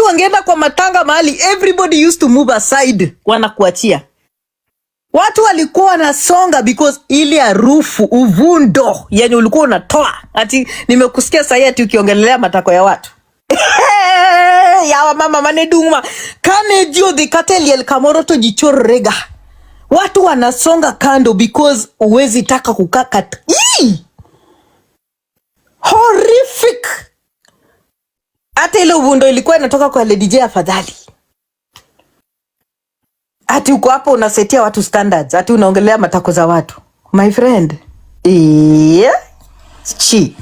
wangeenda kwa matanga mahali everybody used to move aside, wanakuachia. Watu walikuwa wanasonga because ile harufu uvundo yani ulikuwa unatoa. Ati nimekusikia sasa ati ukiongelelea matako ya watu. Ya mama maneduma kane dio de kateliel kamoroto jichorega. Watu wanasonga kando because uwezi taka kukaa horrific. Hata ile uvundo ilikuwa inatoka kwa Lady J afadhali. Ati uko hapo unasetia watu standards, ati unaongelea matako za watu. My friend. Yeah. Chi.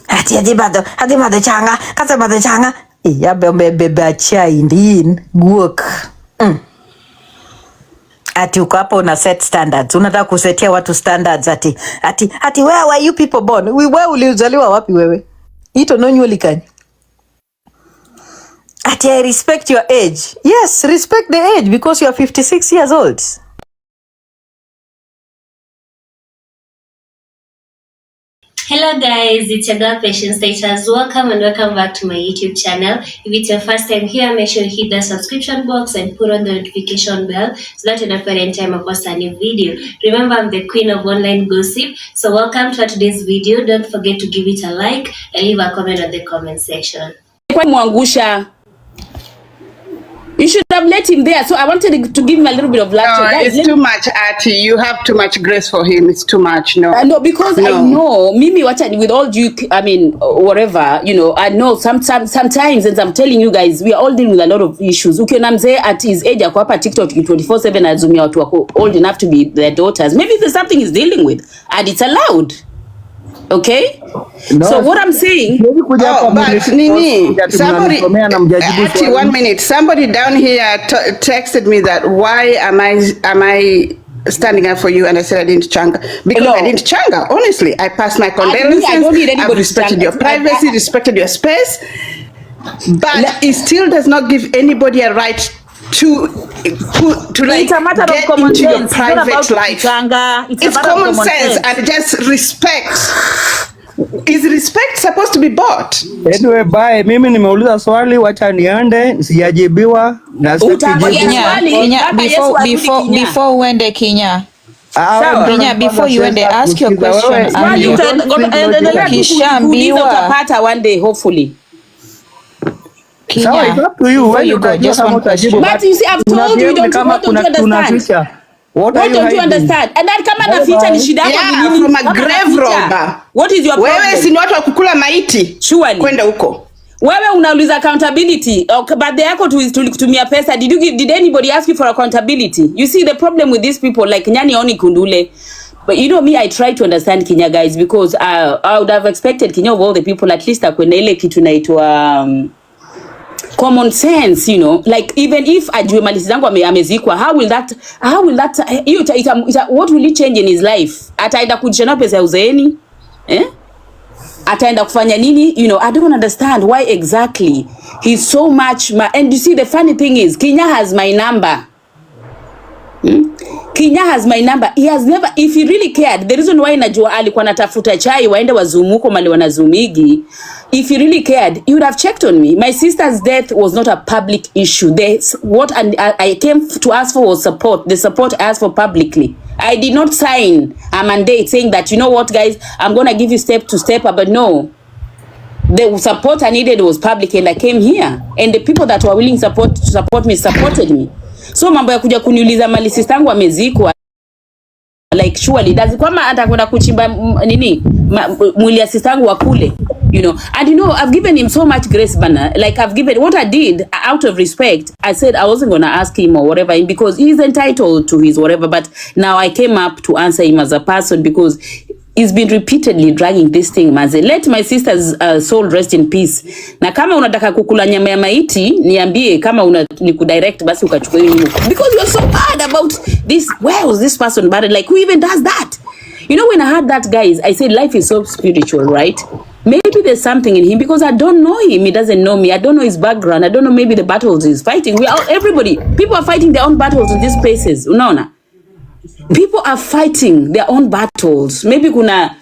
Ati bado changa, kata bado changa. Ya bebe chai ndin guok. Ati uko hapo una set standards. Unataka kusetia watu standards ati where were you people born? Wewe ulizaliwa wapi wewe? Ito no nyulikani. Ati I respect your age. Yes, respect the age because you are 56 years old. Hello guys, it's your girl Patience Status. Welcome and welcome back to my YouTube channel. If it's your first time here, make sure you hit the subscription box and put on the notification bell so that you don't forget any time I post a new video. Remember, I'm the queen of online gossip. So welcome to today's video. Don't forget to give it a like and leave a comment on the comment section. You should have let him there. So I wanted to give him a little bit of laughter. No, guys, it's too much, Atty. You have too much grace for him. It's too much. No. No, because I know Mimi, with all due, I mean, whatever, you know, I know sometimes, and I'm telling you guys, we are all dealing with a lot of issues. Ukiona at his age, ako hapa TikTok 24/7 azumia watu wako old enough to be their daughters. Maybe there's something he's dealing with, and it's allowed. Okay? No, so what I'm saying, but Nini, somebody, Atty, 1 minute. Somebody down here texted me that why am I standing up for you, and I said I didn't changa because I didn't changa. Honestly, I passed my condolences. I don't need anybody. I've respected your privacy, respected your space, but it still does not give anybody a right to like it's a matter get of common into sense. your private life. It's common sense and just respect. Is respect supposed to be bought? Anyway, bye. Mimi nimeuliza swali, wacha niende, sijajibiwa. Na before uende Kenya. Kenya, before you end, ask your question. Kishambiwa utapata one day, hopefully. Kenya, so it's up to you. When you go, just one question. But you see, I've told you, what don't you understand? What don't you understand? And that kama na feature ni shida yako from a grave robber. What is your problem? Wewe si ni watu wa kukula maiti. Surely. Kwenda huko. Wewe unauliza accountability. Baada yako tulikutumia pesa. Did anybody ask you for accountability? You see the problem with these people like Nyani Oni Kundule. But you know me, I try to understand Kenya guys because I would have expected Kenya of all the people at least akwenda ile kitu naitwa common sense, you know, like even if ajue malisi zangu amezikwa, how will that what will it change in his life? Ataenda kujishana pesa ya uzeeni? Ataenda kufanya nini? You know, I don't understand why exactly he's so much and you see the funny thing is Kenya has my number. Kenya has my number. He has never, if he really cared, the reason why najua alikuwa natafuta chai waende wazumuko mali wanazumigi, if he really cared, he would have checked on me. My sister's death was not a public issue. What I came to ask for was support. The support I asked for publicly. I did not sign a mandate saying that, you know what guys, I'm going to give you step to step up, but no. The support I needed was public and I came here. And the people that were willing to support me supported me. So mambo ya kuja kuniuliza mali sistangu amezikwa, like surely does kwamba atakwenda kuchimba nini mwili ya sistangu wa kule, you know. And you know, I've given him so much grace bana, like I've given what I did out of respect. I said I wasn't going to ask him or whatever because he's entitled to his whatever, but now I came up to answer him as a person because he's been repeatedly dragging this thing, maze. Let my sister's soul rest in peace. Na kama unataka kukula nyama ya maiti, niambie kama nikudirect basi ukachukua hiyo. Because you're so bad about this. Where was this person bad? Like, who even does that? You know, when I heard that, guys, I said life is so spiritual, right? Maybe there's something in him because I don't know him. He doesn't know me. I don't know his background. I don't know maybe the battles he's fighting. People are fighting their own battles in these places. Unaona? People are fighting their own battles. Maybe kuna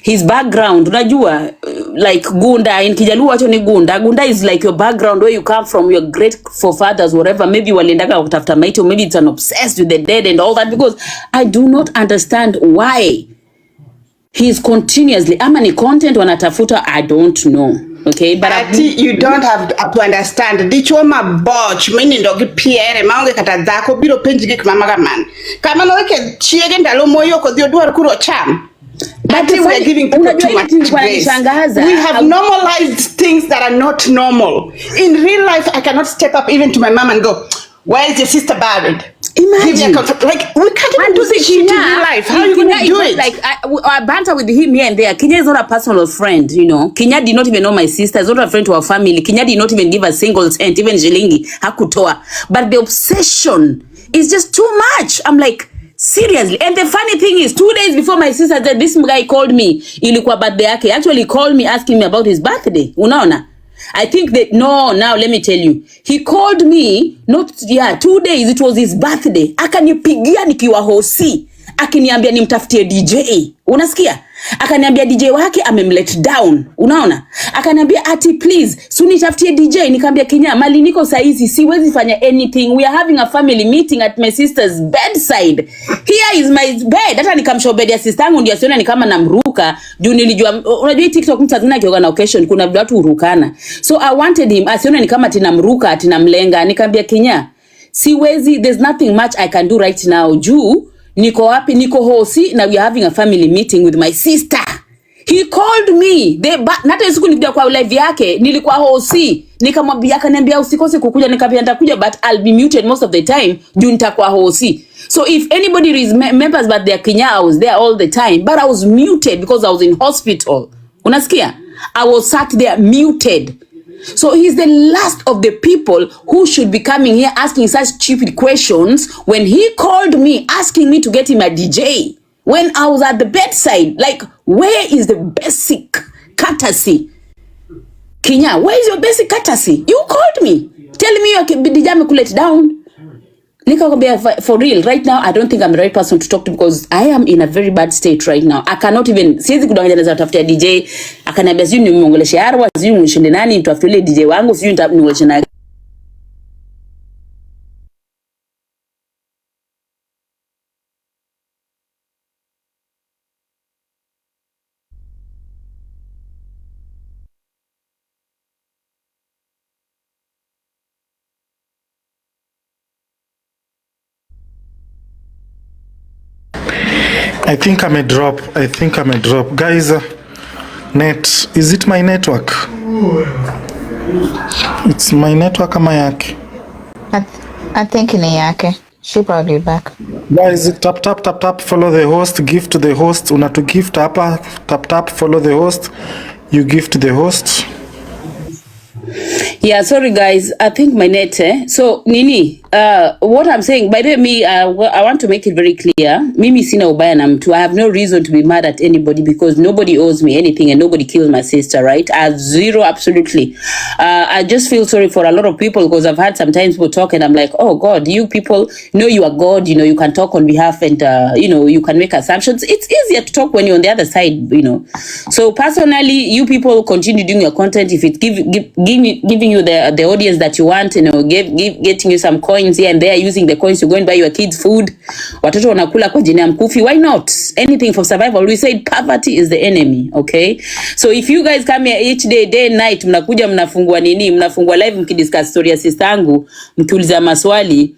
his background. Unajua, like Gunda in Kijaluo wacho ni Gunda. Gunda is like your background, where you come from, your great forefathers, whatever. Maybe waliendaga kutafuta maiti, or maybe it's an obsessed with the dead and all that, because I do not understand why he's continuously, ama ni content wanatafuta, I don't know. Okay, but you don't have to understand. Dichoma botch mini ndogi Pierre maonge kata dhako biro penji gik mamagaman. Kama no weke chiege ndalo moyo ko dio duar kuro cham. But we are giving people too much grace. We have normalized things that are not normal. In real life, I cannot step up even to my mom and go, "Where is your sister buried?" Imagine. Like, we can't even do this shit in real life. How are you going to do it? Like, I banter with him here and there. Kenya is not a personal friend, you know. Kenya did not even know my sister. He's not a friend to our family. Kenya did not even give a single cent, even shilingi, hakutoa. But the obsession is just too much. I'm like, seriously. And the funny thing is, 2 days before my sister said, this guy called me, ilikuwa birthday yake. Actually called me asking me about his birthday. Unaona? I think that, no, now let me tell you. He called me, 2 days, it was his birthday. Akanipigia nikiwa hosi. Akiniambia nimtafutie DJ. Unasikia? Akaniambia DJ wake amemlet down. Unaona? Akaniambia Atty, please, sunitafutie DJ. Nikamwambia Kenya, mali niko saizi, siwezi fanya anything. We are having a family meeting at my sister's bedside. Here is my bed. Hata nikamshow bed ya sister yangu ndio asione ni kama namruka. Juu nilijua, unajua TikTok mtu azina kioga na occasion, kuna watu hurukana. So I wanted him asione ni kama tinamruka, tinamlenga. Nikamwambia Kenya, siwezi, there's nothing much I can do right now. Juu niko wapi, niko hosi, na we are having a family meeting with my sister. He called me. Nata yusuku nikuja kwa live yake, nilikuwa hosi. Nikamwambia, akaniambia usikose kukuja. Nikamwambia nitakuja, but I'll be muted most of the time. Juu nitakuwa hosi. So if anybody remembers about their Kenya, I was there all the time. But I was muted because I was in hospital. Unasikia? I was sat there muted. So he's the last of the people who should be coming here asking such stupid questions when he called me asking me to get him a DJ when I was at the bedside. Like, where is the basic courtesy? Kenya, where is your basic courtesy? You called me telling me your DJ me cool it down. For real, right now, I don't think I'm the right person to talk to, because I am in a very bad state right now. I cannot even, siwezi kudanganya naweza tafutia DJ, akaniambia sijui nimuongeleshe Arwa, sijui nimshinde nani, nitafutie DJ wangu, sijui nimuongeleshe na. I think I'm a drop. Guys, net, is it my network? It's my network ama yake? I think ni yake. She probably back. Guys, tap, follow the host, give to the host. Unatu gift hapa, tap, follow the host. You give to the host. Yeah, sorry guys, I think my net, So, Nini, what I'm saying, by the way, I want to make it very clear. Mimi sina ubaya na mtu. I have no reason to be mad at anybody, because nobody owes me anything and nobody killed my sister, right? I have zero, absolutely. I just feel sorry for a lot of people, because I've had sometimes people talk and I'm like, oh God, you people know you are God, you know, you can talk on behalf and, you know, you can make assumptions. It's easier to talk when you're on the other side, you know. So personally, you people continue doing your content. If it's giving you the audience that you want, you know, getting you some coins here and there, using the coins to go and buy your kids food, watoto wanakula kwa jina mkufi, why not? Anything for survival. We said poverty is the enemy, okay? So if you guys come here each day and night, mnakuja mnafungua live mkidiscuss story ya sistangu, mkiuliza maswali,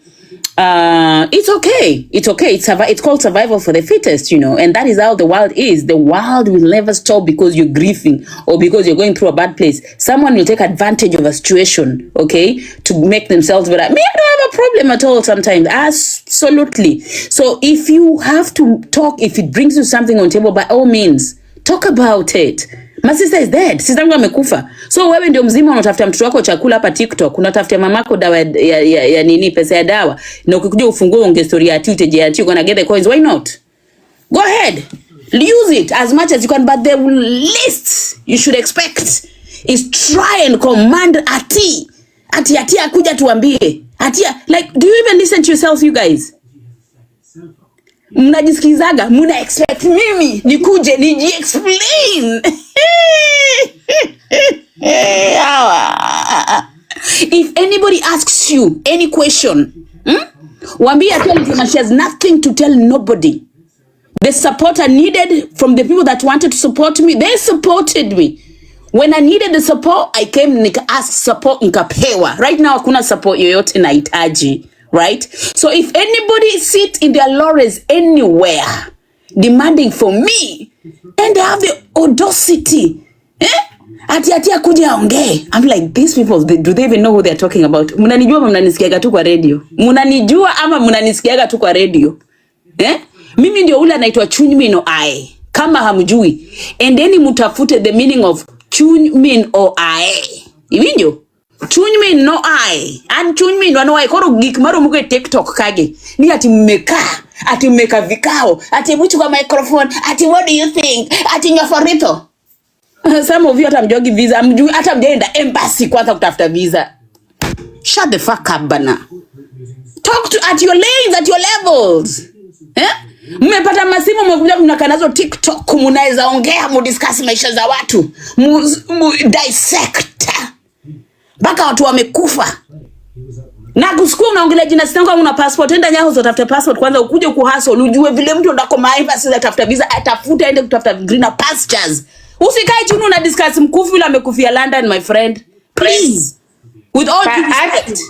it's okay. It's called survival for the fittest, you know, and that is how the world is. The world will never stop because you're grieving or because you're going through a bad place. Someone will take advantage of a situation, okay, to make themselves better. Me, I don't have a problem at all sometimes. Absolutely. So if you have to talk, if it brings you something on table, by all means, talk about it. My sister is dead. Sister yangu amekufa. So wewe ndio mzima unatafuta mtoto wako chakula hapa TikTok, unatafutia mamako dawa ya nini, pesa ya dawa. Na ukikuja ufungue unge story ya Atty uteje Atty, you're gonna get the coins. Why not? Go ahead. Use it as much as you can, but the least you should expect is try and command Atty akuja tuambie. Atty, like, do you even listen to yourself, you guys? Mnajisikizaga, muna expect mimi nikuje niji explain. If anybody asks you any question, Wambia she has nothing to tell nobody. The support I needed from the people that wanted to support me, they supported me. When I needed the support, I came nika ask support nikapewa. Right now, hakuna support yoyote nahitaji, right? So if anybody sit in their laurels anywhere demanding for me, and they have the audacity, ati akuja aongee. I'm like, these people, do they even know who they're talking about? Munanijua ama mnanisikiaga tu kwa radio? Munanijua ama mnanisikiaga tu kwa radio? Mimi ndio ule anaitwa Chunymin o Ae. Kama hamjui, endeni mutafute the meaning of Chunymin o Ae. Iwinjo? Chunymin no Ae. And Chunymin no Ae. Koro gik maro muke TikTok kage. Ni ati mmeka vikao. Ati mwichu kwa microphone. Ati what do you think? Ati nyoforito. Some of you hata mjogi visa. Mjui hata mjaenda embassy kwanza kutafuta visa. Shut the fuck up bana. Talk to at your lanes, at your levels. Mmepata masimu mmekuja mnakanazo TikTok, mnaweza ongea mudiscuss maisha za watu, dissect baka watu wamekufa. Na kusiku unaongelea jina sitangu una passport, enda Nyaho utafuta passport kwanza, ukuje kuhustle ujue vile mtu ndako maembassy atafuta visa, atafuta aende kutafuta greener pastures. Usikae chini una discuss mkufu yule amekufia London, my friend, please, with all due respect.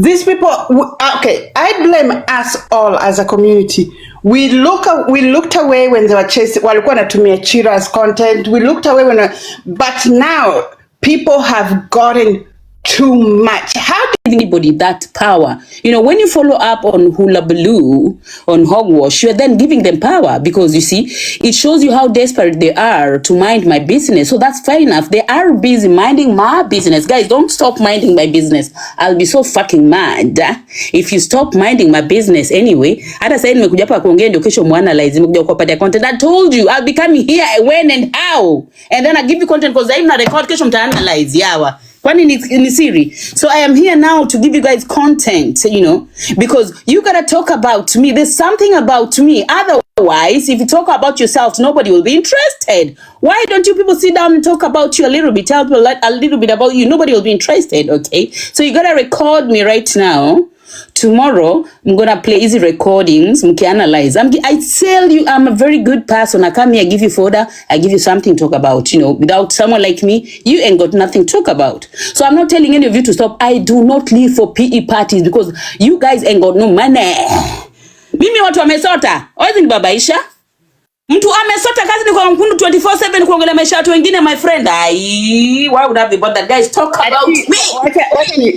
These people, okay, I blame us all as a community. We looked away when they were chasing, walikuwa natumia Chira as content. We looked away but now people have gotten too much. How did anybody that power? You know, when you follow up on Hula Baloo, on Hogwash, you're then giving them power, because you see, it shows you how desperate they are to mind my business. So that's fair enough. They are busy minding my business. Guys, don't stop minding my business. I'll be so fucking mad if you stop minding my business anyway. Hata sasa nimekuja hapa kuongea ndio kesho muanalyze, nimekuja kupatia content. I told you I'll be coming here when and how, and then I give you content because I'm not record kesho mtaanalyze yawa. Kwani ni siri. So I am here now to give you guys content, you know, because you gotta talk about me. There's something about me. Otherwise, if you talk about yourself, nobody will be interested. Why don't you people sit down and talk about you a little bit? Tell people a little bit about you. Nobody will be interested, okay? So you gotta record me right now. Tomorrow, I'm gonna play easy recordings. Mkianalyze. I tell you, I'm a very good person. I come here, I give you fodder, I give you something to talk about. You know, without someone like me, you ain't got nothing to talk about. So I'm not telling any of you to stop. I do not live for PE parties because you guys ain't got no money. Mimi watu wamesota. Oezi ni babaisha. Mtu amesota kazi ni kwa mkundu 24/7 kuongelea maisha watu wengine, my friend. Why would I be bothered? Guys, talk about me.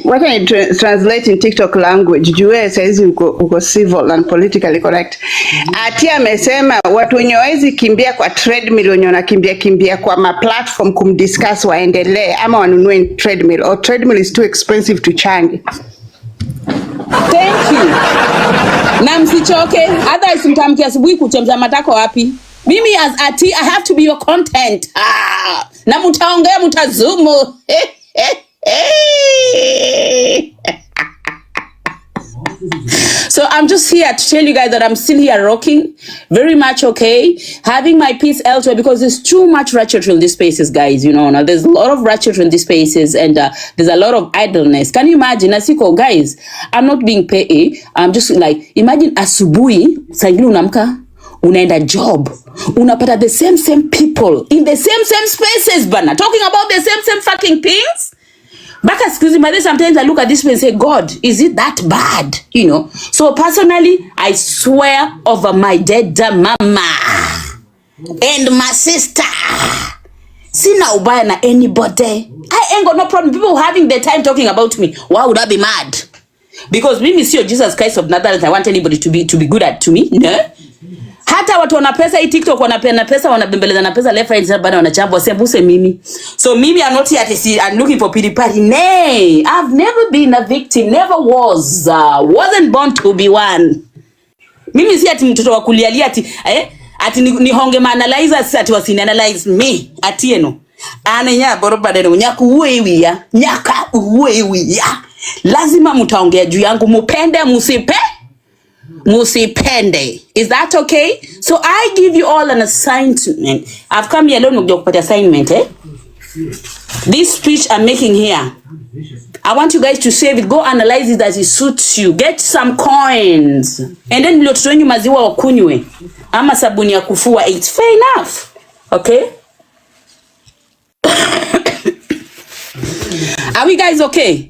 What can you translate in TikTok language? Jue saizi uko civil and politically correct. Atty amesema watu wenye wawezi kimbia kwa treadmill, wenye wanakimbia kwa ma platform kumdiscuss waendelee ama wanunue treadmill, or treadmill is too expensive to change. Thank you. Na msichoke, otherwise mtamkia asubuhi kuchemsha matako wapi? Mimi as Atty, I have to be your content. Na mutaongea mutazumu. So I'm just here to tell you guys that I'm still here rocking, very much okay, having my peace elsewhere, because there's too much ratchet in these spaces, guys. You know, now there's a lot of ratchet in these spaces, and there's a lot of idleness. Can you imagine? Asiko, guys, I'm not being paid. I'm just like, imagine asubuhi, saingine unamka, unaenda job, unapata the same people in the same spaces, bana, talking about the same fucking things. Back excuse me, sometimes I look at this and say, God, is it that bad? You know. So personally, I swear over my dead mama and my sister, sina ubaya na anybody. I ain't got no problem. People having their time talking about me. Why would I be mad? Because mimi sio Jesus Christ of Nazareth. I want anybody to be good to me. No. Hata watu wana pesa hii TikTok, wanapenda pesa, wanabembeleza na pesa left right bado wanachambua sembuse mimi. So mimi I'm not here to see, I'm looking for pity party. Nay, I've never been a victim, never was, wasn't born to be one. Mimi si ati mtoto wa kulialia ati ni honge analyze ati wasini analyze me atieno. Anenya boroba deno nyaka uwewia. Lazima mtaongea juu yangu, mupende musipende. Is that okay? So I give you all an assignment. I've come here alone to get assignment, This speech I'm making here, I want you guys to save it. Go analyze it as it suits you. Get some coins. And then watoto wenyu maziwa wakunywe. Ama sabuni ya kufua. It's fair enough. Okay? Are we guys okay?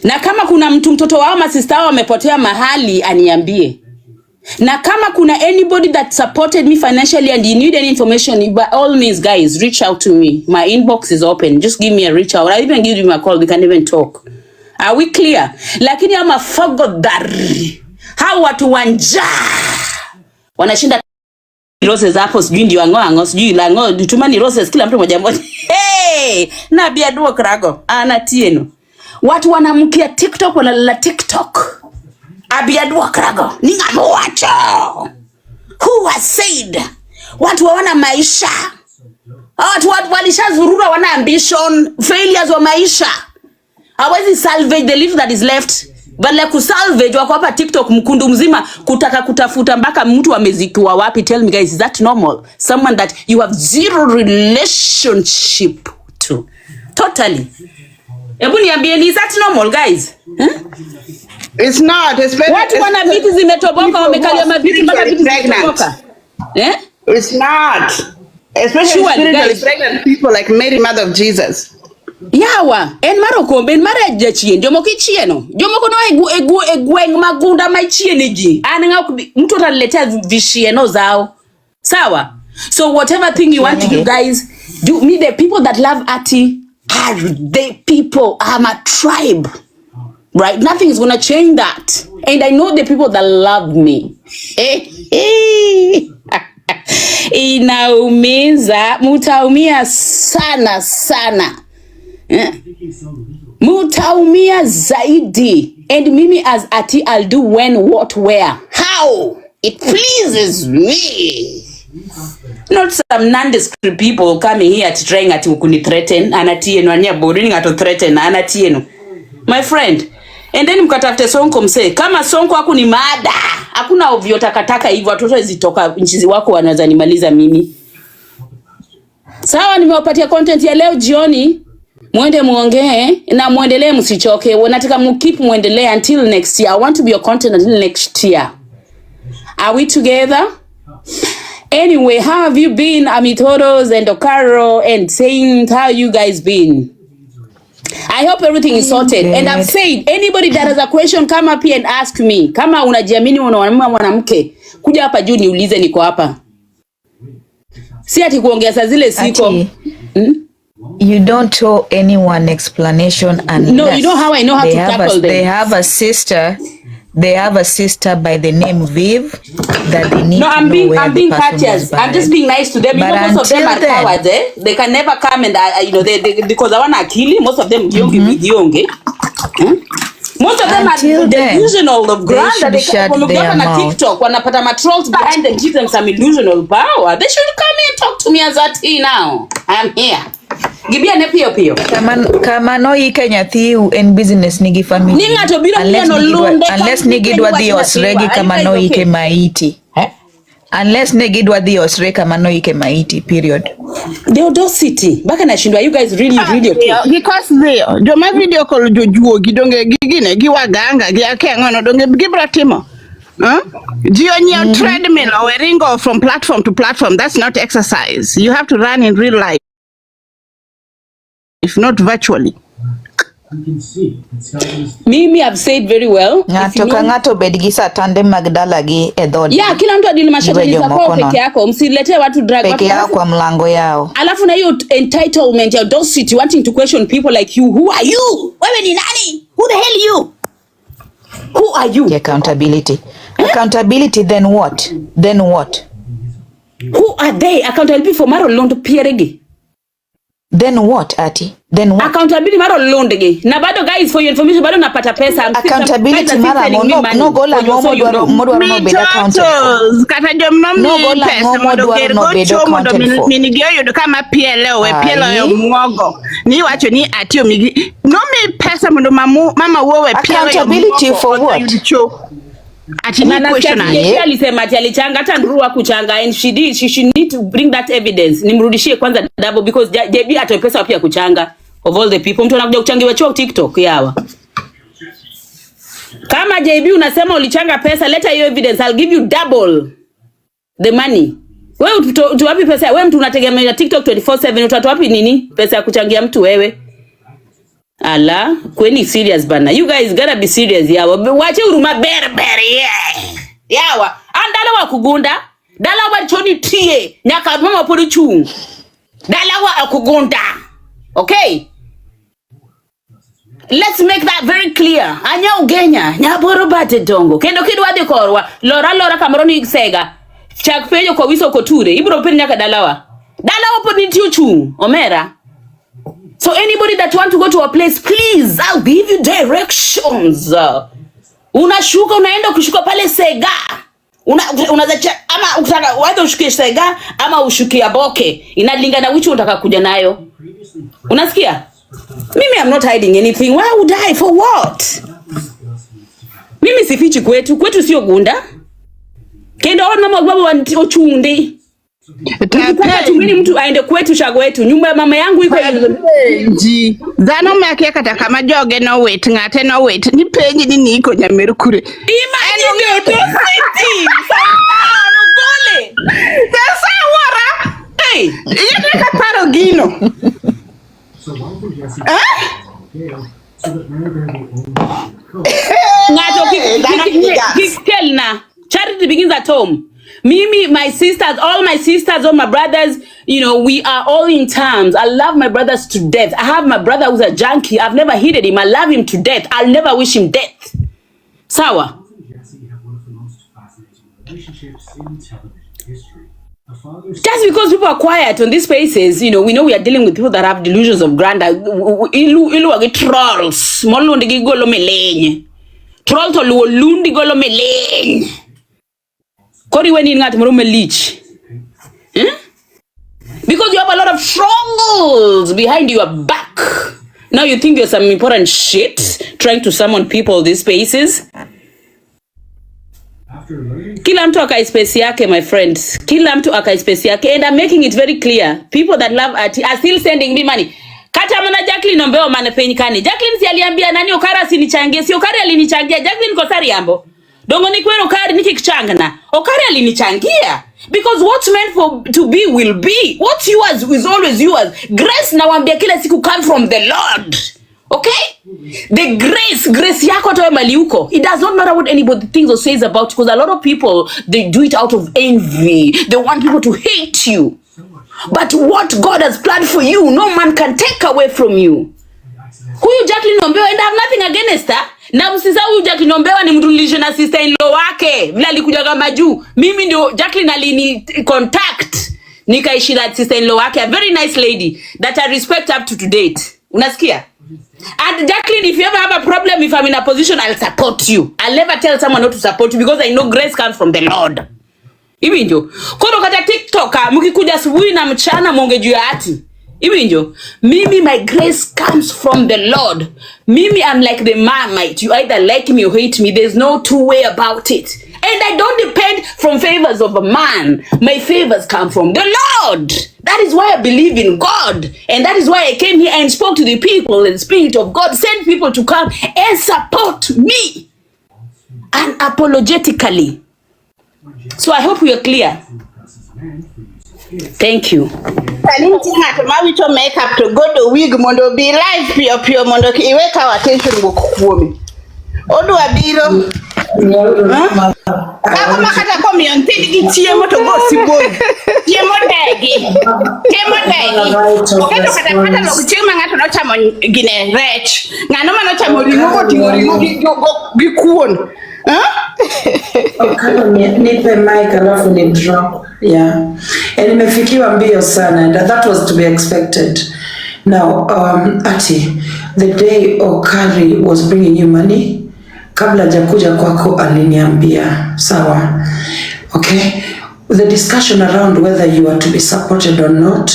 Na kama kuna mtoto wao masista wao wamepotea mahali aniambie. Na kama kuna anybody that supported me financially and you need any information, by all means guys, reach out to me. My inbox is open. Just give me a reach out. I'll even give you a call. We can even talk. Are we clear? Lakini ama fogodari. Hawa watu wanja. Wanashinda roses hapo sijui ndio angoango sijui la ngo tumani roses kila mtu moja moja. Hey! Na biadua krago. Ana tieno. Watu wanamkia TikTok wanalala TikTok. Abiadua krago. Ninga mwacho. Who has said? Watu wana maisha. Watu walishazurura wana ambition. Failures wa maisha. Hawezi salvage the little that is left. But like kusalvage wako hapa TikTok mkundu mzima kutaka kutafuta mpaka mtu amezikiwa wapi. Tell me guys, is that normal? Someone that you have zero relationship to. Totally. Ebu niambieni, is that normal guys? Huh? It's not. Watu wana viti zimetoboka wamekalia maviti mpaka viti zimetoboka. Eh? It's not. Especially spiritually pregnant people like Mary, Mother of Jesus. Yawa, en maro kombe, en mara jachien, jomo kichieno. Jomo kono egweng magunda maichiene ji. Nga mtu ataletea vishieno zao. Sawa? So whatever thing you want to do guys, do me the people that love Atty are the people. I'm a tribe. Right? Nothing is going to change that. And I know the people that love me. Inaumiza, mutaumia sana sana. Mutaumia zaidi. And mimi as Atty, I'll do when, what, where. How? It pleases me. Not some nondescript people coming here to trying to threaten. Anatieno, anya boring to threaten. Anatieno. My friend. And then mkatafute Sonko mse. Kama Sonko haku ni mada. Hakuna ovyo takataka hivyo. Watoto zitoka nchizi wako wanaweza nimaliza mimi. Sawa nimewapatia content ya leo jioni. Mwende muongee na muendelee msichoke. Nataka mkeep muendelee until next year. I want to be your content until next year. Are we together? Anyway, how have you been, Amitoros and Okaro and Saint? How you guys been? I hope everything is sorted. And I've said, anybody that has a question, come up here and ask me. Kama unajiamini mwanamke, kuja hapa juu niulize niko hapa. Si ati kuongea zile siko. You don't owe anyone explanation unless no, you know how I know how to tackle them. They have a sister. They have a sister by the name Viv that they need I'm to know where I'm being the person courteous. was. I'm just being nice to them. You know, most of them are cowards, eh? They can never come and, they because I want to kill him. Most of them, Most of them are delusional of ground that they can come on TikTok. Wanapata matrolls behind them, give them some illusional power. They should come and talk to me as Atty now. I'm here. Gibia ne pio pio. Kama no ike nyathiu en business nigi family. Ninga to biro no lunde. Unless nigidwa dhi osregi kama no ike maiti. Unless nigidwa dhi osre kama no ike maiti, period. The audacity. Baka na shindwa, you guys really okay. Because they, joma video call jojuo gidonge gigine giwaganga giakengono donge gibratimo. Gionyo treadmill or ringo from platform to platform. That's not exercise. You have to run in real life. If not virtually. Mimi have said very well. Ngato bedgisa tande magdalagi edhodi. Yeah, kila mtu adili mashatani zako peke yako. Msilete watu drag peke yao kwa mlango yao. Alafu na hiyo entitlement ya audacity wanting to question people like you. Who are you? Wewe ni nani? Who the hell you? Who are you? Accountability. Accountability, then what? Then what? Who are they? Accountability for Maro Londo Pieregi. Then what, Atty? Then what? Accountability maro londege. Na bado guys, for your information, bado napata pesa. Accountability mara no gola ngomo dwaro no bed accountable. Kata jom no mi pesa modo gergo modo minigio yudo kama pielo we pielo yo mwogo. Ni wacho ni Atty omigi no mi pesa modo mama wowe pielo. Accountability for what? Ati ni question aje. Alisema ati alichanga hata Nduru kuchanga and she need to bring that evidence. Nimrudishie kwanza double because JB atoe pesa pia kuchanga of all the people. Mtu anakuja kuchangiwa chuo TikTok yawa. Kama JB unasema ulichanga pesa, leta hiyo evidence. I'll give you double the money. Wewe utuwapi pesa? Wewe mtu unategemea TikTok 24/7 utatoa nini? Pesa ya kuchangia mtu wewe? Ala, kweni serious bana. You guys gotta be serious yawa. Wache huruma berbere yawa. Andala wa kugunda. Dala wa choni tie. Nyaka mama pori chung. Dala wa akugunda. Okay? Let's make that very clear. Anya ugenya. Nyaboro bate dongo. Kendo kidu wade korwa. Lora kamaroni sega. Chak penyo kwa wiso koture. Ibro peni nyaka dalawa. Dalawa poni tiu chung. Omera. So anybody that want to go to a place, please, I'll give you directions. Unashuka, unaenda kushuka pale Sega. Unazacha ama utaka wacha ushukie Sega ama ushukia Boke. Inalingana which unataka kuja nayo. Unasikia? Mimi I'm not hiding anything. Why would I? For what? Mimi sifichi kwetu. Kwetu sio gunda. Kendo ona mama baba wanchunde. Tumini mtu aende kwetu shago wetu. Nyumba ya mama yangu iko nji. Dhano make kata kama joge no wait. Ngate no wait. Ni penji ni niko Nyameru kure. Imagine you don't city. Gole. Dasa wara. Hey. Yene kaparo gino. Charity begins at home. Mimi, my sisters, all my brothers, you know, we are all in terms. I love my brothers to death. I have my brother who's a junkie. I've never hated him. I love him to death. I'll never wish him death. Sawa. Just because people are quiet on these spaces, you know, we know we are dealing with people that have delusions of grandeur. Ilu age trolls. Molundi gigolo melenye. Troll to lundi golo melenye. Kori weni ngati murume leech. Because you have a lot of strongholds behind your back. Now you think you're some important shit trying to summon people these spaces. Kila mtu akai space yake, my friends. Kila mtu akai space yake. And I'm making it very clear. People that love Atty are still sending me money. Kata mana Jacqueline ombeo manafenyikani. Jacqueline si aliambia nani Okara sinichangie. Si Okara alinichangia. Jacqueline kosari yambo. Dongo ni kwero Okara nikikichangana. Okara alinichangia. Because what's meant for to be will be. What's yours is always yours. Grace na wambia kila siku come from the Lord. Okay? The grace yako towe mali uko. It does not matter what anybody thinks or says about you, because a lot of people, they do it out of envy. They want people to hate you. But what God has planned for you, no man can take away from you. Huyu Jacqueline Ombewa, and I have nothing against her. Na msisa huyu Jacqueline Ombewa ni mtulisho na sister-in-law wake. Vila alikuja kama juu. Mimi ndio Jacqueline alini contact. Nikaishi na sister-in-law wake. A very nice lady that I respect up to date. Unasikia? And Jacqueline, if you ever have a problem, if I'm in a position, I'll support you. I'll never tell someone not to support you because I know grace comes from the Lord. Hivi ndio. Kono kata TikTok, mkikuja asubuhi na mchana mwonge juu ya Atty. Hivi ndio. Mimi, my grace comes from the Lord. Mimi, I'm like the Marmite. You either like me or hate me. There's no two way about it. And I don't depend from favors of a man. My favors come from the Lord. That is why I believe in God. And that is why I came here and spoke to the people. And the Spirit of God sent people to come and support me. Unapologetically. So I hope we are clear. Thank you. To make up to go to wig mondo be live pure mondo iweka attention bukukuomi. Odu abiro. Ako makata ko mi ontidi gi chiemo to go sibon. Chiemo degi. Okato kata lo chiemo ngato no chamo gine rech. Ngano mano chamo ringo gi kuon. Kama nipe mic alafu ni drop. Yeah. And imefikiwa mbio sana, and that was to be expected. Now, Atty, the day Okari was bringing you money, kabla jakuja kwako aliniambia, sawa. Okay? The discussion around whether you are to be supported or not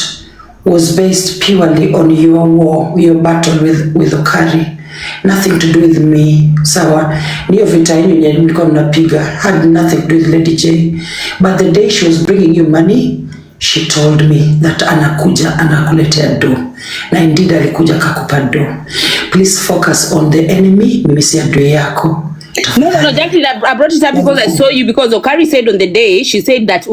was based purely on your war, your battle with Okari. nothing to do with me. Sawa, niyo vita yenu nilikuwa napiga had nothing to do with Lady J. But the day she was bringing you money, she told me that anakuja anakuletea do. Na indeed alikuja kakupa do. Please focus on the enemy, mimi si adui yako. No, Jacqueline, I brought it up because I saw you, because Okari said on the day, she said that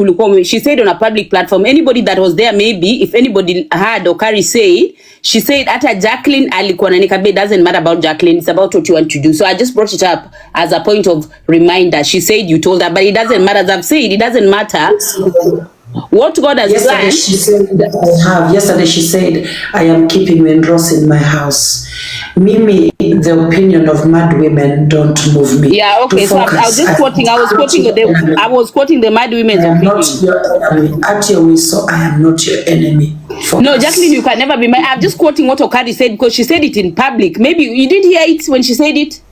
she said on a public platform, anybody that was there, maybe, if anybody heard Okari say, she said, Ata Jacqueline alikuwa na nikabe, doesn't matter about Jacqueline, it's about what you want to do. So I just brought it up as a point of reminder. She said you told her, but it doesn't matter. As I've said, it doesn't matter. What God has planned. Yesterday she said, I am keeping Windross in my house. Mimi, the opinion of mad women don't move me. Yeah, okay. So I was just quoting. I was quoting the mad women's opinion. I am not your enemy. At your way, so I am not your enemy. Focus. No, Jacqueline, you can never be mad. I'm just quoting what Okari said because she said it in public. Maybe you didn't hear it when she said it.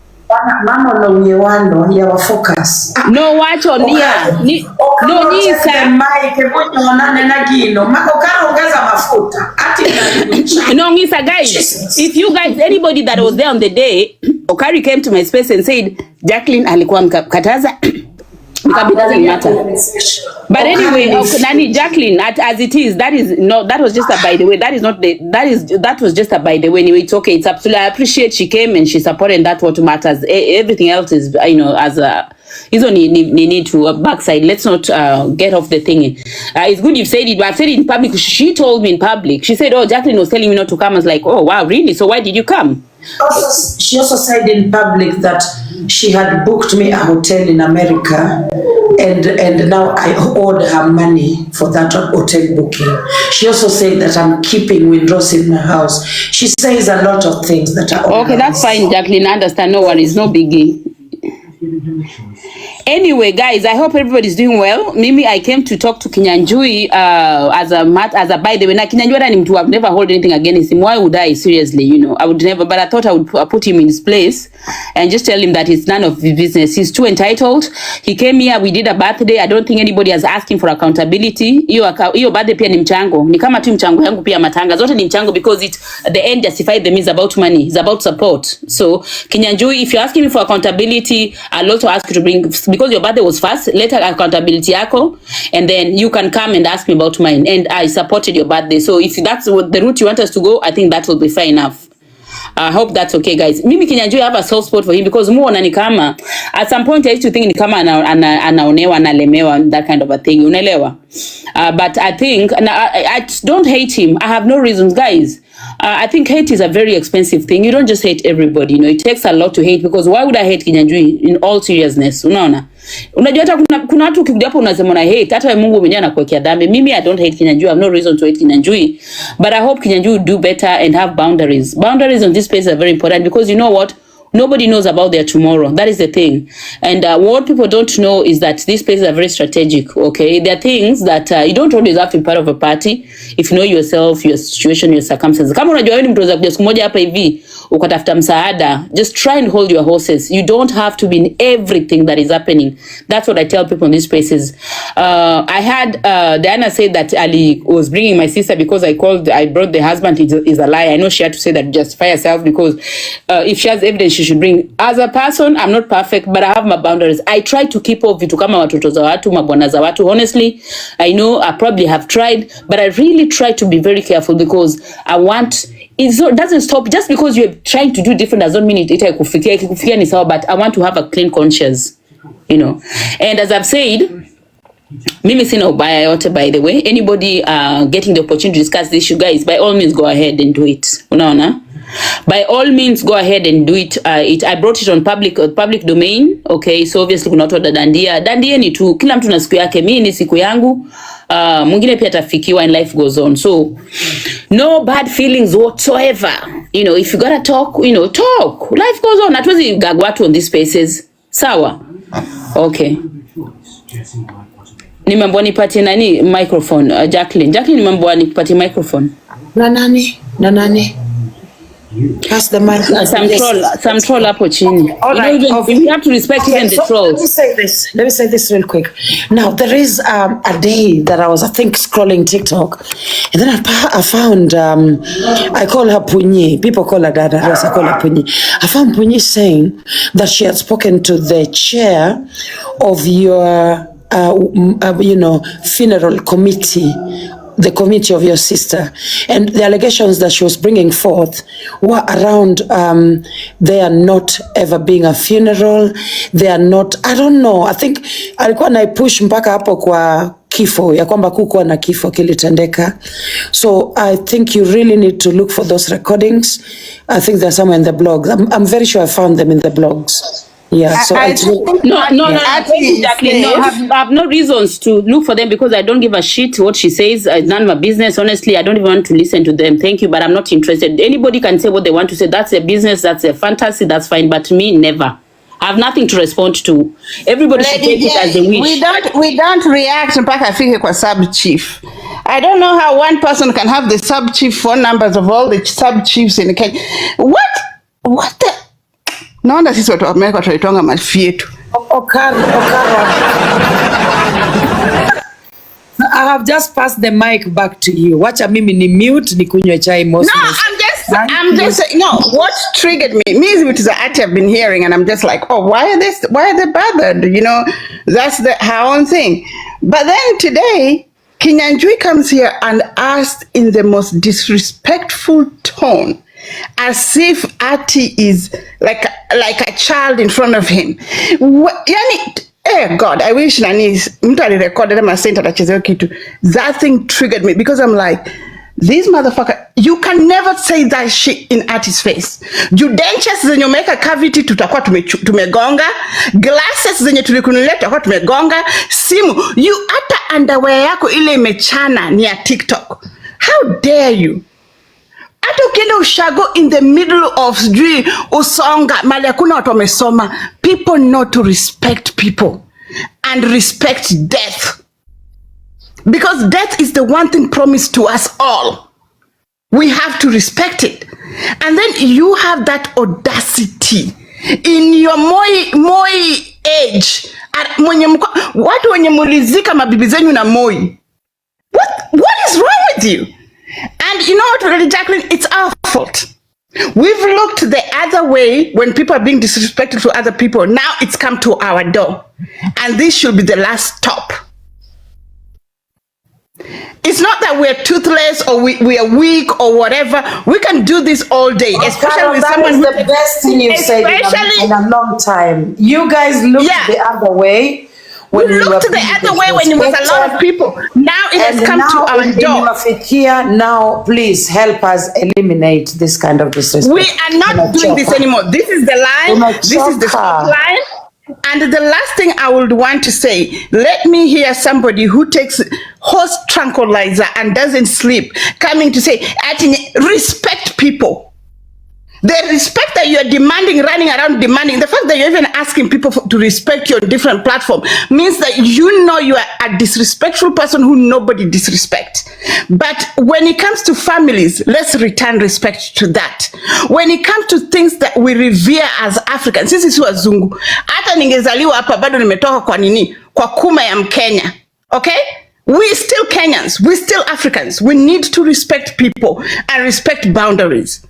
Mama no unyewano ya wa focus. No wacho nia. No nisa. Mike bonyo onane na gino. Okara ongeza mafuta. Ati no ngisa guys. If you guys, anybody that was there on the day, Okari came to my space and said, Jacqueline alikuwa mkataza. It doesn't matter. But anyway, Nani Jacqueline, as it is, that was just a by the way. That was just a by the way. Anyway, it's okay. It's absolutely. I appreciate she came and she supported. And that's what matters. Everything else is, as a. Is only need to a backside. Let's not get off the thing. It's good you've said it, but I've said it in public. She told me in public. She said, "Oh, Jacqueline was telling me not to come." I was like, "Oh, wow, really? So why did you come?" She also said in public that she had booked me a hotel in America, and now I owed her money for that hotel booking. She also said that I'm keeping Windross in my house. She says a lot of things that are okay. That's fine, Jacqueline. I understand. No worries. No biggie. Anyway, guys, I hope everybody's doing well. Mimi, I came to talk to Kinyanjui as a by the way. Na Kinyanjui ni mtu I've never hold anything against him. Why would I? Seriously, I would never. But I thought I would put him in his place and just tell him that it's none of his business. He's too entitled. He came here. We did a birthday. I don't think anybody has asked him for accountability. Hiyo birthday pia ni mchango. Ni kama tu mchango yangu pia matanga. Zote ni mchango because the end justified them is about money. It's about support. So Kinyanjui, if you're asking me for accountability, I'll also ask you to bring, because your birthday was fast, later accountability yako, and then you can come and ask me about mine. And I supported your birthday. So if that's what the route you want us to go, I think that will be fair enough. I hope that's okay, guys. Mimi Kinyanjui have a soft spot for him because muona ni kama at some point I used to think ni kama anaonewa, analemewa, that kind of a thing. Unaelewa? But I think, and I don't hate him. I have no reasons, guys. I think hate is a very expensive thing. You don't just hate everybody, it takes a lot to hate, because why would I hate Kinyanjui in all seriousness? Unaona? Unajua hata kuna watu ukikuja hapo unasema na hate, hata Mungu mwenyewe anakuwekea dhambi. Mimi I don't hate Kinyanjui. I have no reason to hate Kinyanjui. But I hope Kinyanjui will do better and have boundaries. Boundaries on this place are very important because you know what? Nobody knows about their tomorrow. That is the thing. And what people don't know is that these places are very strategic, okay? There are things that you don't always have to be part of a party if you know yourself, your situation, your circumstances. Kama unajua wewe ni mtu wa kuja siku moja hapa hivi ukatafuta msaada, just try and hold your horses. You don't have to be in everything that is happening. That's what I tell people in these places. I had Diana said that Ali was bringing my sister because I brought the husband. Is a lie. I know she had to say that to justify herself because if she has evidence, she should bring. As a person, I'm not perfect, but I have my boundaries. I try to keep off vitu kama watoto za watu, mabwana za watu. Honestly, I know I probably have tried, but I really try to be very careful because I want. It doesn't stop just because you're trying to do different doesn't mean it itakufikia ni sawa, but I want to have a clean conscience, And as I've said, mimi sina ubaya yote, by the way. Anybody getting the opportunity to discuss this issue, guys, by all means go ahead and do it. Unaona? By all means go ahead and do it. I brought it on public domain, okay? So obviously kuna watu dandia ni tu kila mtu na siku yake. Mimi ni siku yangu, mwingine pia tafikiwa, and life goes on. So no bad feelings whatsoever. If you gotta talk, talk. Life goes on. Hatuwezi gag watu on these spaces. Sawa? Okay. Nimeambiwa nipatie nani microphone, Jacqueline. Nimeambiwa nipatie microphone. Na nani? Pass the mic. Some troll hapo chini. All right. We have to respect even the trolls. Let me say this real quick. Now, there is a day that I was, I think, scrolling TikTok, and then I found, I call her Punyi. People call her Dada. I call her Punyi. I found Punyi saying that she had spoken to the chair of your, funeral committee, the committee of your sister, and the allegations that she was bringing forth were around there not ever being a funeral. They are not, I don't know, I think alikuwa naipush mpaka hapo kwa kifo ya kwamba kukuwa na kifo kilitendeka. So I think you really need to look for those recordings. I think they're somewhere in the blogs. I'm very sure I found them in the blogs. Yeah, so I have no reasons to look for them because I don't give a shit what she says. It's none of my business. Honestly, I don't even want to listen to them. Thank you, but I'm not interested. Anybody can say what they want to say. That's a business. That's a fantasy. That's fine. But me, never. I have nothing to respond to. Everybody should take it as they wish. We don't react mpaka afike kwa sub chief. I don't know how one person can have the sub chief phone numbers of all the sub chiefs in Kenya. What the? Naona sisi watu wa Amerika tunaitonga mafietu. Okara. I have just passed the mic back to you. Wacha mimi ni mute ni kunywe chai most. No, I'm just no, what triggered me it is Atty I've been hearing, and I'm just like, oh, why are they bothered? You know, that's her own thing. But then today, Kinyanjui comes here and asked in the most disrespectful tone, as if Atty is like a child in front of him. God, I wish mtu alirecorded ama sent atachezea kitu. That thing triggered me because I'm like, this motherfucker, you can never say that shit in Atty's face. Dentures zenye umeweka cavity tutakuwa tumegonga, glasses zenye tulikununulia tutakuwa tumegonga, simu, hata underwear yako ile imechana ni ya TikTok. How dare you? Hata ukienda ushago in the middle of usonga mali hakuna watu wamesoma. People know to respect people and respect death, because death is the one thing promised to us all. We have to respect it. And then you have that audacity in your moi age. Watu wenye mulizika mabibi zenyu na moi. What is wrong with you? And you know what, really, Jacqueline? It's our fault. We've looked the other way when people are being disrespectful to other people. Now it's come to our door. And this should be the last stop. It's not that we're toothless or we are weak or whatever. We can do this all day, especially with someone who... That is the best thing you've said in a long time. You guys looked the other way. We looked the other way when it was a lot of people. Now it has come to our door. Now, please help us eliminate this kind of disrespect. We are not doing this anymore. This is the line. This is the stop line. And the last thing I would want to say, let me hear somebody who takes horse tranquilizer and doesn't sleep coming to say, Atty, respect people. The respect that you are demanding, running around demanding, the fact that you're even asking people to respect you on different platform means that you know you are a disrespectful person who nobody disrespects. But when it comes to families, let's return respect to that. When it comes to things that we revere as Africans, sisi si wazungu. Hata ningezaliwa hapa bado nimetoka kwa kuma ya Mkenya. Okay? We still Kenyans, we still Africans. We need to respect people and respect boundaries.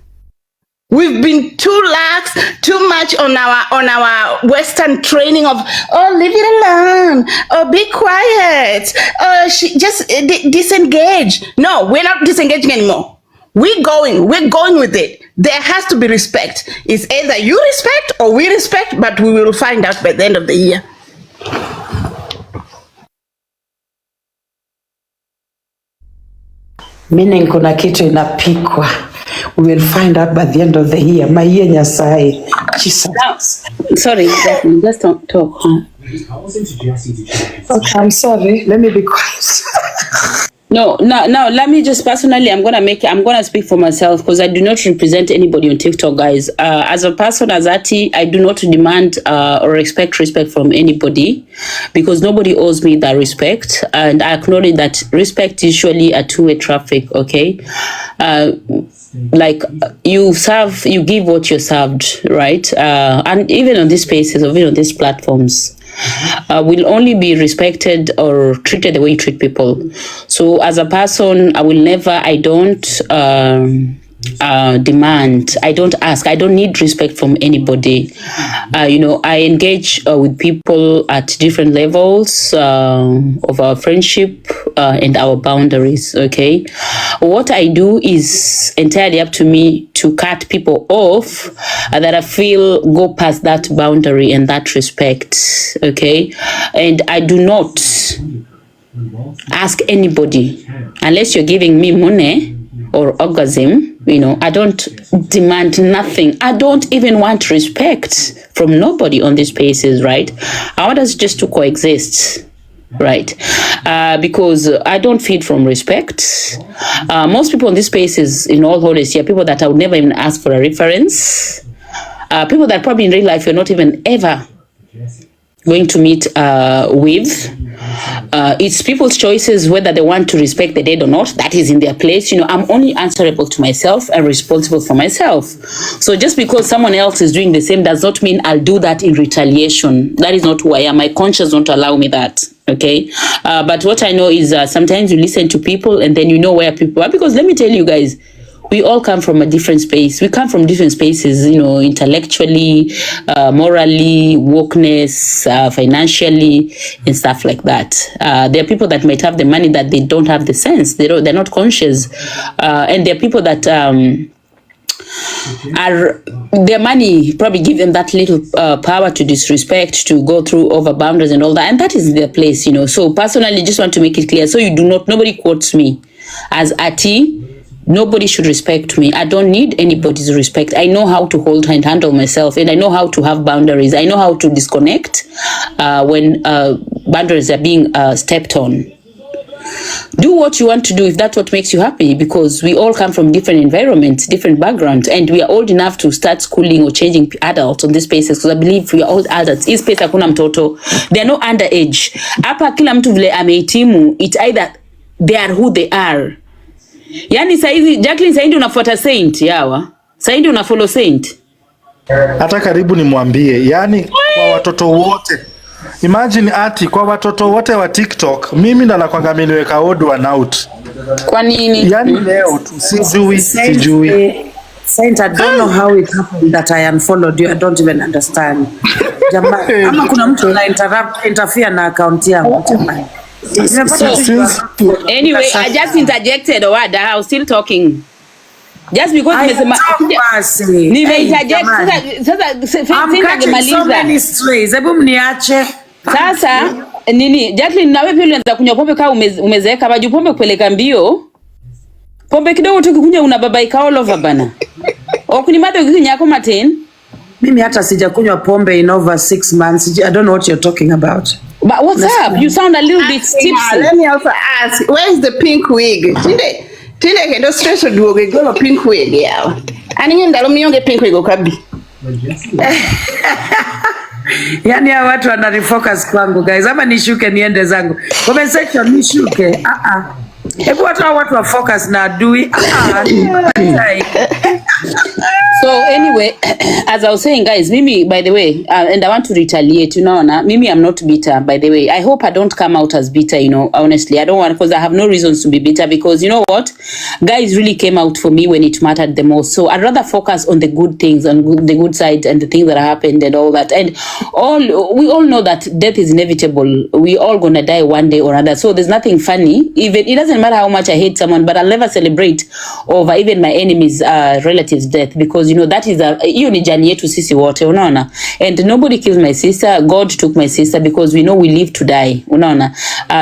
We've been too lax, too much on our Western training of, oh, leave it alone, oh, be quiet, oh, just disengage. No, we're not disengaging anymore. We're going with it. There has to be respect. It's either you respect or we respect, but we will find out by the end of the year. Meaning kuna kitu inapikwa. We will find out by the end of the year. Maiye Nyasai. Jesus. Sorry, just don't talk. Huh? Okay, I'm sorry. Let me be quiet. No, let me just personally, I'm gonna speak for myself because I do not represent anybody on TikTok, guys. As a person, as Atty, I do not demand or expect respect from anybody because nobody owes me that respect. And I acknowledge that respect is usually a two-way traffic, okay? Like you give what you're served, right? And even on these spaces, or even on these platforms, will only be respected or treated the way you treat people. So as a person, I don't demand, I don't ask, I don't need respect from anybody. I engage with people at different levels of our friendship and our boundaries, okay? What I do is entirely up to me to cut people off that I feel go past that boundary and that respect, okay? And I do not ask anybody, unless you're giving me money or orgasm, I don't demand nothing. I don't even want respect from nobody on these spaces, right? I want us just to coexist, right? Because I don't feed from respect. Most people in these spaces, in all honesty, are people that I would never even ask for a reference. People that probably in real life you're not even ever going to meet with. It's people's choices whether they want to respect the dead or not. That is in their place. I'm only answerable to myself and responsible for myself. So just because someone else is doing the same does not mean I'll do that in retaliation. That is not who I am. My conscience don't allow me that. Okay. But what I know is sometimes you listen to people and then you know where people are. Because let me tell you guys, we all come from a different space. We come from different spaces, intellectually, morally, wokeness, financially, and stuff like that. There are people that might have the money that they don't have the sense. They're not conscious. And there are people that their money probably give them that little power to disrespect, to go through over boundaries and all that. And that is their place, So personally, just want to make it clear. So nobody quotes me as Atty. Nobody should respect me. I don't need anybody's respect. I know how to hold and handle myself, and I know how to have boundaries. I know how to disconnect when boundaries are being stepped on. Do what you want to do if that's what makes you happy, because we all come from different environments, different backgrounds, and we are old enough to start schooling or changing adults on these spaces, because I believe we are all adults. Hii space hakuna mtoto. They are no underage. Hapa kila mtu vile amehitimu, it's either they are who they are. Yani saizi Jacqueline, saizi unafuata saint yawa. Saizi unafollow saint. Hata karibu nimwambie, yani kwa watoto wote. Imagine Atty, kwa watoto wote wa TikTok, mimi ndo nakwanga ameniweka odd one out. Kwa nini? Yani leo tu sijui. Saint, I don't know how it happened that I unfollowed you. I don't even understand. Jamani, ama kuna mtu na interfere na account yangu jamani. Anyway, I just interjected or what? I was still talking. Just because I'm catching so many strays. Hebu mniache. Sasa nini? Jacqueline, nawe pia unaanza kunywa pombe kama umezeeka, baju pombe kupeleka mbio. Pombe kidogo tu kikunywa unababaika all over bana. Okunimada ukikunywa yako Martin. Mimi hata sijakunywa pombe in over 6 months. I don't know what you're talking about. But what's up? You sound a little bit tipsy. Let me also ask, where's the pink wig? Tinde kendo stress oduoge golo pink wig yawa. Ani ndalo mionge pink wig okabi. Yani hawa watu wanarefocus kwangu guys. Ama nishuke niende zangu. Comment section nishuke. Hebu watu wa focus na adui. So anyway, as I was saying, guys, Mimi, by the way, and I want to retaliate, Mimi, I'm not bitter, by the way. I hope I don't come out as bitter, honestly. I don't want, because I have no reasons to be bitter, because you know what? Guys really came out for me when it mattered the most. So I'd rather focus on the good things, on the good side, and the things that happened and all that. And we all know that death is inevitable. We all gonna die one day or another. So there's nothing funny. Even it doesn't matter how much I hate someone, but I'll never celebrate over even my enemy's relative's death, because that is hiyo ni jani yetu sisi wote, unaona. And nobody killed my sister. God took my sister, because we know we live to die, unaona.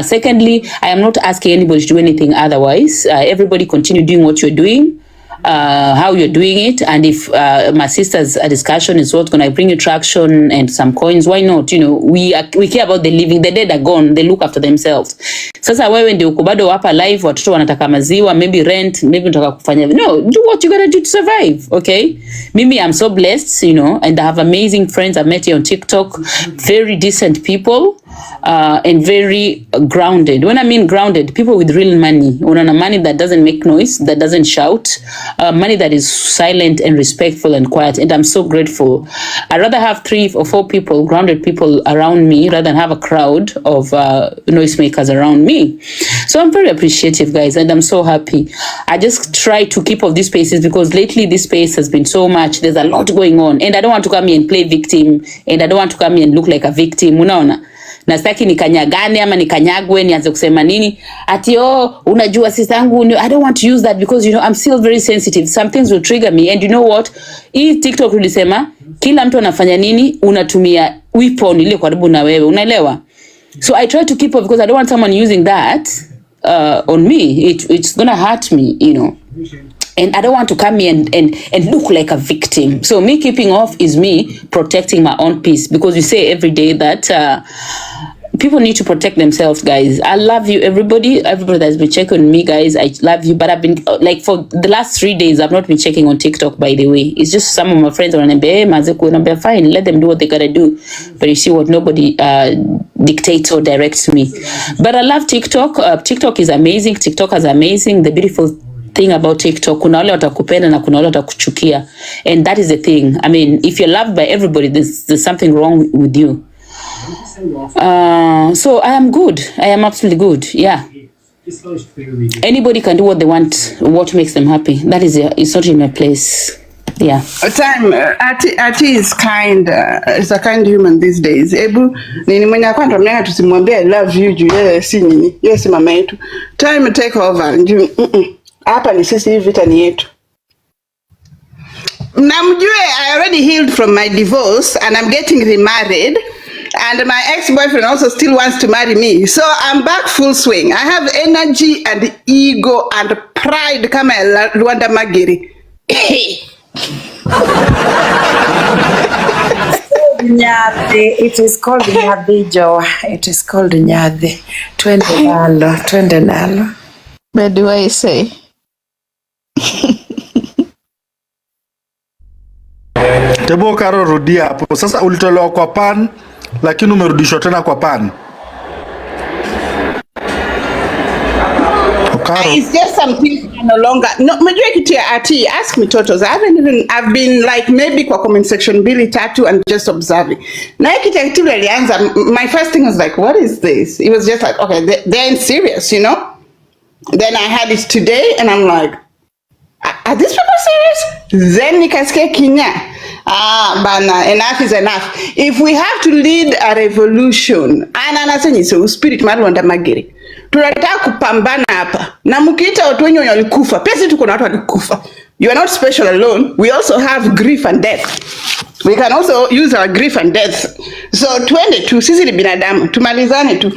Secondly, I am not asking anybody to do anything otherwise. Everybody continue doing what you're doing. how you're doing it, and if my sister's discussion is what's gonna bring you traction and some coins, why not? You know, we care about the living. The dead are gone, they look after themselves. Sasa wewe ndio uko bado hapa live, watoto wanataka maziwa, maybe rent, maybe unataka kufanya, no, do what you gotta do to survive. Okay, mimi, I'm so blessed, you know, and I have amazing friends I met here on TikTok, very decent people, and very grounded. When I mean grounded, people with real money, money that doesn't make noise, that doesn't shout, money that is silent and respectful and quiet. And I'm so grateful. I'd rather have 3 or 4 people, grounded people around me, rather than have a crowd of noisemakers around me. So I'm very appreciative, guys, and I'm so happy. I just try to keep off these spaces because lately this space has been so much. There's a lot going on, and I don't want to come here and play victim, and I don't want to come here and look like a victim. Unaona? Na sitaki nikanyagane ama nikanyagwe nianze kusema nini ati unajua sisi yangu. I don't want to use that because, you know, I'm still very sensitive. Some things will trigger me, and you know what, hii TikTok ulisema kila mtu anafanya nini, unatumia weapon ile karibu na wewe, unaelewa? So I try to keep off because I don't want someone using that on me. It's gonna hurt me, you know. And I don't want to come here and look like a victim. So me keeping off is me protecting my own peace, because we say every day that people need to protect themselves, guys. I love you, everybody that's been checking on me, guys. I love you, but I've been like, for the last 3 days, I've not been checking on TikTok, by the way. It's just some of my friends are on be fine, let them do what they gotta do. But you see what, nobody dictates or directs me. But I love TikTok. TikTok is amazing. TikTok is amazing. The beautiful thing about TikTok, kuna wale watakupenda na kuna wale watakuchukia, and that is the thing. I mean, if you're loved by everybody, there's something wrong with you. So I am good. I am absolutely good. Yeah. Anybody can do what they want, what makes them happy. That is it's not in my place. Yeah. Atty is kind. Is a kind human these days. Ebu nini mwenye akwanda mnenga tusimwambia I love you juu yeye si nini. Yeye si mama yetu. Time take over. Hapa ni sisi, vita ni yetu. Namjue, I already healed from my divorce and I'm getting remarried, and my ex-boyfriend also still wants to marry me. So I'm back full swing. I have energy and ego and pride kama Rwanda Magiri. Nyadhi, it is called Nyadhi, Joe. It is called Nyadhi. Twende nalo. But do I say? Tebo Karo, rudia hapo. Sasa ulitolewa kwa pan, lakini umerudishwa tena kwa pan. It's just something no longer. No, majua kitu ya Atty, ask me totos. I've been like maybe kwa comment section mbili tatu and just observing. Na kitu ya kitu alianza, my first thing was like, what is this? It was just like, okay, they're serious, you know? Then I had it today and I'm like, are these people serious? Then nikasikia kinya. Bana, enough is enough. If we have to lead a revolution, anasema so spirit Rwanda Magiri. Tunataka kupambana hapa. Na mkiita watu wenye walikufa, pia sisi tuko na watu walikufa. You are not special alone. We also have grief and death. We can also use our grief and death. So twende tu, sisi ni binadamu, tumalizane tu.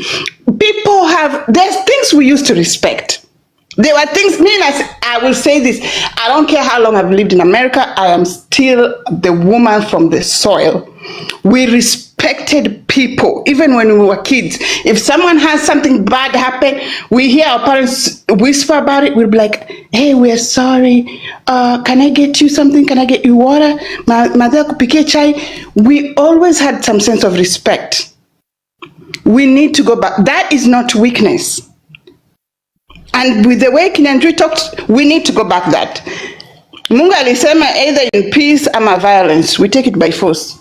People there's things we used to respect. There were things, I will say this, I don't care how long I've lived in America, I am still the woman from the soil. We respected people, even when we were kids. If someone has something bad happen, we hear our parents whisper about it, we'll be like, hey, we're sorry, can I get you something, can I get you water? Mother kupike chai. We always had some sense of respect. We need to go back. That is not weakness. And with the way Kinyanjui talked, we need to go back that. Mungu alisema either in peace or violence, we take it by force.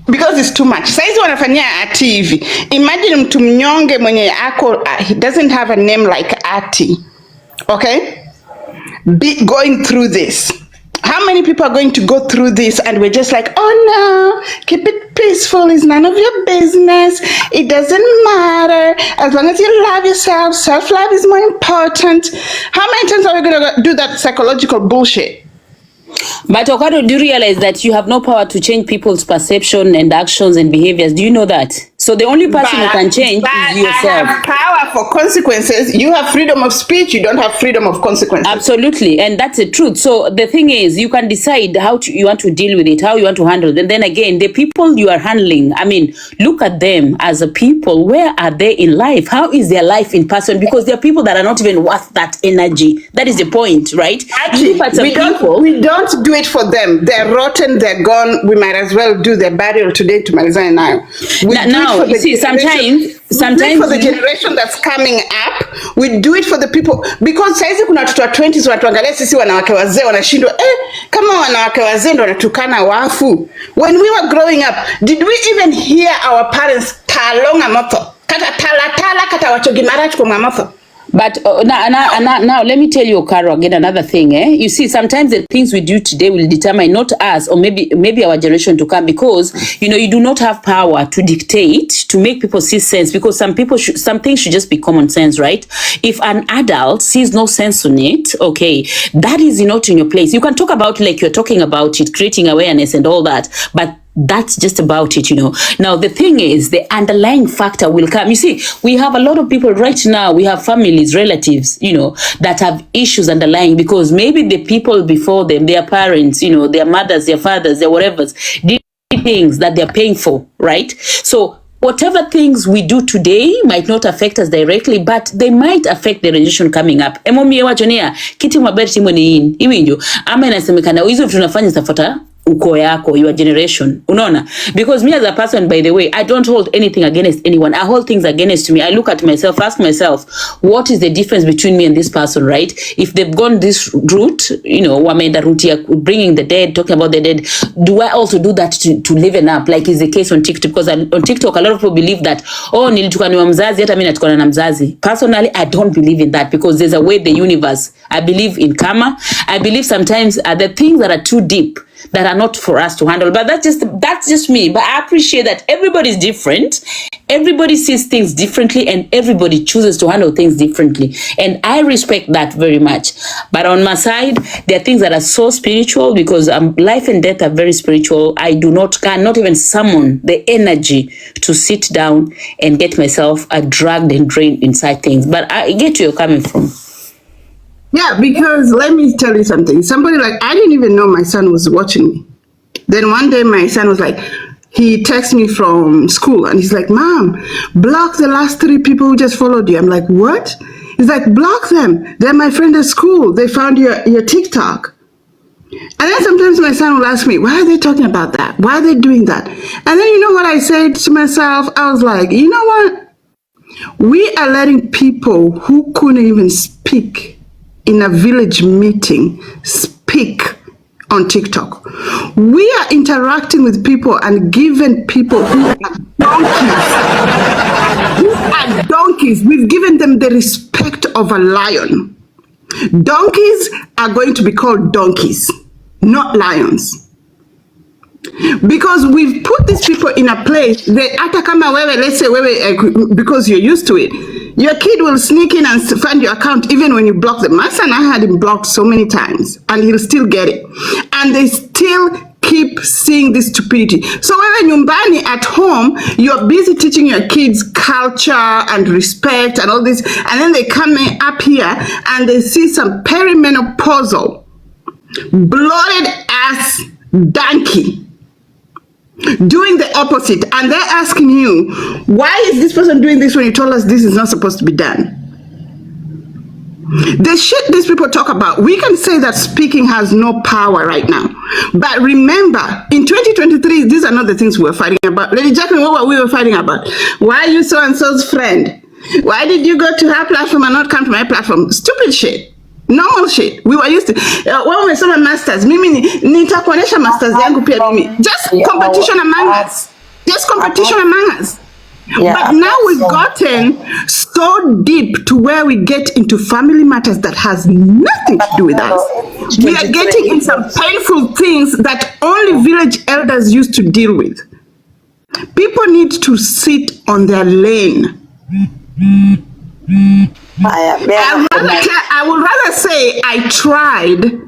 Because it's too much. Saizi wanafanyia Atty hivi. Imagine mtu mnyonge mwenye ako, he doesn't have a name like Atty. Okay? Going through this. How many people are going to go through this and we're just like, oh no, keep it peaceful, it's none of your business, it doesn't matter, as long as you love yourself, self-love is more important. How many times are we going to do that psychological bullshit? But Okado, do you realize that you have no power to change people's perception and actions and behaviors? Do you know that? So the only person who can change is yourself. I have power for consequences. You have freedom of speech. You don't have freedom of consequences. Absolutely, and that's the truth. So the thing is, you can decide how you want to deal with it, how you want to handle it. And then again, the people you are handling, I mean, look at them as a people. Where are they in life? How is their life in person? Because there are people that are not even worth that energy. That is the point, right? Actually, we don't do it for them. They're rotten, they're gone. We might as well do their burial today to Marizana now. Now, you see, sometimes for the generation that's coming up, we do it for the people, because saizi kuna watoto wa 20s wanatuangalia sisi wanawake wazee wanashindwa kama wanawake wazee ndo wanatukana wafu. When we were growing up, did we even hear our parents talonga moto kata tala kata wachogi marach kwa moto? But now let me tell you, Okaro, again another thing. You see, sometimes the things we do today will determine not us or maybe our generation to come, because you do not have power to dictate, to make people see sense, because some things should just be common sense, right? If an adult sees no sense on it, okay, that is not in your place. You can talk about, like you're talking about it, creating awareness and all that, but that's just about it, Now, the thing is, the underlying factor will come. You see, we have a lot of people right now, we have families, relatives, that have issues underlying, because maybe the people before them, their parents, their mothers, their fathers, their whatever, did things that they're paying for, right? So whatever things we do today might not affect us directly, but they might affect the generation coming up. Emomi wachonia, kiti mwaberi timo ni in. Iwinjo, ama inasemekana, hizo tunafanya zafata uko yako, your generation, unaona? Because me as a person, by the way, I don't hold anything against anyone. I hold things against me. I look at myself, ask myself, what is the difference between me and this person, right? If they've gone this route, wameenda route ya bringing the dead, talking about the dead, do I also do that to liven up, like is the case on TikTok? Because on TikTok, a lot of people believe that, nilitukaniwa mzazi, hata mimi natukana na mzazi. Personally, I don't believe in that, because there's a way the universe. I believe in karma. I believe sometimes the things that are too deep, that are not for us to handle. But that's just me. But I appreciate that everybody's different. Everybody sees things differently, and everybody chooses to handle things differently. And I respect that very much. But on my side, there are things that are so spiritual, because life and death are very spiritual. I cannot even summon the energy to sit down and get myself dragged and drained inside things. But I get where you're coming from. Yeah, because let me tell you something. Somebody I didn't even know my son was watching me. Then one day my son was he texted me from school and he's like, Mom, block the last 3 people who just followed you. I'm like, what? He's like, block them. They're my friend at school. They found your TikTok. And then sometimes my son will ask me, why are they talking about that? Why are they doing that? And then you know what I said to myself? I was like, you know what? We are letting people who couldn't even speak in a village meeting speak on TikTok. We are interacting with people and giving people who are donkeys. We've given them the respect of a lion. Donkeys are going to be called donkeys, not lions. Because we've put these people in a place, let's say, because you're used to it, your kid will sneak in and find your account even when you block them. My son, I had him blocked so many times, and he'll still get it. And they still keep seeing this stupidity. So when nyumbani at home, you're busy teaching your kids culture and respect and all this, and then they come up here and they see some perimenopausal, bloated ass donkey doing the opposite, and they're asking you, why is this person doing this when you told us this is not supposed to be done? The shit these people talk about, we can say that speaking has no power right now. But remember, in 2023, these are not the things we're fighting about. Lady Jacqueline, what we were fighting about? Why are you so-and-so's friend? Why did you go to her platform and not come to my platform? Stupid shit. Normal shit. We were used to when we saw masters, mimi nitakuonesha masters yangu pia mimi. Just competition among us. Just competition among us. Yeah, but now we've gotten so deep to where we get into family matters that has nothing to do with us. We are getting in some painful things that only village elders used to deal with. People need to sit on their lane. I would rather say I tried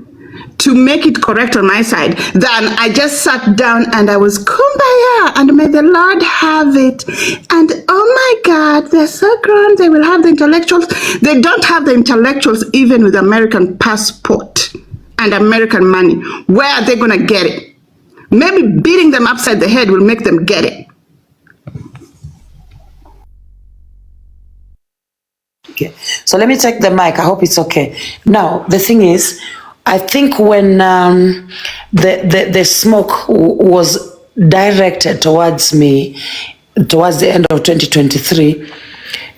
to make it correct on my side than I just sat down and I was kumbaya and may the Lord have it. And oh my God, they're so grown, they will have the intellectuals. They don't have the intellectuals even with American passport and American money. Where are they going to get it? Maybe beating them upside the head will make them get it. Okay, so let me take the mic. I hope it's okay. Now, the thing is, I think when the smoke was directed towards me, towards the end of 2023,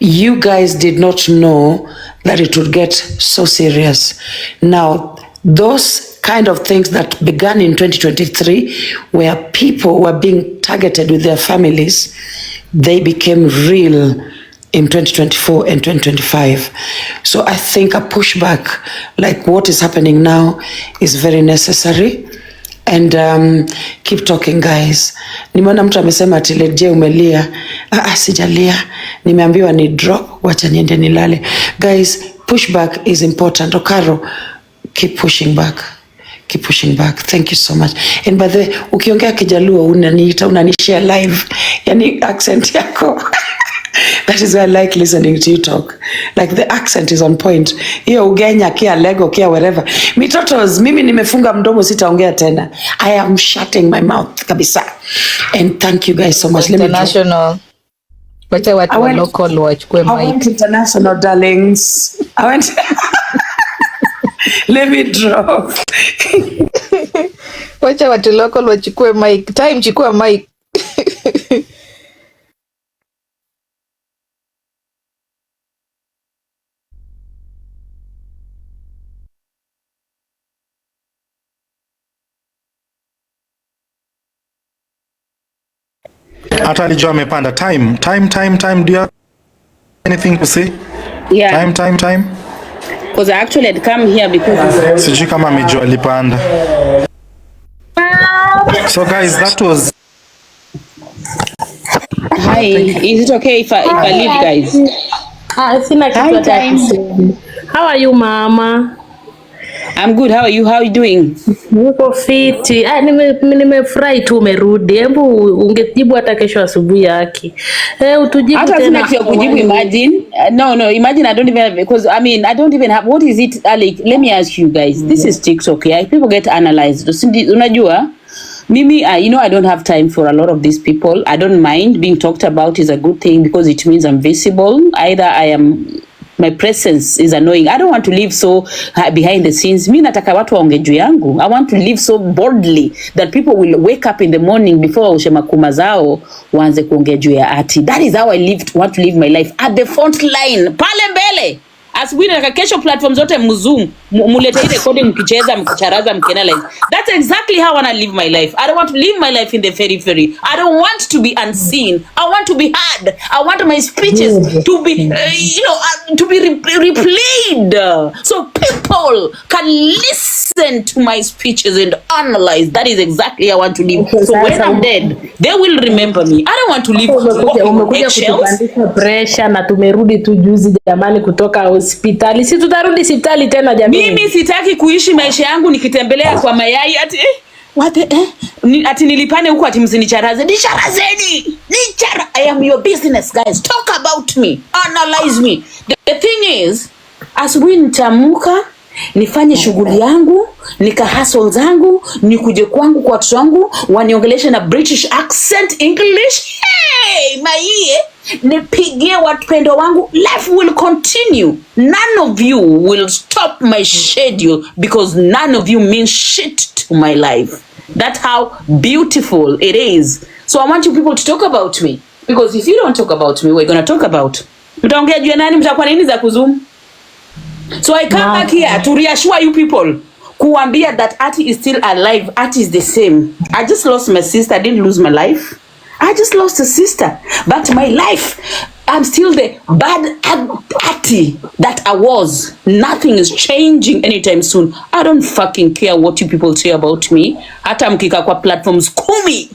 you guys did not know that it would get so serious. Now, those kind of things that began in 2023, where people were being targeted with their families, they became real in 2024 and 2025. So I think a pushback like what is happening now is very necessary. And keep talking guys. Nimeona mtu amesema ati leje umelia. Sijalia. Nimeambiwa ni drop, wacha niende nilale. Guys, pushback is important. Okaro, keep pushing back. Keep pushing back. Thank you so much. And by the way, ukiongea Kijaluo unanishare live. Yani accent yako. That is why I like listening to you talk. Like the accent is on point. Hiyo Ugenya, kia Lego, kia wherever. Mitotos, mimi nimefunga mdomo sitaongea tena. I am shutting my mouth kabisa. And thank you guys so much. International. Wacha watu wa local wachukue mic. I went international, darlings. I went... Let me drop. Wacha watu local wachukue mic. Time chukua mic. Atty Joe amepanda. Time. Do you have anything to say? Yeah. Time. Because I actually had come here because... Sijui kama amejua alipanda. So guys, that was... Hi, is it okay if I leave, guys? How are you, Mama? I'm good. How are you? How are you doing? Niko fiti. Nimefurahi tu umerudi. Hebu ungejibu hata kesho asubuhi yake. Utujibu tena. Hata sina kujibu, imagine. No, imagine I don't even have, because I mean, I don't even have, what is it, Alec? Let me ask you guys. This is TikTok, yeah? People get analyzed. Unajua? Mimi, I don't have time for a lot of these people. I don't mind being talked about is a good thing because it means I'm visible. Either my presence is annoying. I don't want to live so behind the scenes. Mi nataka watu waonge juu yangu. I want to live so boldly that people will wake up in the morning before waoshe makuma zao waanze kuongea juu ya Atty. That is how I want to live my life at the front line. Pale mbele. Asubuhi na kesho platform zote mzoom. Mulete recording mkicheza mkicharaza mkianalyze. That's exactly how I want to live my life. I don't want to live my life in the periphery. I don't want to be unseen. I want to be heard. I want my speeches to be, to be replayed. So people can listen to my speeches and analyze. That is exactly how I want to live. So when I'm dead, they will remember me. I don't want to live umekuja kutupandisha pressure na tumerudi tu juzi jamani kutoka hospitali. Si tutarudi hospitali tena jamani. Mimi sitaki kuishi maisha yangu nikitembelea kwa mayai ati ati nilipane huko ati msinicharaze. Nicharazeni. I am your business, guys. Talk about me. Analyze me. The thing is, asubuhi nitaamka, nifanye shughuli yangu, nika hustle zangu, nikuje kwangu kwa watu wangu, waniongeleshe na British accent English. Hey, maiye, nipigie wapendo wangu. Life will continue. None of you will stop my schedule because none of you mean shit to my life. That's how beautiful it is. So I want you people to talk about me. Because if you don't talk about me, we're going to talk about. Mtaongea juu ya nani, mtakuwa nini za kuzoom? So I come back here to reassure you people. Kuambia that Atty is still alive. Atty is the same. I just lost my sister. I didn't lose my life. I just lost a sister. But my life, I'm still the bad Atty that I was. Nothing is changing anytime soon. I don't fucking care what you people say about me. Hata mkika kwa platforms kumi.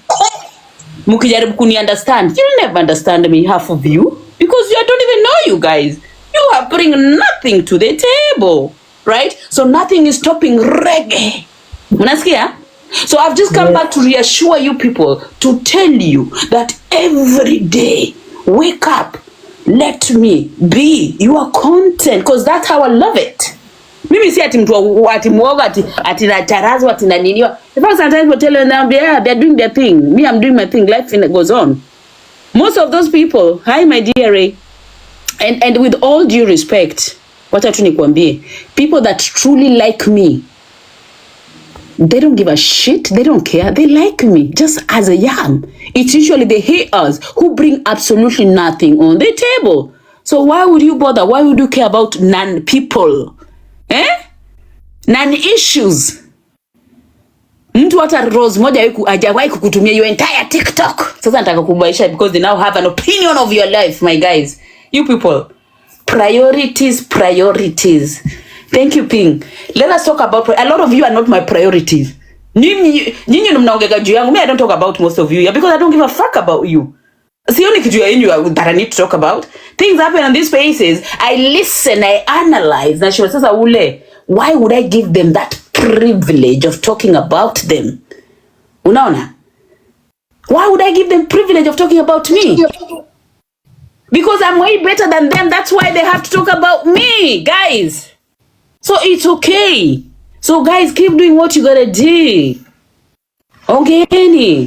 Mukijaribu kuni understand. You'll never understand me, half of you. Because I don't even know you guys. You are bringing nothing to the table. Right? So nothing is stopping reggae Unasikia? So I've just come back to reassure you people, to tell you that every day, wake up, let me be your content, because that's how I love it. Mimi si ati mtu ati mwoga ati na tarazo ati na niniwa. The first sometimes we tell them, yeah, they're doing their thing. Me, I'm doing my thing. Life goes on. Most of those people, hi my dear Ray, and with all due respect, wacha tu nikwambie, people that truly like me, they don't give a shit. They don't care. They like me just as I am. It's usually the haters who bring absolutely nothing on the table. So why would you bother? Why would you care about non-people? Non-issues. Mtu hata Rose moja hajawahi kukutumia your entire TikTok. Sasa nataka kubaisha because they now have an opinion of your life, my guys. You people. Priorities. Thank you, Ping. Let us talk about... A lot of you are not my priorities. Nyinyi mnaongea juu yangu. Me, I don't talk about most of you because I don't give a fuck about you. Sioni kitu ya yenu that I need to talk about. Things happen on these spaces. I listen, I analyze. Na shiwa sasa ule. Why would I give them that privilege of talking about them? Unaona? Why would I give them privilege of talking about me? Because I'm way better than them. That's why they have to talk about me, guys. So it's okay. So guys, keep doing what you gotta do. Okay,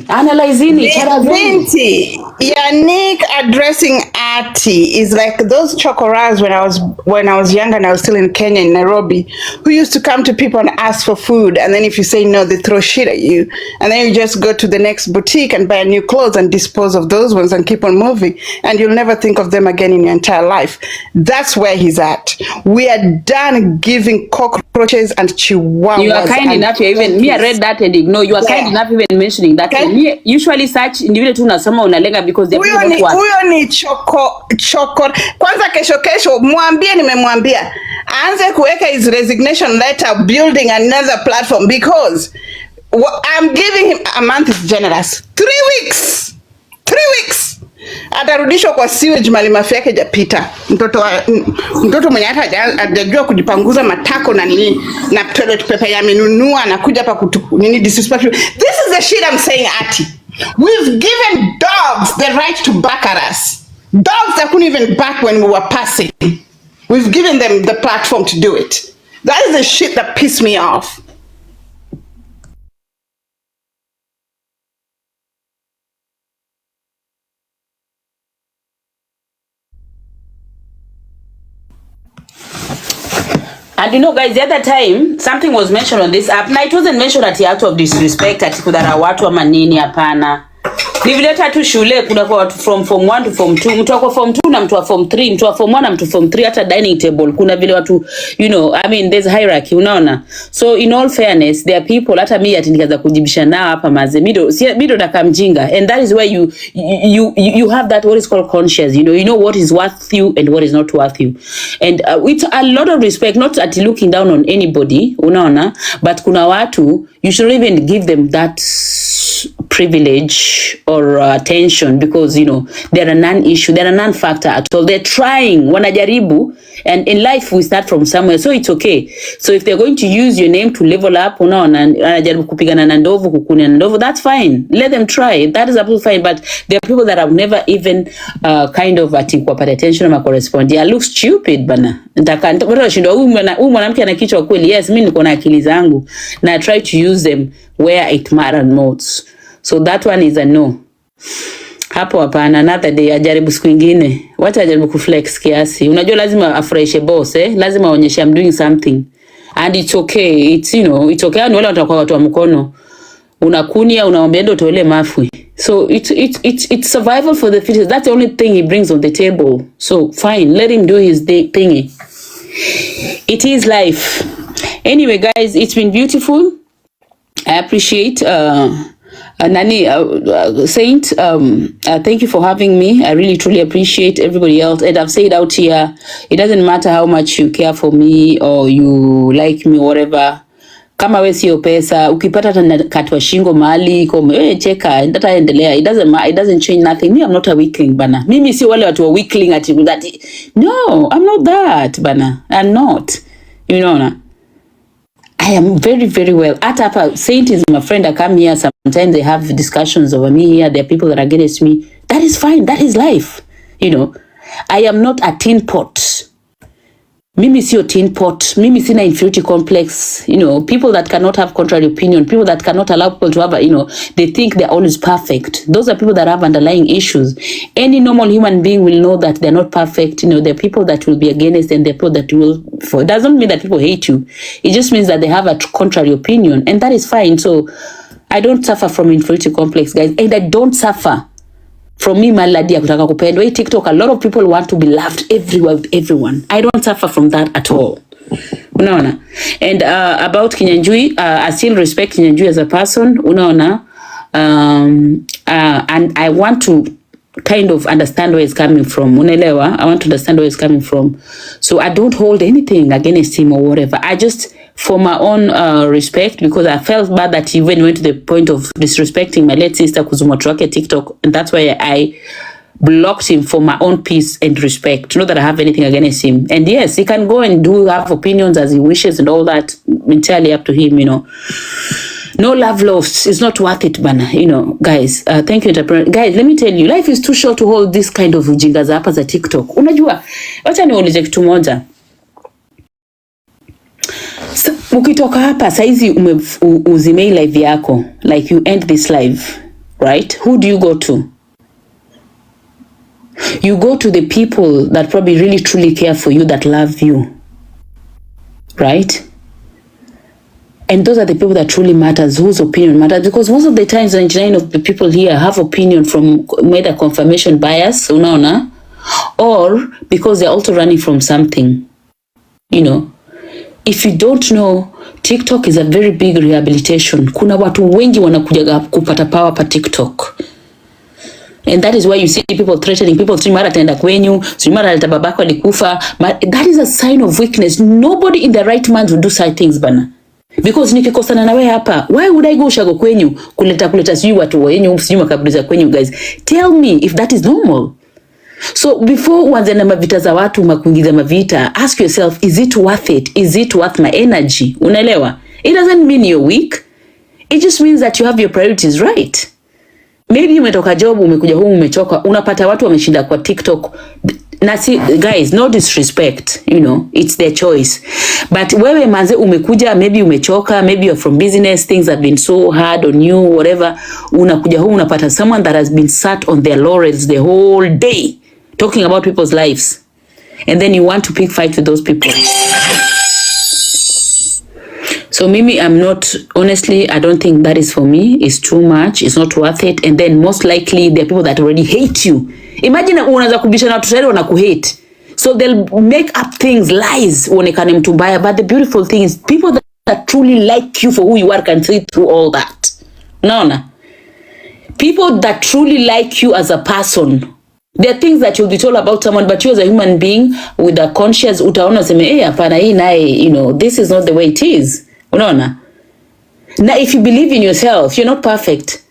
analyzing Binti, Yannick addressing Atty is like those chokoras when I was younger and I was still in Kenya, in Nairobi, who used to come to people and ask for food, and then if you say no, they throw shit at you, and then you just go to the next boutique and buy new clothes and dispose of those ones and keep on moving, and you'll never think of them again in your entire life. That's where he's at. We are done giving cockroaches and chihuahuas. You are kind enough to even me. I read that and ignore. You are kind enough even mentioning that. Okay. Me, usually such individual tu nasoma unalenga because they huyo ni choko. Kwanza kesho mwambie nimemwambia aanze kuweka his resignation letter, building another platform, because I'm giving him a month is generous. 3 weeks. Atarudishwa kwa sewage mali mafi yake japita. Mtoto mwenye hajajua kujipanguza matako na nini na toilet paper yamenunua na kuja hapa nini disrespectful. This is the shit I'm saying, Atty. We've given dogs the right to bark at us. Dogs that couldn't even bark when we were passing. We've given them the platform to do it. That is the shit that pissed me off. And you know, guys, the other time something was mentioned on this app. Now it wasn't mentioned at the act of disrespect ati kudhara watu ama nini, hapana. Nivileta tu shule kuna kwa watu from form 1 to form 2, mtu wako form 2 na mtu wa form 3, mtu wa form 1 na mtu form 3, hata dining table kuna vile watu, you know, I mean there's hierarchy, unaona. So in all fairness, there are people, hata mimi ati nikaanza kujibisha nao hapa maze mido daka mjinga, and that is where you have that what is called conscience, you know what is worth you and what is not worth you. And with a lot of respect, not at looking down on anybody, unaona, but kuna watu you should even give them that privilege or attention, because you know they're a non-issue, they're a non-factor at all. They're trying, wanajaribu, and in life we start from somewhere, so it's okay. So if they're going to use your name to level up, unaona, anajaribu kupigana na ndovu, kukunia na ndovu, that's fine, let them try, that is absolutely fine. But there are people that have never even kind of pay attention or correspond. Yeah, look stupid bana. Nitaka shindo huyu mwanamke ana kichwa kweli. Yes, mimi niko na akili zangu na I try to use them where it matters most. So that one is a no. Hapo hapana, another day ajaribu siku nyingine. Wacha ajaribu kuflex kiasi. Unajua lazima afreshe boss, lazima aonyeshe I'm doing something. And it's okay. It's, you know, it's okay. Ni wale watakuwa watu wa mkono. Unakunia, unaombea ndo toele mafwe. So it's survival for the fittest. That's the only thing he brings on the table. So fine, let him do his thingy. It is life. Anyway, guys, it's been beautiful. I appreciate Saint, thank you for having me. I really truly appreciate everybody else, and I've said out here, it doesn't matter how much you care for me or you like me, whatever. Kama we sio pesa, ukipata katwa shingo mahali kome, cheka, ndata endelea. It doesn't change nothing. Me, I'm not a weakling, bana. Mimi si wale watu wa weakling ati that. No, I'm not that, bana. I'm not. You know na. I am very, very well. At Apa, Saint is my friend. I come here. Sometimes they have discussions over me here. There are people that are against me. That is fine. That is life. You know, I am not a tin pot. Mimi sio tin pot. Mimi sina inferiority complex. You know, people that cannot have contrary opinion, people that cannot allow people to have, they think they're always perfect. Those are people that have underlying issues. Any normal human being will know that they're not perfect. You know, there are people that will be against and there are people that will, it doesn't mean that people hate you. It just means that they have a contrary opinion, and that is fine. So I don't suffer from inferiority complex, guys. And I don't suffer from me maladi ya kutaka kupendwa. Hii TikTok, a lot of people want to be loved everywhere with everyone. I don't suffer from that at all. Unaona? And about Kinyanjui, I still respect Kinyanjui as a person. Unaona? And I want to kind of understand where it's coming from. Unaelewa? I want to understand where it's coming from. So I don't hold anything against him or whatever. I just, for my own respect, because I felt bad that he even went to the point of disrespecting my late sister Kuzumotrake TikTok, and that's why I blocked him for my own peace and respect. Not that I have anything against him. And yes, he can go and have opinions as he wishes and all that, entirely up to him, you know. No love lost. It's not worth it, bana. You know, guys. Thank you, entrepreneur. Guys, let me tell you, life is too short to hold this kind of ujinga za hapa za TikTok. Unajua, wacha niulize kitu moja. Ukitoka hapa saizi uzimei live yako, like you end this live, right? Who do you go to? You go to the people that probably really truly care for you, that love you, right? And those are the people that truly matters, whose opinion matters, because most of the times 99 of the people here have opinion from either confirmation bias, unaona, or because they're also running from something, you know. If you don't know, TikTok is a very big rehabilitation. Kuna watu wengi wanakuja kupata power pa TikTok. And that is why you see people threatening people. Mara tenda kwenyu, mara alita babako alikufa. That is a sign of weakness. Nobody in their right mind would do such things, bana. Because nikikosana na wewe hapa, why would I go ushago kwenyu kuleta sijui watu wenyu, sijui makaburi za kwenyu, guys? Tell me if that is normal. So before uanze na mavita za watu makuingiza mavita, ask yourself, is it worth it? Is it worth my energy? Unaelewa? It doesn't mean you're weak. It just means that you have your priorities right. Maybe umetoka job, umekuja humu umechoka, unapata watu wameshinda kwa TikTok. Nasi, guys, no disrespect, you know, it's their choice. But wewe manze umekuja, maybe umechoka, maybe you're from business, things have been so hard on you, whatever. Unakuja humu unapata someone that has been sat on their laurels the whole day talking about people's lives, and then you want to pick fight with those people. So Mimi, I'm not, honestly, I don't think that is for me. It's too much. It's not worth it. And then most likely there are people that already hate you. Imagine unaanza kubishana watu tayari wanakuhate. So they'll make up things, lies, uonekane mtu mbaya. But the beautiful thing is people that truly like you for who you are can see through all that. Naona? People that truly like you as a person. There are things that you'll be told about someone, but you as a human being with a conscience, utaona seme, hapana hii nae, you know, this is not the way it is. Unaona? Now, if you believe in yourself, you're not perfect.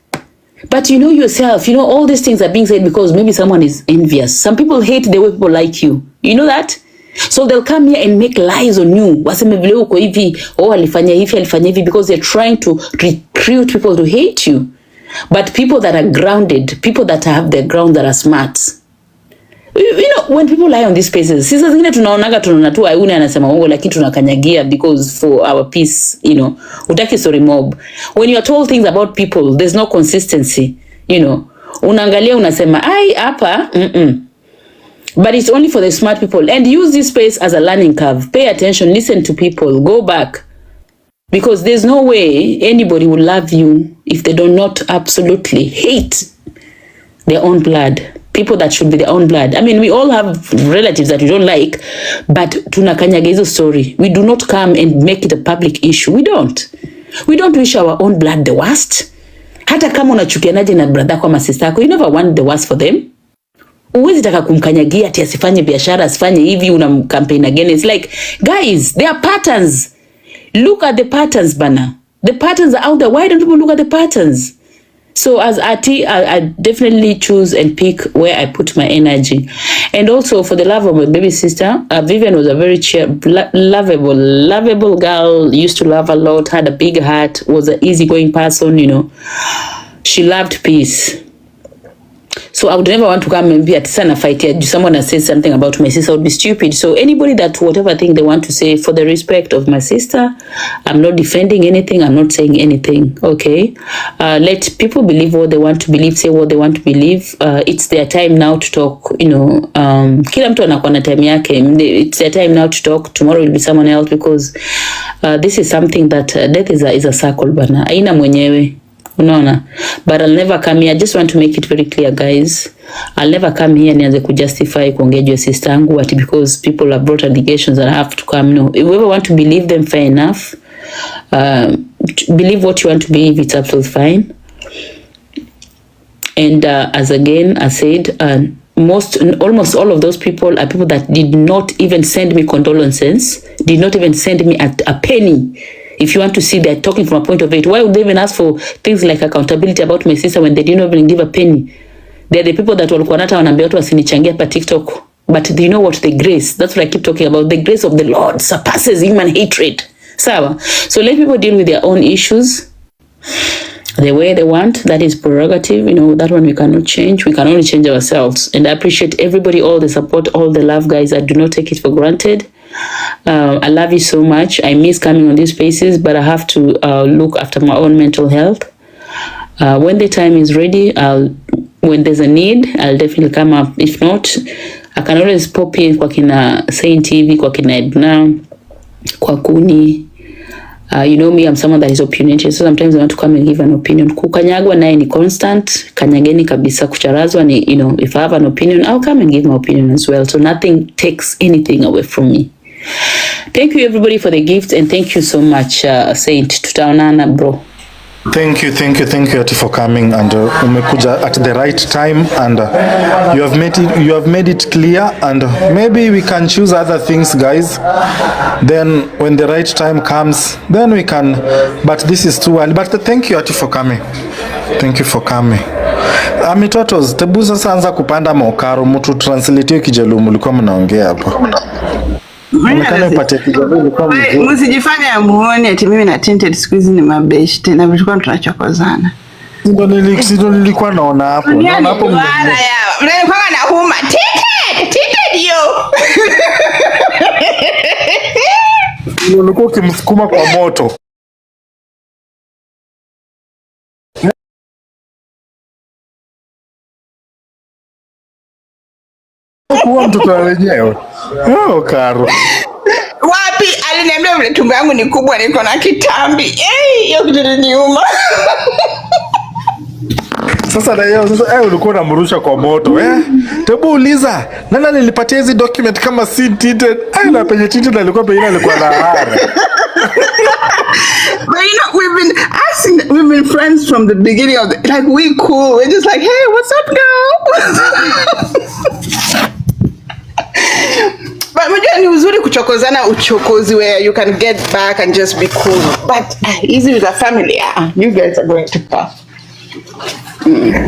But you know yourself, you know, all these things are being said because maybe someone is envious. Some people hate the way people like you. You know that? So they'll come here and make lies on you. Waseme vile uko hivi, alifanya hivi, because they're trying to recruit people to hate you. But people that are grounded, people that have their ground, that are smart. You know, when people lie on these spaces, sisi zingine tunaona tu ayune anasema uongo lakini tunakanyagia because for our peace, you know. Utaki story mob. When you are told things about people, there's no consistency, you know. Unaangalia unasema ai hapa But it's only for the smart people, and use this space as a learning curve. Pay attention, listen to people, go back. Because there's no way anybody will love you if they do not absolutely hate their own blood. People that should be their own blood. I mean, we all have relatives that we don't like, but tunakanyaga hizo story. We do not come and make it a public issue. We don't. We don't wish our own blood the worst. Hata kama unachukianaje na brother kwa sister yako, you never want the worst for them. Uwezi taka kumkanyagia ati asifanye biashara, asifanye hivi, una campaign again. It's like, guys, there are patterns. Look at the patterns, bana. The patterns are out there. Why don't people look at the patterns? So as Atty, I definitely choose and pick where I put my energy. And also for the love of my baby sister, Vivian was a very lovable girl, used to love a lot, had a big heart, was an easygoing person, you know. She loved peace. So I would never want to come and be at sana fight here. Someone has said something about my sister, I would be stupid. So anybody that whatever thing they want to say, for the respect of my sister, I'm not defending anything. I'm not saying anything. Okay. Let people believe what they want to believe, say what they want to believe. It's their time now to talk, you know. Kila mtu anakuwa na time yake. It's their time now to talk. Tomorrow will be someone else, because this is something that death is a circle bana. Aina mwenyewe. Unaona, but I'll never come here. I just want to make it very clear, guys. I'll never come here nianze kujustify kuongea juu ya sister yangu ati because people have brought allegations and I have to come. No, if you ever want to believe them, fair enough. Believe what you want to believe, it's absolutely fine. And as again I said, almost all of those people are people that did not even send me condolences, did not even send me a penny. If you want to see, they're talking from a point of view. Why would they even ask for things like accountability about my sister when they didn't even give a penny? They're the people that walikuwa nata wanaambia watu wasinichangia pa TikTok. But do you know what? The grace, that's what I keep talking about. The grace of the Lord surpasses human hatred. Sawa? So let people deal with their own issues the way they want. That is prerogative. You know, that one we cannot change. We can only change ourselves. And I appreciate everybody, all the support, all the love, guys. I do not take it for granted. I love you so much. I miss coming on these spaces, but I have to look after my own mental health. When the time is ready, when there's a need, I'll definitely come up. If not, I can always pop in kwa kina Saint TV, kwa kina Edna, kwa Kuni. You know me, I'm someone that is opinionated, so sometimes I want to come and give an opinion. Kukanyagwa naye ni constant, kanyageni kabisa. Kucharazwa ni, you know, if I have an opinion, I'll come and give my opinion as well. So nothing takes anything away from me. Thank you everybody for the gifts, and thank you so much, Saint. Tutaonana bro. Thank you Atty for coming, and umekuja at the right time, and you have made it clear, and maybe we can choose other things, guys. Then when the right time comes, then we can, but this is too early. But thank you Atty for coming. Thank you for coming. Amitotos, tebu sasa anza kupanda mokaro, mtu translate Kijaluo mlikuwa mnaongea hapo. Msijifanye muone ati mimi na tinted siku hizi ni mabeshi tena, tulikuwa tunachokozana. Ndio nilikuwa naona hapo. Naona hapo mlikuwa na huma tinted yo. Ulikuwa ukimsukuma kwa moto. Kuwa mtoto wenyewe. Karo. Wapi aliniambia vile tumbo yangu ni kubwa, niko na kitambi. Hiyo kitu iliniuma. Sasa na yeye ulikuwa unamrusha kwa moto Tebu uliza nani alinipatia hizi document kama si tinted. Na penye tinted alikuwa na hara. But you know, we've been friends from the beginning of like we cool. We're just like, hey, what's up, girl? But mjua ni uzuri kuchokozana uchokozi where you can get back and just be cool. But easy with a family, you guys are going to pass.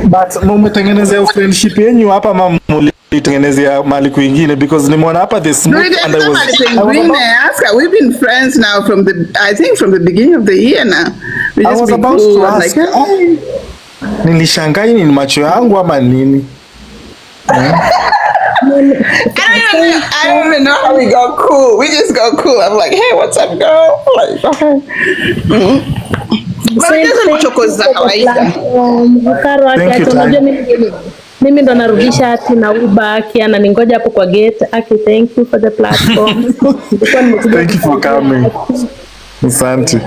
But mumetengenezea friendship yenyu hapa ama mulitengenezea mali kwingine, because nimeona hapa the smoke and we've been friends now from the beginning of the year now. We just was about cool to ask, like, nilishangai ni macho yangu ama nini? I don't even know how we got cool. We just got cool. I'm like, hey, what's up, girl? Like, okay. Mimi ndo narudisha Atty na Uber Aki ananingoja hapo kwa gate. Aki, thank you for the platform. Thank you for coming. Asante.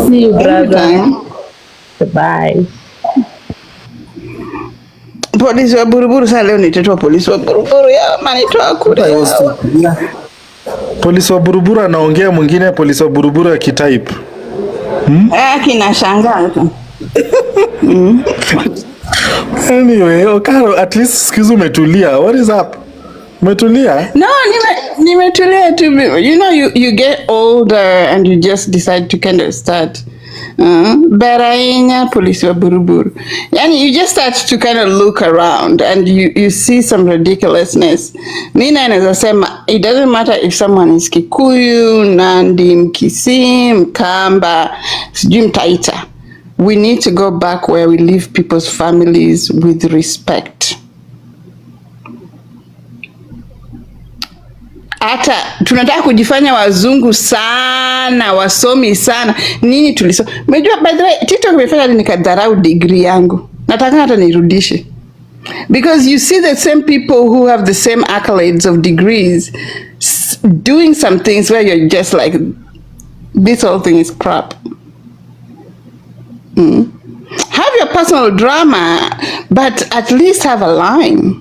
See you, brother. Bye. Polisi wa Buruburu sasa leo nitatoa polisi wa Buruburu ya manitoa kule. Polisi wa Buruburu anaongea, mwingine polisi wa Buruburu ya kitype. Kinashangaa tu. Anyway, Karo, at least excuse umetulia. What is up? Umetulia? No, nimetulia too. You know, you get older and you just decide to kind of start. Barainya polisi wa buruburu. And you just start to kind of look around and you see some ridiculousness. Mina naweza sema, it doesn't matter if someone is Kikuyu, Nandi, Mkisi, Mkamba, sijui Mtaita. We need to go back where we leave people's families with respect. Hata tunataka kujifanya wazungu sana, wasomi sana. Nini tuliso? Umejua, by the way, TikTok imefanya nikadharau degree yangu. Nataka hata nirudishe. Because you see the same people who have the same accolades of degrees doing some things where you're just like, this whole thing is crap. Have your personal drama, but at least have a line.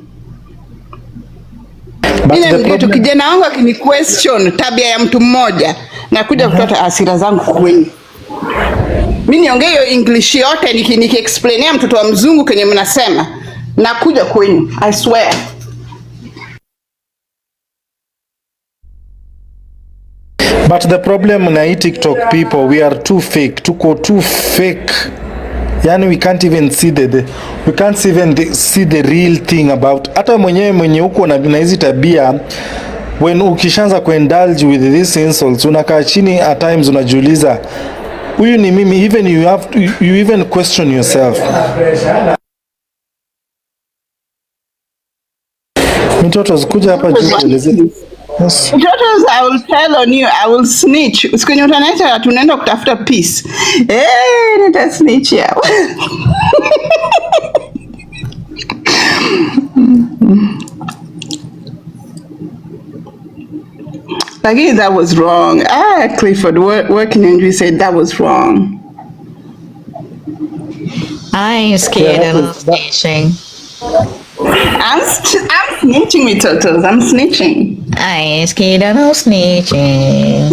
Kijana wangu akini question tabia ya mtu mmoja na kuja kutoa hasira zangu kwenye. Mimi niongee hiyo English yote niki explainia mtoto wa mzungu kenye mnasema na kuja kwenye. I swear. But the problem na TikTok people, we are too fake. Tuko too fake. Yani we can't even see the real thing about. Hata mwenye huko na hizi tabia, when ukishaanza kuindulge with these insults, unakaa chini at times unajiuliza, huyu ni mimi? Even you even question yourself. Mtoto zikuja hapa juu kuelezea. Yes. I will tell on you, I will snitch. Usikunye utanaita tunaenda kutafuta peace. Nita snitch yao. Again, that was wrong. Clifford, working and you said that was wrong. I ain't scared of snitching. I'm snitching with turtles. I'm snitching. I ain't scared of no snitching.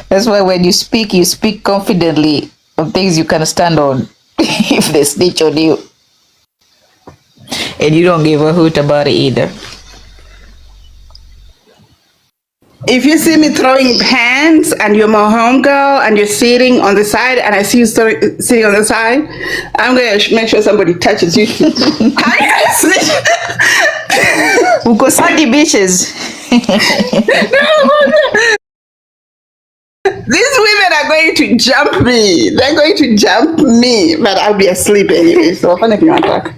That's why when you speak confidently of things you can stand on. If they snitch on you, and you don't give a hoot about it either. If you see me throwing hands and you're my homegirl and you're sitting on the side and I see you sitting on the side, I'm going to make sure somebody touches you. How you guys snitch? Uko sandy bitches. These women are going to jump me. They're going to jump me, but I'll be asleep anyway. So if you want to talk.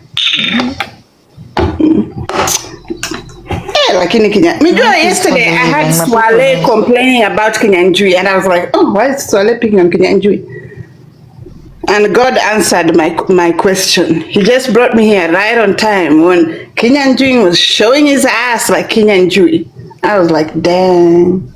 Lakini yesterday I had Swale complaining about Kinyanjui and I was like, oh, why is Swale picking on Kinyanjui? And God answered my question. He just brought me here right on time when Kinyanjui was showing his ass like Kinyanjui. I was like, damn.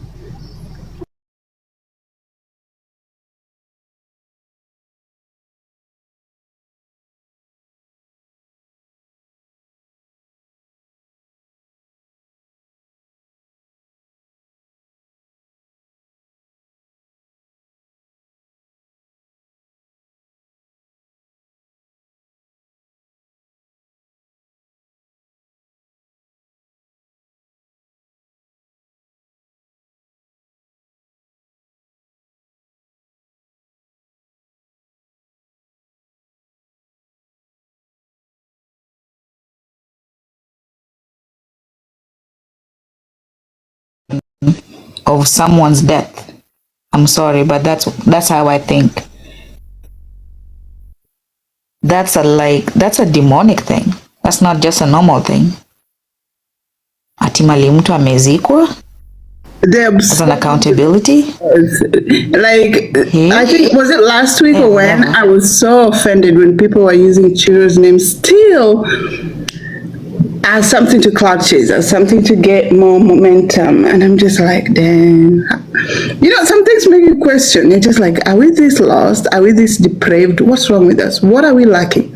Of someone's death. I'm sorry, but that's how I think. That's a demonic thing. That's not just a normal thing. Ati mali mtu amezikwa? There's an accountability. Like, I think, was it last week or when? I was so offended when people were using children's names still as something to cloud chase, as something to get more momentum. And I'm just like, damn. You know, some things make you question. You're just like, are we this lost? Are we this depraved? What's wrong with us? What are we lacking?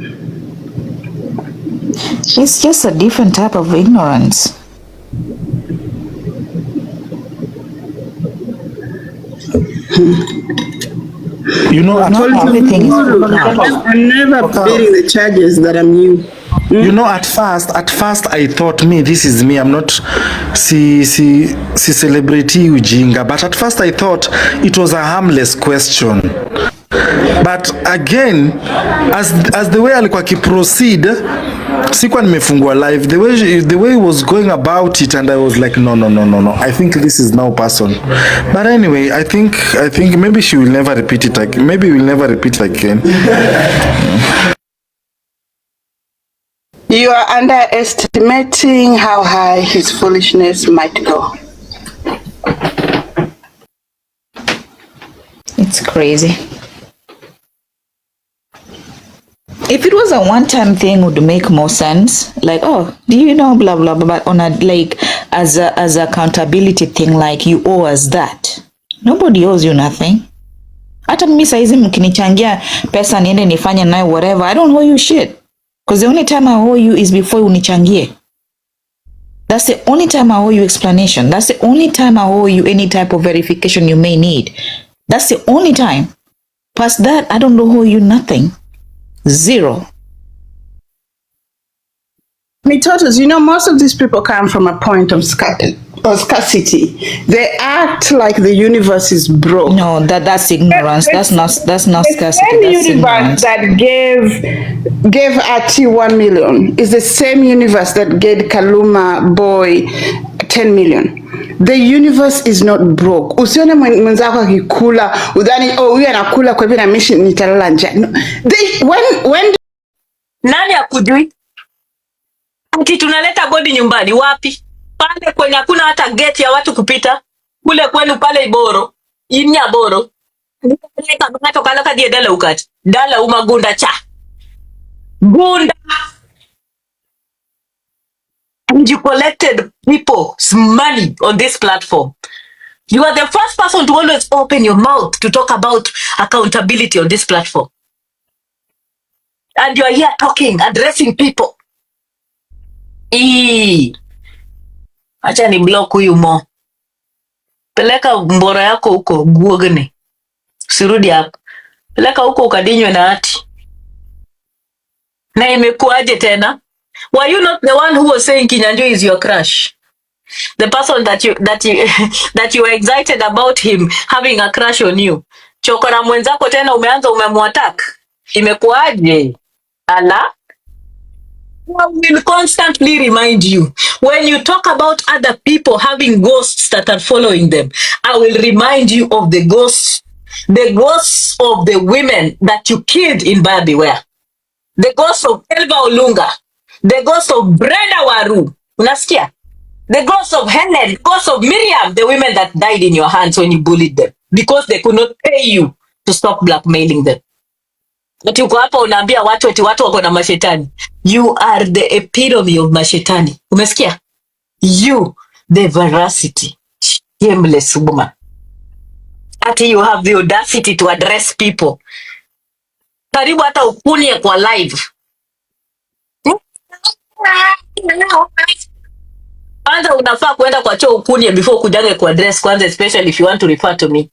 It's just a different type of ignorance. You know, I'm never beating the charges that I'm new. You know, at first I thought, this is me, I'm not celebrity ujinga, but at first I thought it was a harmless question. But again, as the way alikuwa proceed, sikuwa nimefungua live, the way he was going about it, and I was like, no, I think this is now person. But anyway, I think maybe she will never repeat it again. Maybe we'll never repeat it again. You are underestimating how high his foolishness might go. It's crazy. If it was a one-time thing, would make more sense. Like, oh, do you know, blah blah blah. But on a as a accountability thing, like you owe us that. Nobody owes you nothing. Hata mimi saizi mkinichangia pesa niende nifanye nayo whatever, I don't owe you shit. Because the only time I owe you is before unichangie. That's the only time I owe you explanation. That's the only time I owe you any type of verification you may need. That's the only time. Past that, I don't owe you nothing. Zero. Mitotos, you know, most of these people come from a point of scarcity. They act like the universe is broke. No, that's ignorance. That's not scarcity. The same universe that gave Atty 1 million is the same universe that gave Kaluma Boy 10 million. The universe is not broke. Usione mwenzako akikula udhani huyu anakula kwa hivyo na mimi nitalala njaa. When nani akujui? Ati tunaleta bodi nyumbani wapi? Pale kwenye hakuna hata gate ya watu kupita. Kule kwenu pale Iboro. Inya Boro. Nikato kalaka die dala ukati. Dala umagunda cha. Gunda. And you collected people's money on this platform. You are the first person to always open your mouth to talk about accountability on this platform. And you are here talking, addressing people. Acha ni block huyu mo. Peleka mbora yako huko guogne. Usirudi hapa. Peleka huko ukadinywe na Atty. Na imekuaje tena? Were you not the one who was saying Kinyanjui is your crush? The person that you were excited about him having a crush on you. Chokora mwenzako tena umeanza umemwattack. Imekuaje? Ala? I will constantly remind you. When you talk about other people having ghosts that are following them, I will remind you of the ghosts of the women that you killed in Beware. The ghost of Elva Olunga. The ghost of Brenda Waru. Unasikia? The ghost of Helen. The ghost of Miriam. The women that died in your hands when you bullied them. Because they could not pay you to stop blackmailing them. Ati uko hapa unaambia watu eti watu wako na mashetani. You are the epitome of mashetani. Umesikia? You, the veracity. Shameless woman. Ati you have the audacity to address people. Karibu hata ukunye kwa live. Kwanza unafaa kuenda kwa choo ukunye before kujange kwa address kwanza, especially if you want to refer to me.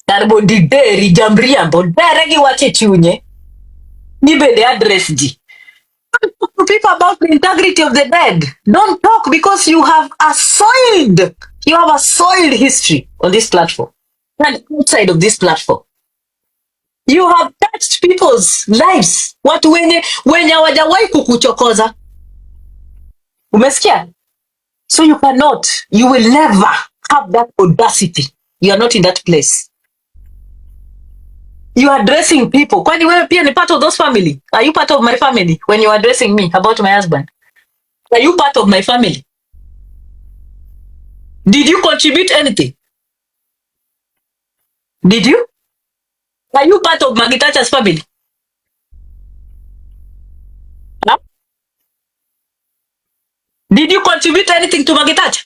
Karibu ndideri jamriambo. Deregi wache chunye. Nibe the address ji. People about the integrity of the dead. Don't talk because you have a soiled history on this platform and outside of this platform. You have touched people's lives. Watu wenye hawajawahi kukuchokoza. Umesikia? So you will never have that audacity. You are not in that place. You are addressing people. Kwani wewe pia ni part of those family? Are you part of my family when you are addressing me about my husband? Are you part of my family? Did you contribute anything? Did you? Are you part of Magitacha's family? Huh? Did you contribute anything to Magitacha?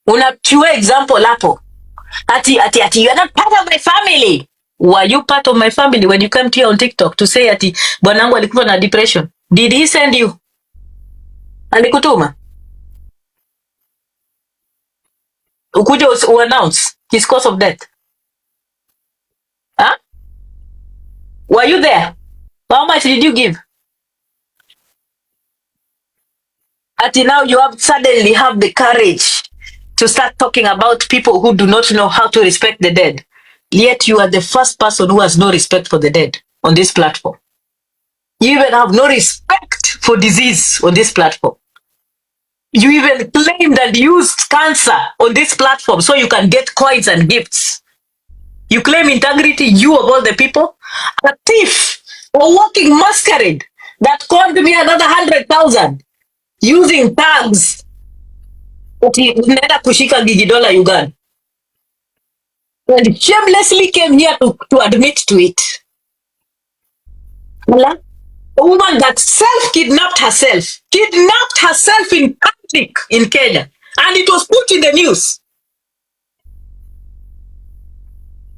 Unachukua example hapo. Ati, you are not part of my family. Were you part of my family when you came to here on TikTok to say ati bwanangu alikuwa na depression? Did he send you? Alikutuma? Ukuje announce his cause of death? Huh? Were you there? How much did you give? Ati now you suddenly have the courage to start talking about people who do not know how to respect the dead. Yet you are the first person who has no respect for the dead on this platform. You even have no respect for disease on this platform. You even claimed and used cancer on this platform so you can get coins and gifts. You claim integrity, you of all the people. A thief, a walking masquerade that called me another 100,000 using tags. Unaenda kushika Gigidola Uganda. And shamelessly came here to admit to it. A woman that kidnapped herself in public in Kenya, and it was put in the news.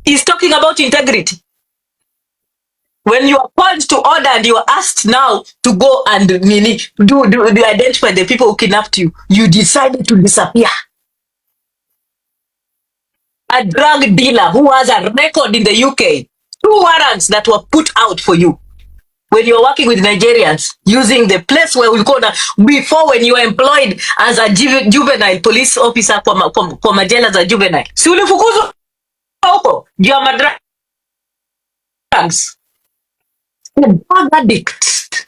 He's talking about integrity. When you are called to order and you are asked now to go and do identify the people who kidnapped you, you decided to disappear. A drug dealer who has a record in the UK, 2 warrants that were put out for you. When you're working with Nigerians, using the place where we call before when you were employed as a juvenile police officer kwa majela za juvenile. Si ulifukuzwa huko juu ya madrugs. A drug addict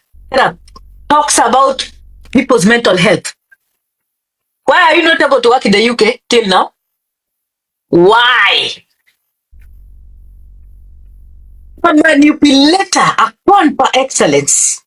talks about people's mental health. Why are you not able to work in the UK till now? Why? A manipulator, a pawn par excellence.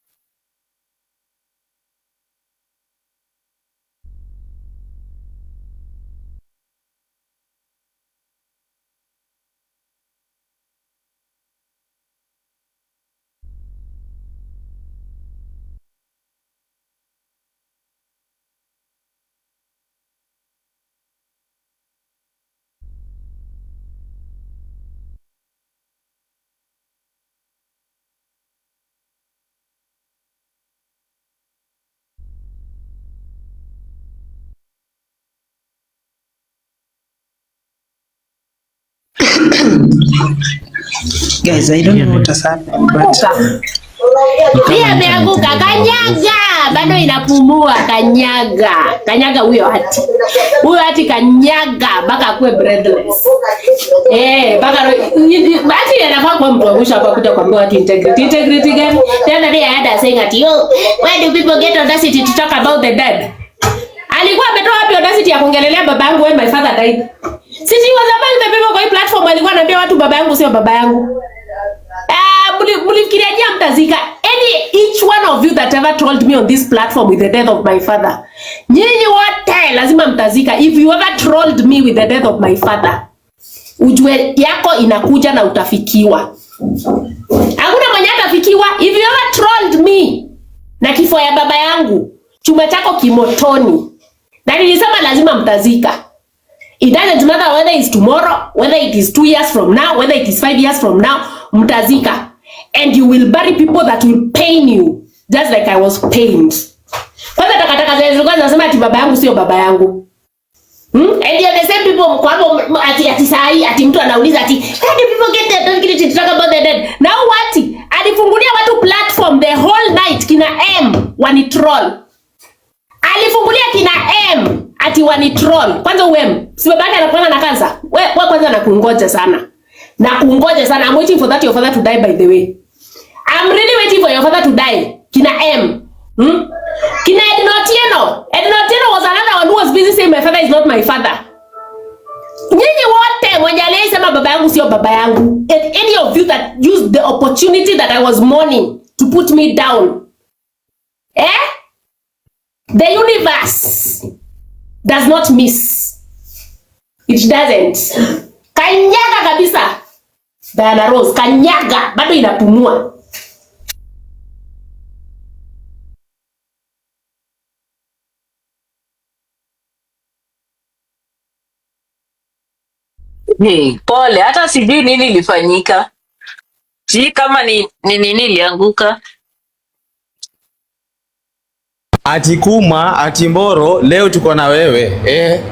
Guys, I don't know what has happened, but pia ameanguka. Kanyaga bado inapumua. Kanyaga huyo hati kanyaga mpaka akue breathless. Mpaka basi anafaa kwa mtu mwisho hapa kuja kuambia watu integrity gani. The other day I had a saying ati where do people get audacity to talk about the dead? Alikuwa ametoa wapi audacity ya kuongelelea baba yangu when my father died? Sisi was among the people kwa hii platform alikuwa anaambia watu baba yangu sio baba yangu. Mulifikiria mtazika. Each one of you that ever told me on this platform with the death of my father, nyinyi wote lazima mtazika. If you ever trolled me with the death of my father, ujue yako inakuja na utafikiwa. Hakuna mwenye atafikiwa. If you ever trolled me na kifo ya baba yangu, chuma chako kimotoni. Na nilisema lazima mtazika. It doesn't matter whether it's tomorrow, whether it is 2 years from now, whether it is 5 years from now, mtazika. And you will bury people that will pain you, just like I was pained. Kwanza takataka zilikuwa zinasema ati baba yangu sio baba yangu. And you're the same people kwa hapo ati sahi ati mtu anauliza ati how do people get the opportunity to talk about the dead? Now what? Alifungulia watu platform the whole night kina M wani troll. Alifungulia kina M ati wani troll. Kwanza uwem, si baba yake anakuwa na kansa. Wewe kwanza nakungoja sana. I'm waiting for that your father to die, by the way. I'm really waiting for your father to die. Kina M. Kina Ednotieno. Ednotieno was another one who was busy saying my father is not my father. Nyinyi wote mwenye aliyesema baba yangu sio baba yangu. Any of you that used the opportunity that I was mourning to put me down. The universe does not miss. It doesn't. Kanyaga kabisa. Diana Rose, kanyaga bado inapumua. Pole, hata sijui nini ilifanyika. Sijui kama ni nini ilianguka. Ati Kuma, ati Mboro, leo tuko na wewe.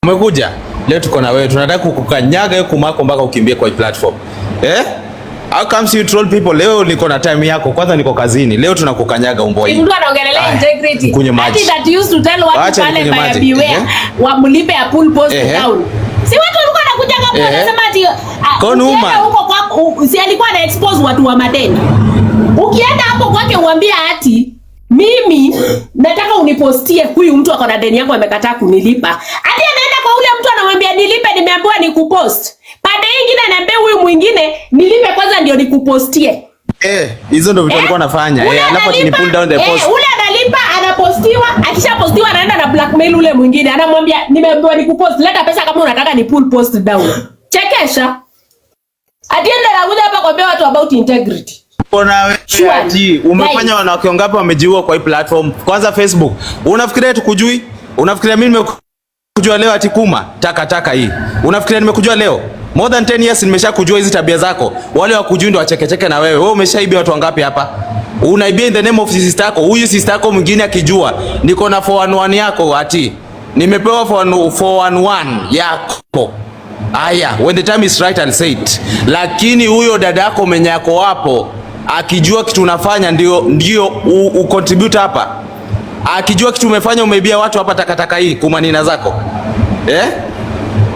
Umekuja? Leo tuko na wewe. Tunataka kukukanyaga hiyo kumako mpaka ukimbie kwa platform. How comes you troll people? Leo niko na time yako. Kwanza niko kazini. Leo tunakukanyaga umboi. Mtu anaongelelea integrity. Atty that used to tell watu pale by beware wamlipe a pull post down. Si watu walikuwa wanakuja kama wanasema ati ukienda huko kwa si alikuwa ana expose watu wa madeni. Ukienda hapo kwake uambie ati mimi nataka unipostie huyu mtu ako na deni yangu amekataa kunilipa. Ati anaenda kwa ule mtu anamwambia nilipe, nimeambiwa nikupost. Pande nyingine anaambia huyu mwingine nilipe kwanza ndio nikupostie. Hizo ndio vitu alikuwa anafanya. Alafu ni pull down the post. Ule analipa, anapostiwa, akishapostiwa anaenda na blackmail ule mwingine. Anamwambia nimeambiwa nikupost, leta pesa kama unataka ni pull post down. Chekesha. Atienda anakuja hapa kuambia watu about integrity. Kuna wewe ati umefanya wanawake wangapi wamejiua kwa hii platform? Kwanza Facebook. Unafikiria tukujui? Unafikiria mimi nimekujua leo ati kuma? Taka hii. Unafikiria nimekujua leo? More than 10 years nimeshakujua hizi tabia zako. Wale wakujui ndio wachekecheke na wewe. Wewe umeshaibia watu wangapi hapa? Unaibia in the name of sister yako. Huyu sister yako mwingine akijua niko na 411 yako ati. Nimepewa 411 yako. Aya, when the time is right I'll say it. Lakini huyo dada yako mwenye yako hapo akijua kitu unafanya ndio ucontribute hapa. Akijua kitu umefanya umeibia watu hapa takataka hii kumanina zako.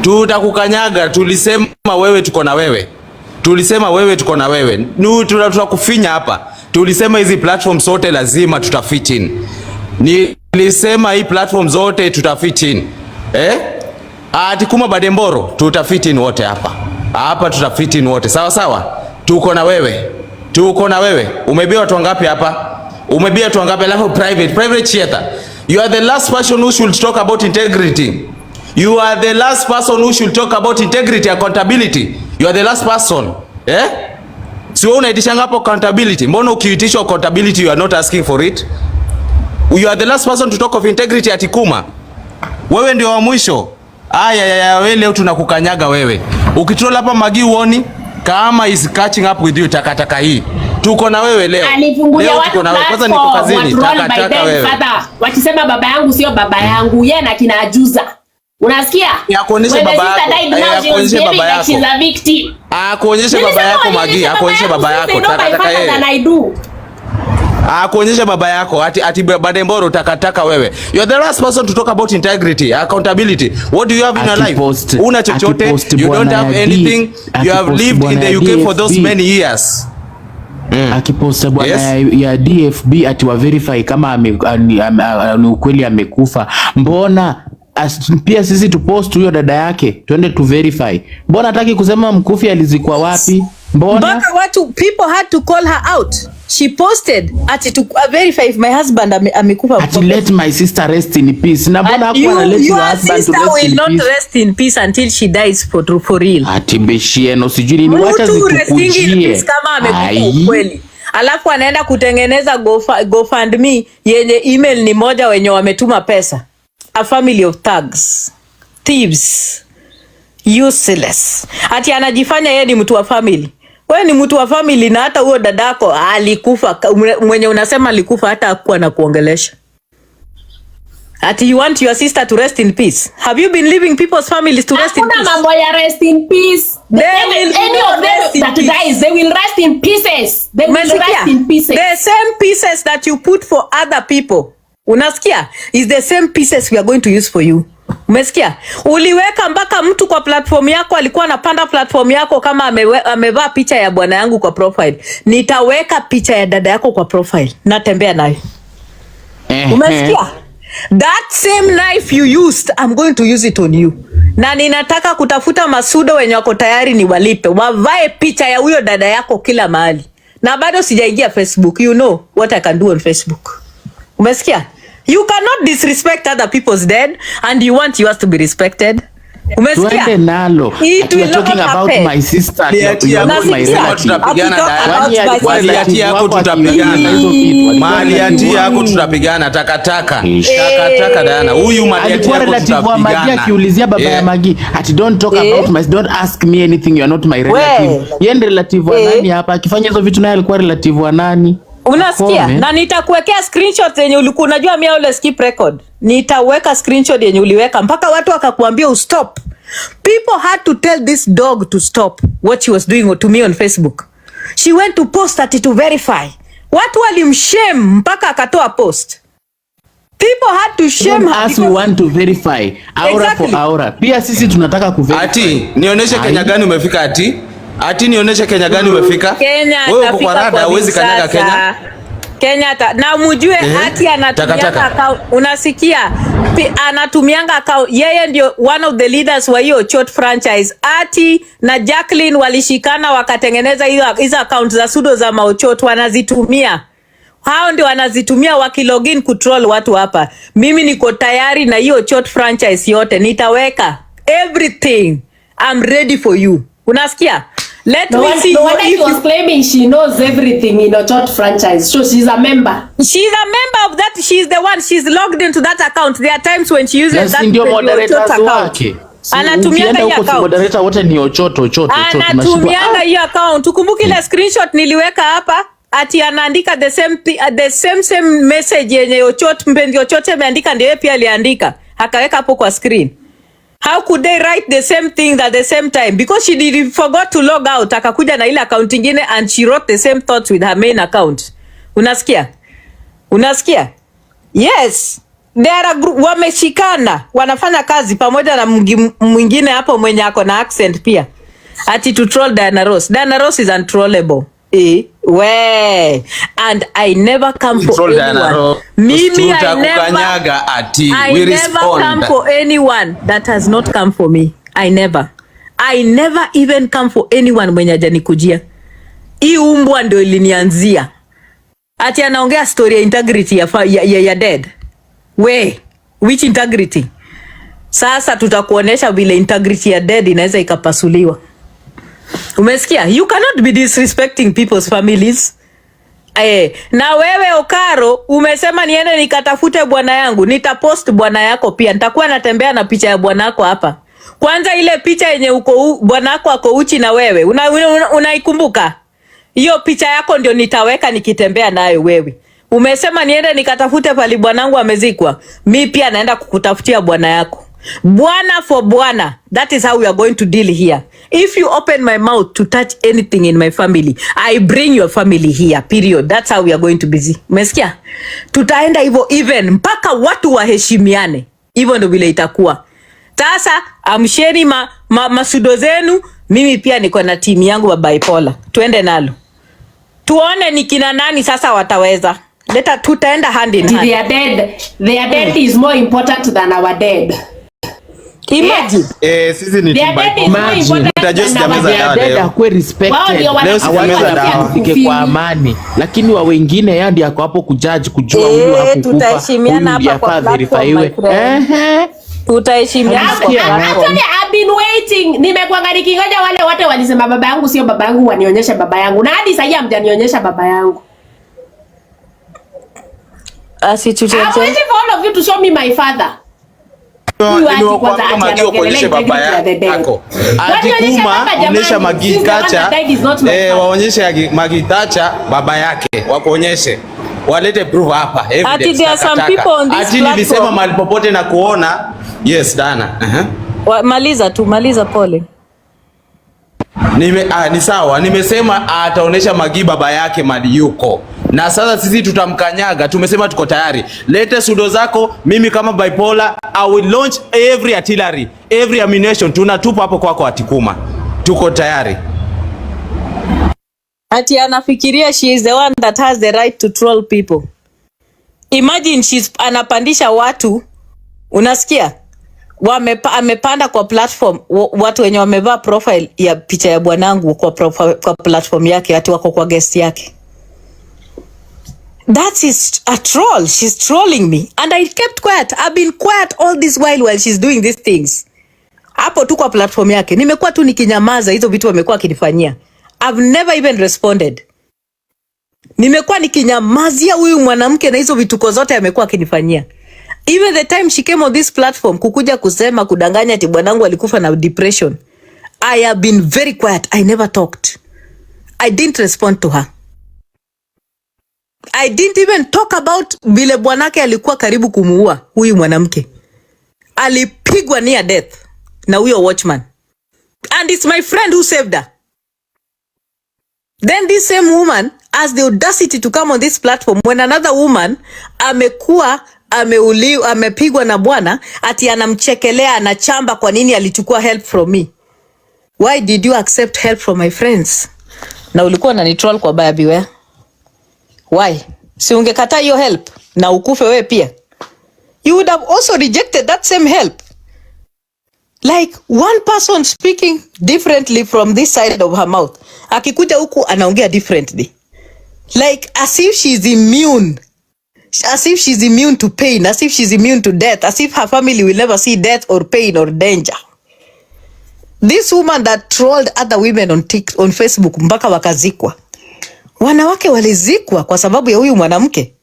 Tutakukanyaga. Tulisema wewe tuko na wewe. Tulisema wewe tuko na wewe. Tutakufinya hapa. Tulisema hizi platform zote lazima tutafit in. Nilisema hii platform zote tutafit in. Ati kuma Bademboro tutafit in wote hapa. Hapa tutafit in wote. Sawa sawa? Tuko na wewe. Tuko na wewe. Umeibia watu wangapi hapa? Umeibia watu wangapi? Alafu private theater. You are the last person who should talk about integrity. You are the last person who should talk about integrity, accountability. You are the last person. Si wewe unaitishanga hapo accountability. Mbona ukiitishwa accountability you are not asking for it? You are the last person to talk of integrity ati kuma. Wewe ndio wa mwisho. Wewe leo tunakukanyaga wewe. Ukitroll hapa Magi uoni kama is catching up with you takataka hii. Tuko na wewe leo. Alifungulia watu tuko na wewe. Kwanza niko kazini takataka wewe. Wakisema baba yangu sio baba yangu, yeye na kina ajuza. Unasikia? Akuonyeshe baba yako. Akuonyeshe baba yako. She's a victim. Akuonyeshe baba yako Magi, akuonyeshe baba yako takataka yeye. Akuonyeshe baba yako ati Bademboro takataka wewe. You are the last person to talk about integrity, accountability. What do you have in your life? Una chochote? You don't have anything. You have lived in the UK for those many years. Akiposta bwana ya DFB ati wa verify kama ukweli amekufa. Mbona pia sisi tupost huyo dada yake twende tu verify? Mbona hataki kusema mkufi alizikwa wapi? Mbona watu people had to call her out. She posted ati to verify if my husband amekufa. Ati let my sister rest in peace. Na mbona hakuwa let your husband to rest in peace? Your sister will not rest in peace until she dies for real. Ati beshieno sijui ni wacha zitukujie. Kama amekufa kweli. Alafu anaenda kutengeneza GoFundMe yenye email ni moja wenye wametuma pesa. A family of thugs, thieves, useless. Ati anajifanya yeye ni mtu wa family. Wewe ni mtu wa family na hata huyo dadako alikufa, mwenye unasema alikufa hata hakuwa na kuongelesha. Ati you want your sister to rest in peace. Have you been leaving people's families to rest in peace? Hakuna mambo ya rest in peace. They will rest in pieces. They will rest in pieces. The same pieces that you put for other people. Unasikia? Is the same pieces we are going to use for you. Umesikia? Uliweka mpaka mtu kwa platform yako, alikuwa anapanda platform yako kama amevaa picha ya bwana yangu kwa profile. Nitaweka picha ya dada yako kwa profile. Natembea nayo. Umesikia? That same knife you used, I'm going to use it on you. Na ninataka kutafuta masudo wenye wako tayari ni walipe. Wavae picha ya huyo dada yako kila mahali. Na bado sijaingia Facebook. You know what I can do on Facebook. Umesikia? You cannot disrespect other people's dead and you want yours to be respected. Umesikia? Tuende nalo. It will talking not about happen. my sister. You are not my relative. Mali ati yako tutapigana. Mali ati yako tutapigana takataka. Takataka Diana. Huyu mali ati yako tutapigana. Magi akiulizia baba ya Magi ati don't talk about my, don't ask me anything, you are not my relative. Yeye ndiye relative wa nani hapa? Akifanya hizo vitu naye alikuwa relative wa nani? Unasikia? Na nitakuwekea screenshot yenye ulikuwa unajua mimi ule skip record. Nitaweka screenshot yenye uliweka mpaka watu wakakuambia stop. People had to tell this dog to stop what she was doing to me on Facebook. She went to post ati to verify. Watu walimshame mpaka akatoa post. People had to shame her. As we want to verify aura exactly. For aura. Pia sisi tunataka kuverify. Ati, nionyeshe Kenya gani umefika Ati? Ati nionyeshe Kenya gani umefika? Kenya atafika kwa huwezi kanyaga Kenya. Kenya na mujue Ati anatumianga account. Unasikia? Anatumianga account. Yeye ndio one of the leaders wa hiyo Chot franchise. Ati na Jacqueline walishikana wakatengeneza hizo account za sudo za Maochot wanazitumia. Hao ndio wanazitumia wakilogin kutroll watu hapa. Mimi niko tayari na hiyo Chot franchise yote. Nitaweka everything. I'm ready for you. Unasikia? Let me see if she was claiming she knows everything in a Chot franchise. So she's a member. She's a member of that. She's the one. She's logged into that account. There are times when she uses that Chot account. Anatumianga hiyo account. Moderator wote ni Ochoto. Anatumianga hiyo account. Ukumbuke ile screenshot niliweka hapa. Ati anaandika the same message yenye Ochot mpenzi Ochot ameandika ndio yeye pia aliandika. Akaweka hapo kwa screen. How could they write the same thing at the same time? Because she forgot to log out. Akakuja na ile account nyingine and she wrote the same thoughts with her main account. Unasikia? Yes. They are a group, wameshikana. Wanafanya kazi pamoja na mwingine hapo mwenye ako na accent pia. Ati to troll Diana Ross. Diana Ross is untrollable. And I never come for anyone. Mimi I never come for anyone that has not come for me. I never even come for anyone mwenye hajanikujia. Hii umbwa ndio ilinianzia. Ati anaongea story ya integrity ya dead. Which integrity? Sasa tutakuonesha vile integrity ya dead inaweza ikapasuliwa. Umesikia? You cannot be disrespecting people's families. Na wewe Okaro umesema niende nikatafute bwana yangu. Nitapost bwana yako pia. Nitakuwa natembea na picha ya bwana yako hapa. Kwanza ile picha yenye uko bwana yako ako uchi na wewe. Unaikumbuka? Hiyo picha yako ndio nitaweka nikitembea nayo wewe. Umesema niende nikatafute pali bwanangu amezikwa. Mi pia naenda kukutafutia bwana yako. Bwana for bwana. That is how we are going to deal here. If you open my mouth to touch anything in my family, I bring your family here, period. That's how we are going to be. Umesikia? Tutaenda hivyo even mpaka watu waheshimiane. Hivyo ndio vile itakuwa. Sasa amsheni masudo zenu. Mimi pia niko na timu yangu wa bipolar. Tuende nalo. Tuone ni kina nani sasa wataweza. Tutaenda hand in hand. Their dead is more important than our dead. Imagine. Sisi ni kwa respected. Leo sifike kwa amani. Lakini wa wengine yao ndio hapo kujudge kujua huyu hakukufa. Tutaheshimiana hapa kwa platform. Tutaheshimiana kwa platform. I've been waiting. Nimekuanga nikingoja wale wote walisema baba yangu sio baba yangu wanionyeshe baba yangu. Na hadi sasa hamjanionyesha baba yangu. I'm waiting for all of you to show me my father. Kuonyesha baba yako. Atikuma onyesha Magitacha. Waonyeshe Magitacha baba yake. Wakuonyeshe. Walete proof hapa. Ati there are some people on this platform. Ati nilisema mahali popote na kuona. Yes, Dana. Maliza pole. Ni sawa. Nimesema ataonesha Magi baba yake mali yuko. Na sasa sisi tutamkanyaga. Tumesema tuko tayari. Lete sudo zako. Mimi kama bipolar, I will launch every artillery, every ammunition. Tunatupa hapo kwako Atikuma. Tuko tayari. Ati anafikiria she is the one that has the right to troll people. Imagine anapandisha watu. Unasikia? Amepanda kwa platform watu wenye wamevaa profile ya picha ya bwanangu kwa platform yake ati wako kwa guest yake. That is a troll. She's trolling me. And I kept quiet. I've been quiet all this while she's doing these things. Hapo tu kwa platform yake. Nimekuwa tu nikinyamaza hizo vitu wamekuwa kinifanyia. I've never even responded. Nimekuwa nikinyamazia huyu mwanamke na hizo vituko zote amekuwa kinifanyia. Even the time she came on this platform kukuja kusema kudanganya ati bwanangu alikufa na depression. I have been very quiet. I never talked. I didn't respond to her. I didn't even talk about vile bwanake alikuwa karibu kumuua huyu mwanamke. Alipigwa near death na huyo watchman. And it's my friend who saved her. Then this same woman has the audacity to come on this platform when another woman amepigwa na bwana ati anamchekelea anachamba kwa nini alichukua help from me. Why did you accept help from my friends? Na ulikuwa unanitroll kwa baya beware. Why? Si ungekataa hiyo help na ukufe wewe pia. You would have also rejected that same help. Like one person speaking differently from this side of her mouth. Akikuja huku anaongea differently. Like as if she's immune. As if she's immune to pain. As if she's immune to death. As if her family will never see death or pain or danger. This woman that trolled other women on Facebook mpaka wakazikwa. Wanawake walizikwa kwa sababu ya huyu mwanamke.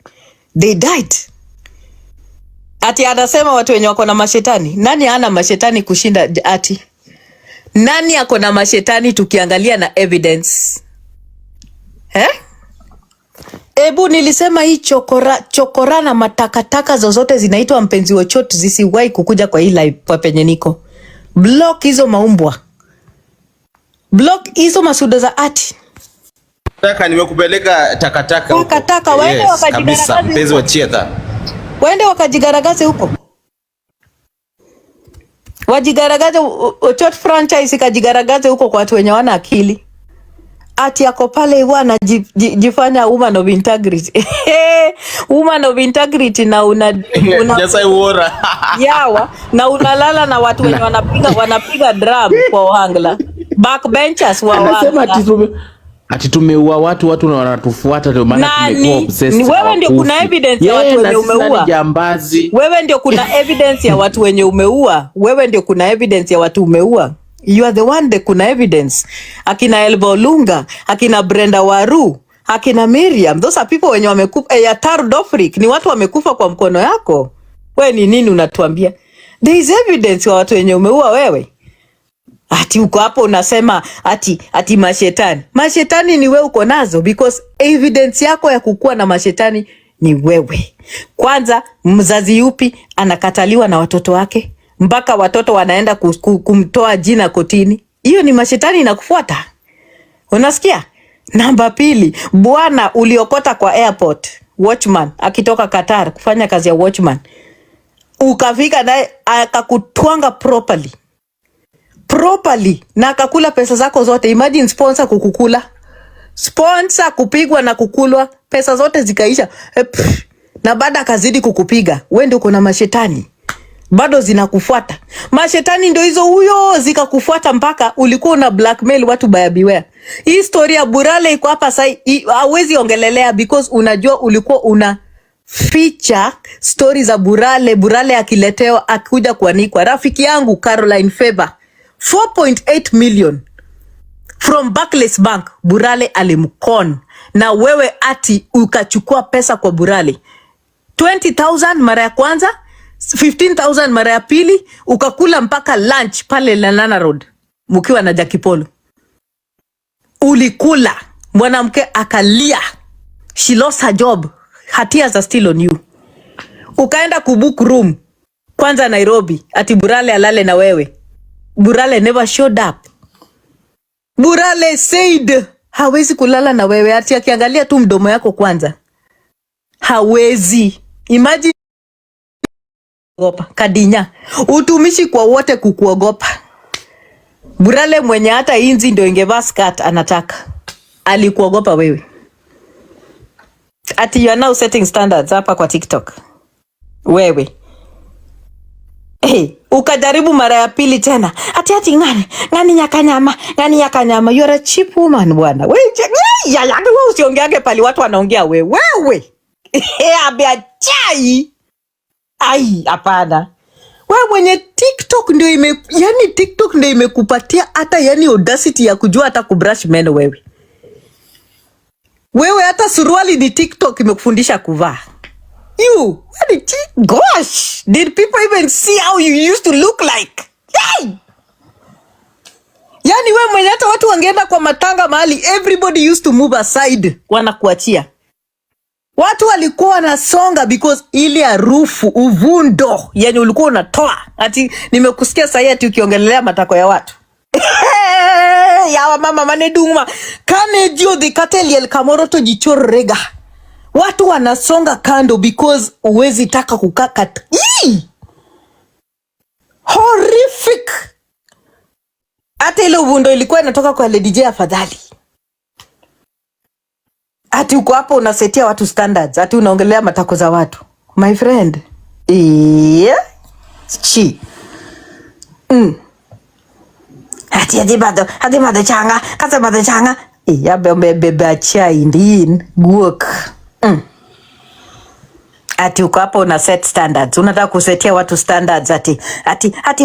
They died. Ati anasema watu wenye wako na mashetani. Nani hana mashetani kushinda Ati? Nani ako na mashetani tukiangalia na evidence? Ebu nilisema hii chokora na matakataka zozote zinaitwa mpenzi wochote zisiwahi kukuja kwa hii live kwa penye niko. Block hizo maumbwa. Block hizo masuda za Ati. Taka nimekupeleka takataka huko. Takataka waende wakajigaragaze. Mpenzi wa Chieta. Waende wakajigaragaze huko. Wajigaragaze Ochot franchise kajigaragaze huko kwa watu wenye wana akili. Ati yako pale hivyo anajifanya woman of integrity. Woman of integrity na Jasa uora. Yawa na unalala na watu wenye wanapiga drum kwa ohangla. Backbenchers wa Anasema ati tumeua watu na wanatufuata ndio maana tumekuwa obsessed. Wewe ndio kuna evidence ya watu wenye umeua. Wewe ndio kuna evidence ya watu wenye umeua. Wewe ndio kuna evidence ya watu umeua. You are the one that kuna evidence. Akina Elbo Lunga, akina Brenda Waru, akina Miriam. Those are people wenye wamekufa. Ya Taru Dofrik ni watu wamekufa kwa mkono yako. Wewe ni nini unatuambia? There is evidence ya watu wenye umeua wewe. Ati uko hapo unasema ati mashetani. Mashetani ni wewe uko nazo because evidence yako ya kukua na mashetani ni wewe. Kwanza mzazi yupi anakataliwa na watoto wake mpaka watoto wanaenda kumtoa jina kotini. Hiyo ni mashetani inakufuata. Unasikia? Namba pili, bwana uliokota kwa airport, watchman akitoka Qatar kufanya kazi ya watchman. Ukafika naye akakutwanga properly na akakula pesa zako zote. Imagine sponsor kukukula. Sponsor kupigwa na kukulwa, pesa zote zikaisha. Na baada akazidi kukupiga. Wewe ndio uko na mashetani. Bado zinakufuata. Mashetani ndio hizo huyo zikakufuata mpaka ulikuwa una blackmail watu by beware. Hii story ya Burale iko hapa sasa hauwezi ongelelea because unajua ulikuwa una feature stories za Burale akiletewa akuja kuanikwa. Rafiki yangu Caroline Favor 4.8 million from Barclays Bank Burale alimkon na wewe Ati ukachukua pesa kwa Burale 20,000 mara ya kwanza, 15,000 mara ya pili, ukakula mpaka lunch pale Lanana Road mkiwa na Jackie Polo. Ulikula, mwanamke akalia, she lost her job, her tears are still on you. Ukaenda kubook room kwanza Nairobi ati Burale alale na wewe. Burale never showed up. Burale said hawezi kulala na wewe ati akiangalia tu mdomo yako kwanza. Hawezi. Imagine kuogopa. Kadinya. Utumishi kwa wote kukuogopa. Burale mwenye hata inzi ndio ingevaa skirt anataka. Alikuogopa wewe. Ati you are now setting standards hapa kwa TikTok. Wewe. Ukajaribu mara ya pili tena. Ati ngani nyakanyama. You are a cheap woman bwana. Wewe usiongeage pali watu wanaongea wewe. Abia chai. Ai, hapana. Wewe mwenye TikTok ndio TikTok ndio imekupatia hata audacity ya kujua hata kubrush meno wewe. Wewe hata suruali ni TikTok imekufundisha kuvaa. You, gosh, did people even see how you used to look like? Hey! Wewe mwenye hata watu wangeenda kwa matanga mahali, everybody used to move aside, wanakuachia. Watu walikuwa wanasonga because ile harufu uvundo ulikuwa unatoa. Ati nimekusikia sasa ati ukiongelelea matako ya watu. yawa mama mane dungma kane dio the kateliel kamoro to jichorrega. Watu wanasonga kando because uwezi taka kukaka. Horrific. Hata ile uvundo ilikuwa inatoka kwa Lady J afadhali. Ati uko hapo unasetia watu standards, ati unaongelea matako za watu. My friend. Yeah. Chi. Ati bado changa, kata bado changa. Ya bebe chai ndin guok. Ati uko hapo una set standards. Unataka kusetia watu standards ati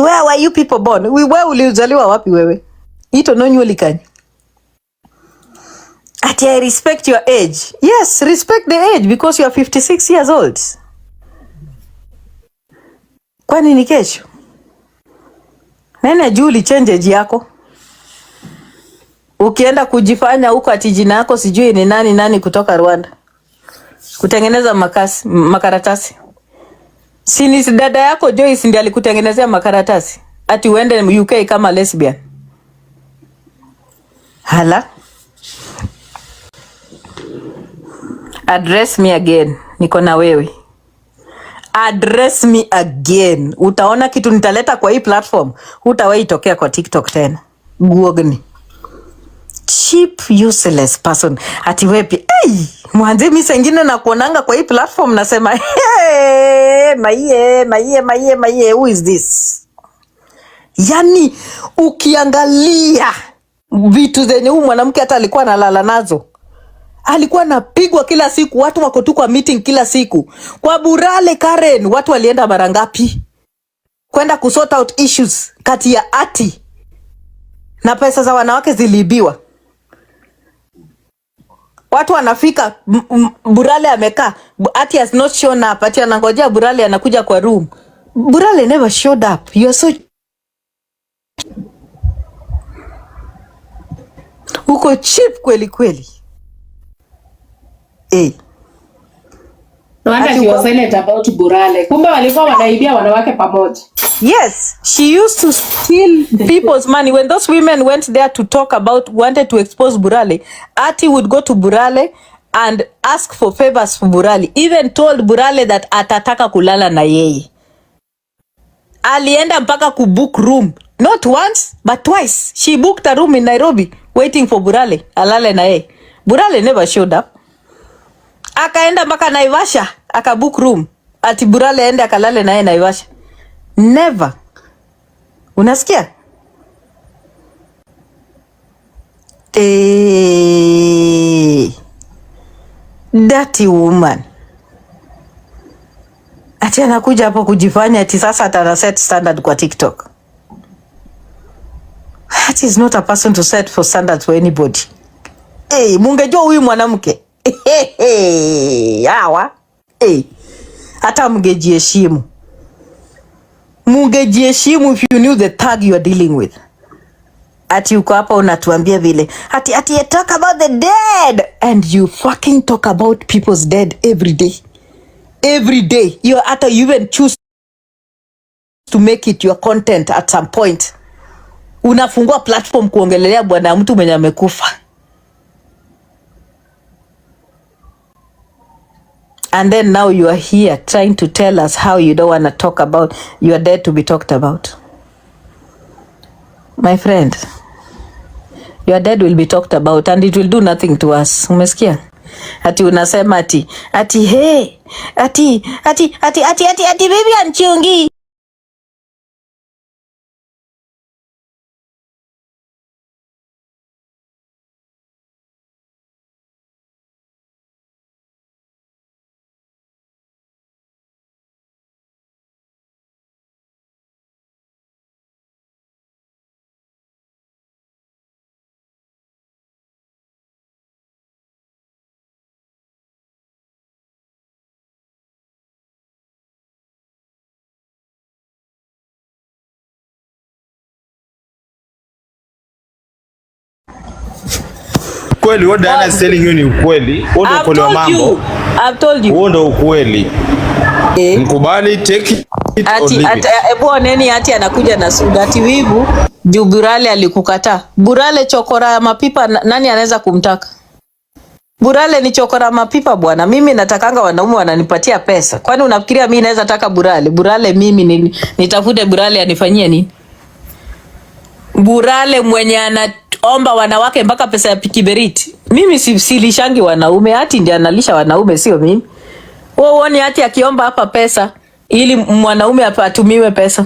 where were you people born? Wewe ulizaliwa wapi wewe? Ito no nyulikani. Ati I respect your age. Yes, respect the age because you are 56 years old. Kwani ni kesho? Nene Julie change age yako. Ukienda kujifanya huko ati jina yako sijui ni nani kutoka Rwanda. Kutengeneza makaratasi. Sini dada yako Joyce ndiye alikutengenezea makaratasi. Ati uende UK kama lesbian. Hala. Address me again. Niko na wewe. Address me again. Utaona kitu nitaleta kwa hii platform. Hutawahi itokea kwa TikTok tena. Guogni. Cheap useless person. Ati wepi. Mwanze mimi sengine na kuonanga kwa hii platform nasema hey, maie, who is this? Yani ukiangalia vitu zenye huyu mwanamke hata alikuwa analala nazo. Alikuwa anapigwa kila siku, watu wako tu kwa meeting kila siku. Kwa Burale Karen, watu walienda mara ngapi? Kwenda kusort out issues kati ya Atty na pesa za wanawake ziliibiwa. Watu wanafika Burale amekaa, Atty has not shown up, Atty anangojea Burale anakuja kwa room. Burale never showed up. You are so uko cheap kweli kweli. No wonder she was silent about Burale. Kumbe walikuwa wanaibia wanawake pamoja. Yes, she used to steal people's money. When those women went there to talk about, wanted to expose Burale, Atty would go to Burale and ask for favors for Burale. Even told Burale that atataka kulala na yeye. Alienda mpaka kubook room. Not once, but twice. She booked a room in Nairobi, waiting for Burale, alale na yeye. Burale never showed up. Akaenda mpaka Naivasha, akabook room. Ati Burale aende akalale na yeye Naivasha. Never. Unasikia? Dirty woman. Ati anakuja hapo kujifanya ati sasa atana set standard kwa TikTok. That is not a person to set for standards for anybody. Mungejua huyu mwanamke. Hawa. Hata mngejiheshimu. Mungejiheshimu if you knew the thug you are dealing with. Ati uko hapa unatuambia vile. Ati you talk about the dead. And you fucking talk about people's dead every day. Every day. You even choose to make it your content at some point. Unafungua platform kuongelelea bwana mtu mwenye amekufa. And then now you are here trying to tell us how you don't want to talk about, you are dead to be talked about. My friend, your dead will be talked about and it will do nothing to us. Umesikia? Ati unasema ati hey, ati baby anchungi. Kweli what Diana is telling you ni ukweli. Huo ndio ukweli wa mambo. I've told you. Huo ndio ukweli. Mkubali take Ati ebu oneni ati anakuja na suda ati wivu juu Burale alikukataa. Burale chokora ya mapipa, nani anaweza kumtaka? Burale ni chokora mapipa bwana. Mimi natakanga wanaume wananipatia pesa. Kwani unafikiria mimi naweza taka Burale? Burale mimi nitafute Burale anifanyie nini? Burale mwenye anaomba wanawake mpaka pesa ya kiberiti. Mimi silishangi wanaume, ati ndiye analisha wanaume, sio mimi. Wewe uone ati akiomba hapa pesa ili mwanaume atumiwe pesa.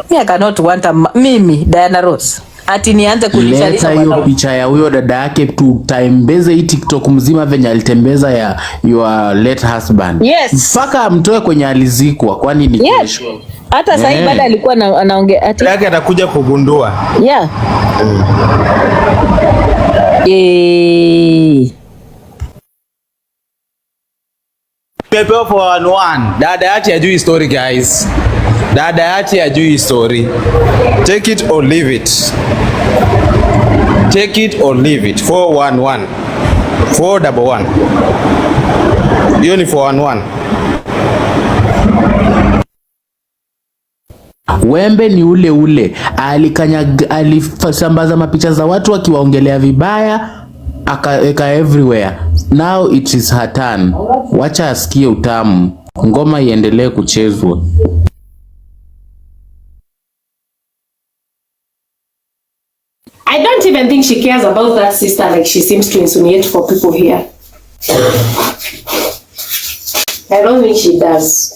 I cannot want mimi Diana Rose ati nianze kulishalisha hiyo picha ya huyo dada yake tutaimbeze hii TikTok mzima venye alitembeza ya your late husband. Yes. Mpaka amtoe kwenye alizikwa, kwani ni kesho. Hata sasa hivi bado alikuwa anaongea ati yake atakuja kugundua. Yeah. Pepe for one. Dada Atty ajui story guys. Dada Atty ajui story. Take it or leave it. Take it or leave it. 411. 411. Hiyo ni 411. Wembe ni ule ule. Alisambaza mapicha za watu wakiwaongelea vibaya, akaweka everywhere. Now it is her turn. Wacha asikie utamu. Ngoma iendelee kuchezwa. I don't even think she cares about that sister like she seems to insinuate for people here. I don't think she does.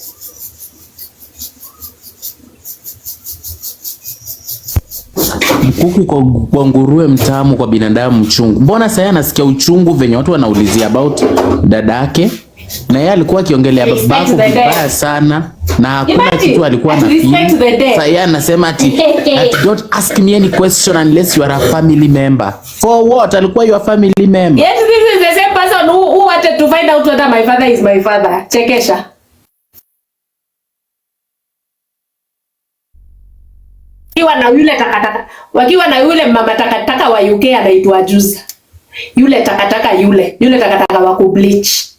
Mkuku kwa nguruwe mtamu, kwa binadamu mchungu. Mbona sasa anasikia uchungu venye watu wanaulizia about dadake? Na yeye alikuwa akiongelea babako vibaya sana na hakuna kitu alikuwa anafanya. Sasa yeye anasema ati don't ask me any question unless you are a family member. For what? Alikuwa your family member. Yes, this is the same person who wanted to find out whether my father is my father. Chekesha. Wakiwa na yule mama takataka wa UK anaitwa Juza. Yule takataka wa kubleach.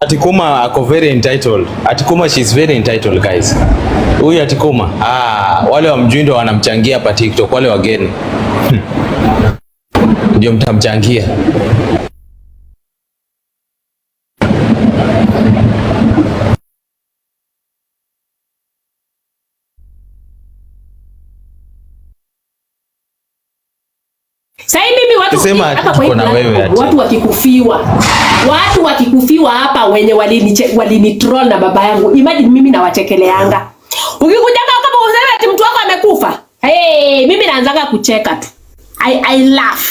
Atikuma ako very entitled. Atikuma, she's very entitled guys. Huyu Atikuma, wale wa mjundo wanamchangia pa TikTok, wale wageni. Ndio mtamchangia. Sasa mimi watu wakikufiwa hapa wenye walini troll na baba yangu. Imagine mimi na wachekeleanga. Ukikuja kama useme ati mtu wako amekufa. Hey, mimi naanzaga kucheka tu. I laugh.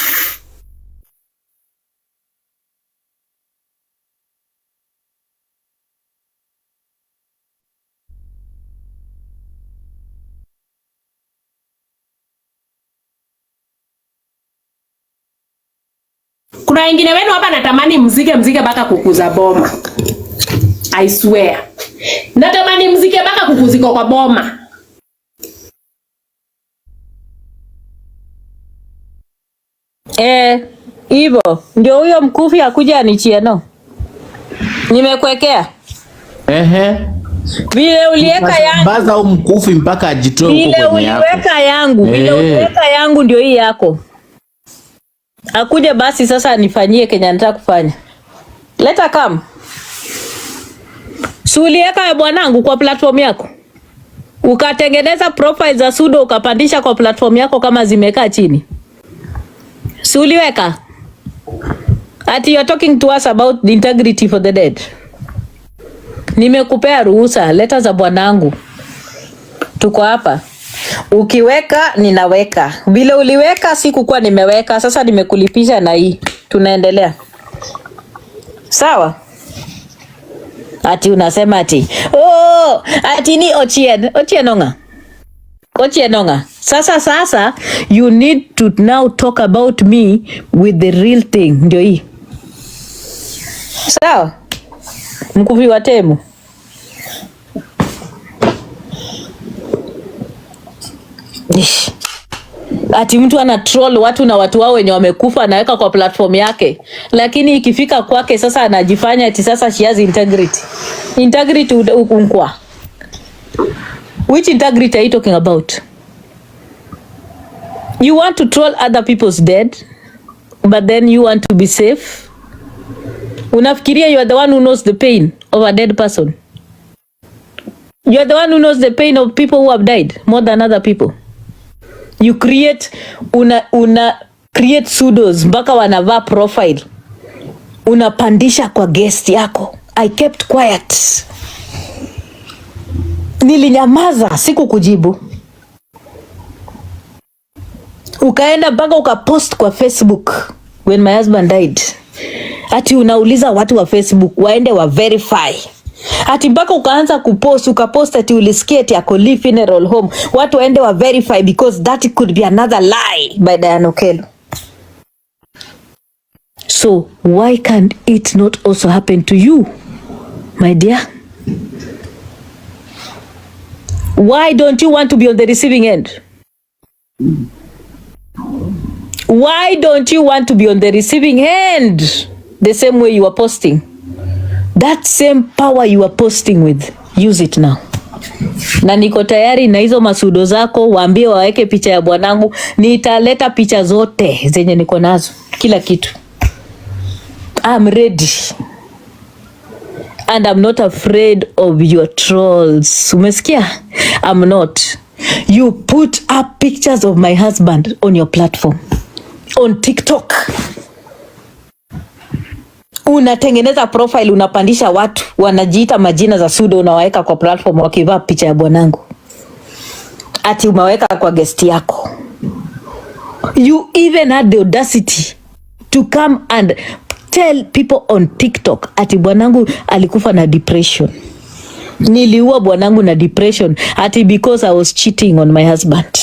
Kuna wengine wenu hapa natamani mzike baka kukuza boma. I swear. Natamani mzike baka kukuziko kwa boma. Hivyo ndio huyo mkufi akuja anichie no. Nimekuwekea. Vile uliweka yangu. Baza au mkufi mpaka ajitoe huko kwenye yako. Vile uliweka yangu, ndio hii yako. Akuja basi sasa anifanyie Kenya nataka kufanya. Leta come. Sulieka ya bwanangu kwa platform yako. Ukatengeneza profile za sudo ukapandisha kwa platform yako kama zimekaa chini. Suliweka. Ati you're talking to us about the integrity for the dead. Nimekupea ruhusa, leta za bwanangu. Tuko hapa. Ukiweka ninaweka. Vile uliweka sikukuwa nimeweka. Sasa nimekulipisha na hii. Tunaendelea. Sawa? Ati unasema ati ati ni Ochienonga. Sasa you need to now talk about me with the real thing. Ndio hii. Sawa? Mkuvi wa Temu. Ish. Ati mtu ana troll watu na watu wao wenye wamekufa anaweka kwa platform yake, lakini ikifika kwake sasa anajifanya ati sasa she has integrity. Integrity ukunkwa. Which integrity are you talking about? You want to troll other people's dead, but then you want to be safe? Unafikiria you are the one who knows the pain of a dead person? You are the one who knows the pain of people who have died more than other people. You create, una create pseudos mpaka wanavaa profile. Unapandisha kwa guest yako. I kept quiet. Nilinyamaza, siku kujibu. Ukaenda mpaka ukapost kwa Facebook when my husband died. Ati unauliza watu wa Facebook waende wa verify. Ati mpaka ukaanza kupost, ukapost ati ulisikia ati ako Lee Funeral Home. Watu waende wa verify because that could be another lie by Diana Okello. So why can't it not also happen to you, my dear? Why don't you want to be on the receiving end? Why don't you want to be on the receiving end the same way you are posting? That same power you are posting with, use it now. Na niko tayari na hizo masudo zako, waambie waweke picha ya bwanangu, nitaleta picha zote zenye niko nazo, kila kitu. I'm ready. And I'm not afraid of your trolls. Umesikia? I'm not. You put up pictures of my husband on your platform. On TikTok. Unatengeneza profile, unapandisha watu, wanajiita majina za pseudo, unawaweka kwa platform wakivaa picha ya bwanangu. Ati umeweka kwa guest yako. You even had the audacity to come and tell people on TikTok ati bwanangu alikufa na depression. Niliua bwanangu na depression ati because I was cheating on my husband.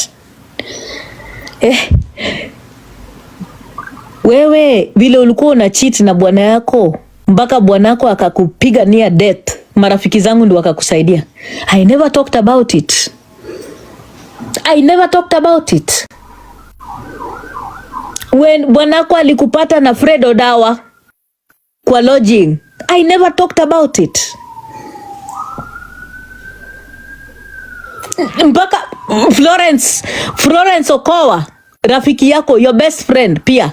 Wewe vile ulikuwa una cheat na bwana yako mpaka bwanako akakupiga near death, marafiki zangu ndio wakakusaidia. I never talked about it. I never talked about it. When bwanako alikupata na Fred Odawa kwa lodging, I never talked about it. Mpaka Florence Okowa, rafiki yako, your best friend pia,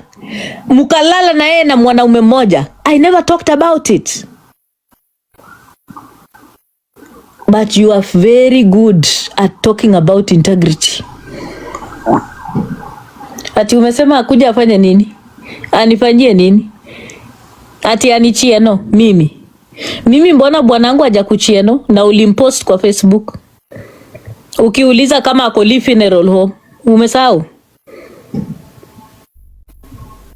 mukalala na yeye na mwanaume mmoja. I never talked about it. But you are very good at talking about integrity. Ati umesema akuja afanye nini? Anifanyie nini? Ati anichie no? Mimi mbona bwanangu hajakuchie no? Na ulimpost kwa Facebook. Ukiuliza kama ako Lee Funeral Home, umesahau?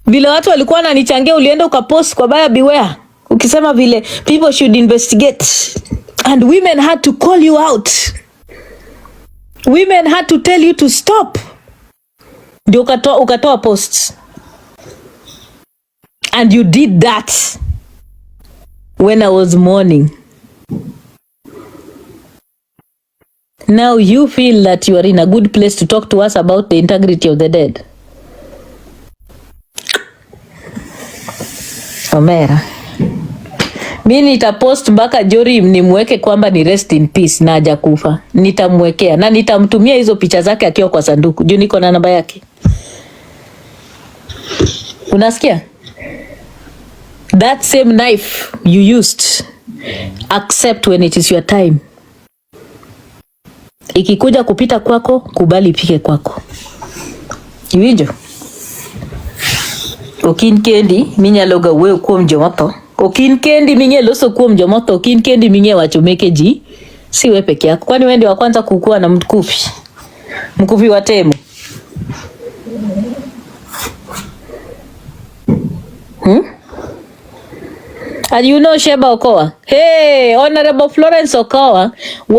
Vile watu walikuwa wananichangia, ulienda ukapost kwa Buyer Beware ukisema vile people should investigate, and women had to call you out. Women had to tell you to stop. Ndio ukatoa posts. And you did that when I was mourning. Now you feel that you are in a good place to talk to us about the integrity of the dead. Omera. Mimi nitapost mpaka Jory nimweke kwamba ni rest in peace na hajakufa. Nitamwekea na nitamtumia hizo picha zake akiwa kwa sanduku. Juu niko na namba yake. Unasikia? That same knife you used, accept when it is your time. Ikikuja kupita kwako, kubali ipike kwako. Iwijo. Okin kendi minya loga we kuom jomoto. Okin kendi minye loso kuom jomoto. Okin kendi minye wachomeke ji. Si we peke yako. Kwani wewe ndio wa kwanza kukua na mkufi? Mkufi wa Temu. And you know Sheba Okowa? Hey, Honorable Florence Okowa,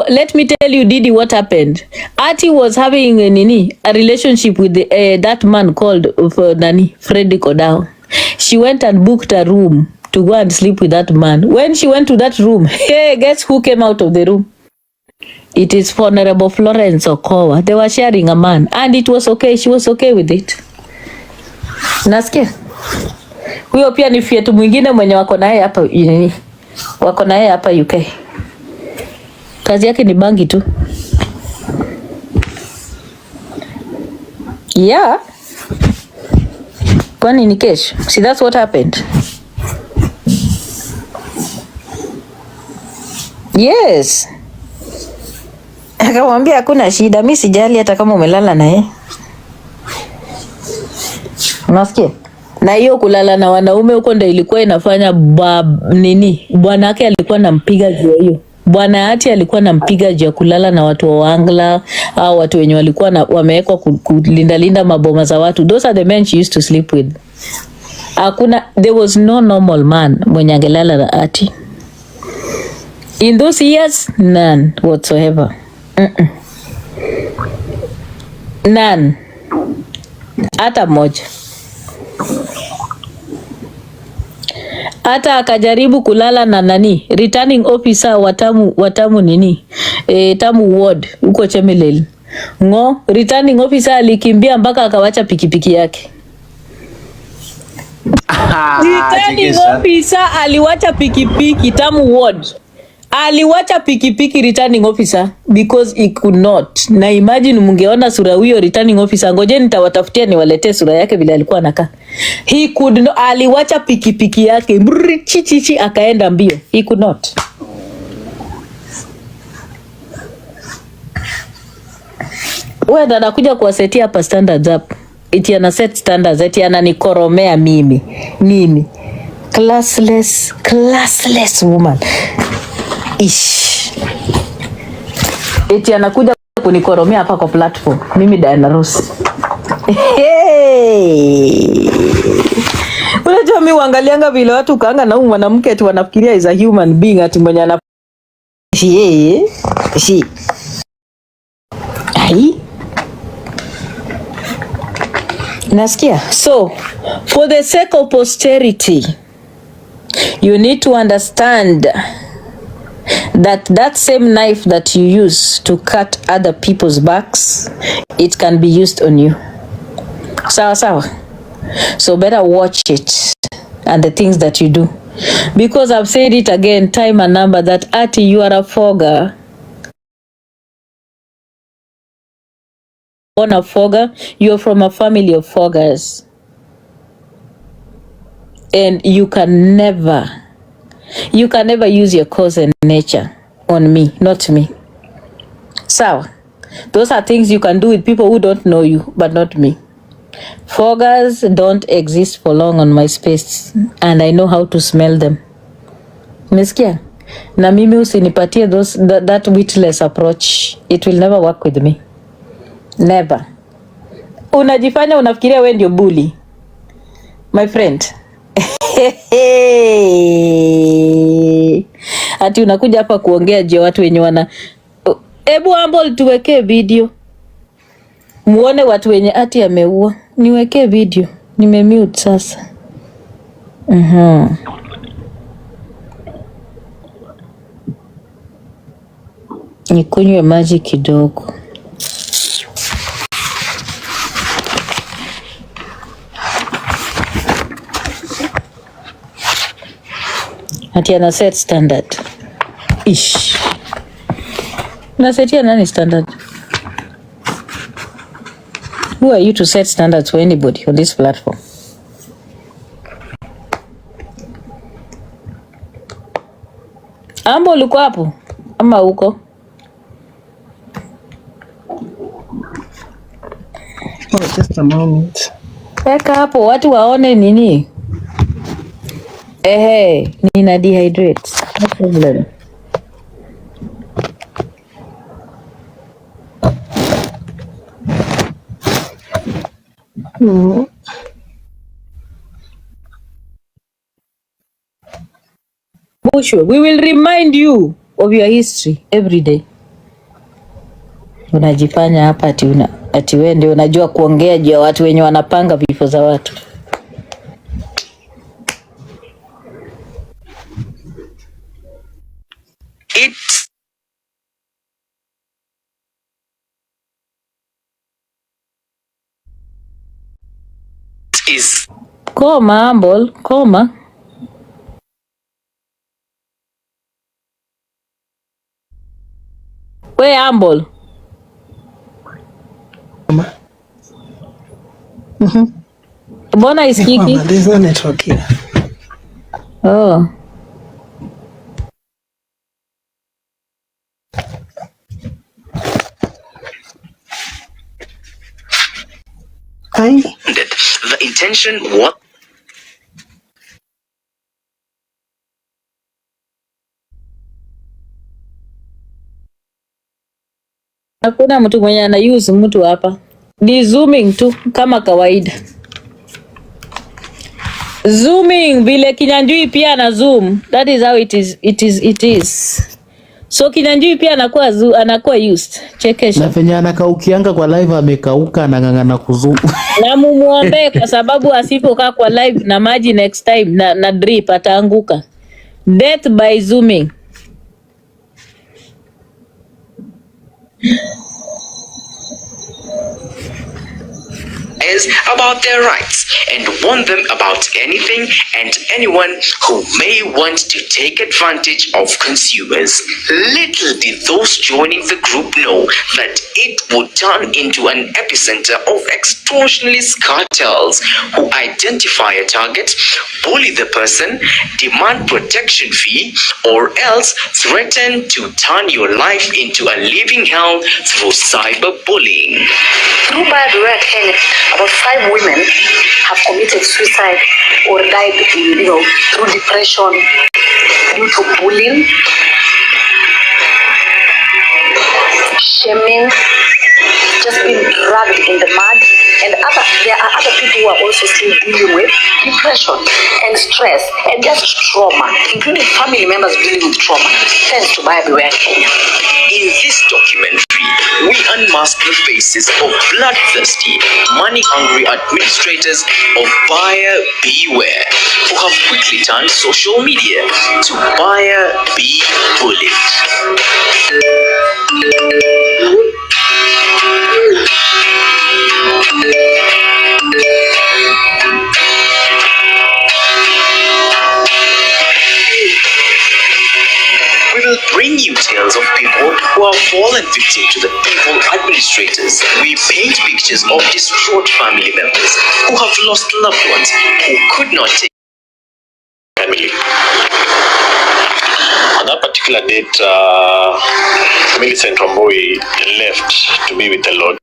let me tell you, Didi, what happened. Atty was having a relationship with that man called Frederick Odao. She went and booked a room to go and sleep with that man. When she went to that room, hey, guess who came out of the room? It is Honorable Florence Okowa. They were sharing a man and it was okay. She was okay with it. Nasikia? Huyo pia ni fietu mwingine mwenye wako naye hapa nini? Wako naye hapa UK. Kazi yake ni bangi tu. Yeah. Kwani ni kesho? See, that's what happened. Yes. Akamwambia hakuna shida, mimi sijali hata kama umelala naye. Unasikia? Na hiyo kulala na wanaume huko ndio ilikuwa inafanya bwana yake alikuwa anampiga juu hiyo. Bwana Atty alikuwa anampiga juu kulala na watu wa Wangla au watu wenye walikuwa wamewekwa kulinda maboma za watu. Those are the men she used to sleep with. There was no normal man mwenye angelala na Atty. In those years, none whatsoever. None. Hata moja. Hata akajaribu kulala na nani? Returning officer watamu nini? Tamu ward huko Chemelil. Returning officer alikimbia mpaka akawacha pikipiki yake. Returning officer aliwacha pikipiki Tamu ward. Aliwacha pikipiki returning officer because he could not. Na imagine mungeona sura huyo returning officer, ngoje nitawatafutia niwaletee sura yake vile alikuwa anakaa. He could not. Aliwacha pikipiki yake chichichi akaenda mbio. He could not. Wewe ndo anakuja kuwasetia hapa standards up. Eti ana set standards, eti ananikoromea mimi. Classless woman. Ish. Eti anakuja kunikoromea hapa kwa platform. Mimi Diana Ross. Hey. Unajua mimi uangalianga vile watu kaanga na mwanamke eti wanafikiria is a human being ati mwenye ana she. Ai. Nasikia. So, for the sake of posterity, you need to understand that same knife that you use to cut other people's backs, it can be used on you. Sawa. So better watch it and the things that you do. Because I've said it again, time and number, that Atty, you are a fogger. On a fogger, you're from a family of foggers. And you can never use your cause and nature on me, not me. So, those are things you can do with people who don't know you, but not me. Foggers don't exist for long on my space, and I know how to smell them. Mesikia? Na mimi usinipatie that witless approach. It will never work with me. Never. Unajifanya unafikiria wewe ndio bully. My friend. Ati unakuja hapa kuongea je watu wenye wana. Ebu Humble tuwekee video. Muone watu wenye Atty ameua. Niwekee video. Nimemute sasa. Nikunywe maji kidogo. Atty ana set standard. Ish. Unasetia nani standard? Who are you to set standards for anybody on this platform? Ambo uko hapo? Ama uko? Oh, just a moment. Weka hapo watu waone nini? Nina dehydrate. No problem. Bushwe, we will remind you of your history every day. Unajifanya hapa ati wewe ndio unajua kuongea juu ya watu wenye wanapanga vifo za watu. is Koma, Humble, koma. We Humble. Mbona isikiki? There's no network here. Oh. the intention was Hakuna mtu mwenye ana use mtu hapa. Ni zooming tu kama kawaida. Zooming vile Kinyanjui pia na zoom. That is how it is. So Kinyanjui pia anakuwa used. Chekesha. Na venye anakaukianga kwa live amekauka anang'ang'ana kuzoom. Na mumuombe kwa sababu asipokaa kwa live na maji next time na drip ataanguka. Death by zooming. is about their rights and warn them about anything and anyone who may want to take advantage of consumers. Little did those joining the group know that it would turn into an epicenter of extortionist cartels who identify a target, bully the person, demand protection fee, or else threaten to turn your life into a living hell through cyberbullying. Through bad work, about 5 women have committed suicide or died, through depression due to bullying, shaming, just being dragged in the mud, and there are other people who are also still dealing with depression and stress and just trauma, including family members dealing with trauma, thanks to Buyer Beware Kenya. In this documentary, we unmask the faces of bloodthirsty, money-hungry administrators of Buyer Beware, who have quickly turned social media to Buyer Be Bullied. We will bring you tales of people who have fallen victim to the evil administrators. We paint pictures of distraught family members who have lost loved ones who could not take family. On that particular date, Millicent Wambui left to be with the Lord.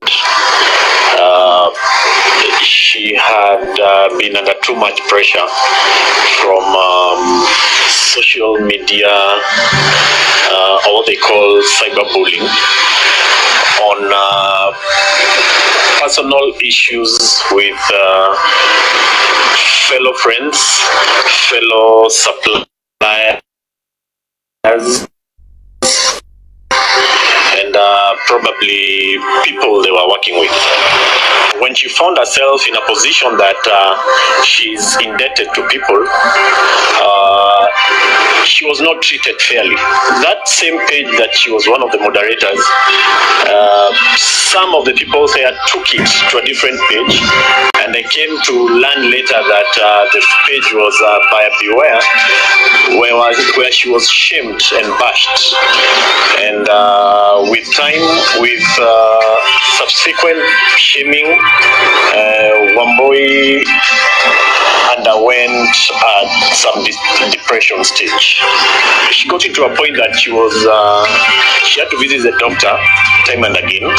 She had been under too much pressure from social media, what they call cyberbullying, on personal issues with fellow friends, fellow suppliers, and probably people they were working with. When she found herself in a position that she's indebted to people, she was not treated fairly. That same page that she was one of the moderators, some of the people there took it to a different page, and they came to learn later that the page was Buyer Beware, where she was shamed and bashed. And with time, with subsequent shaming, Wambui underwent some depression stage. She got into a point that she had to visit the doctor time and again.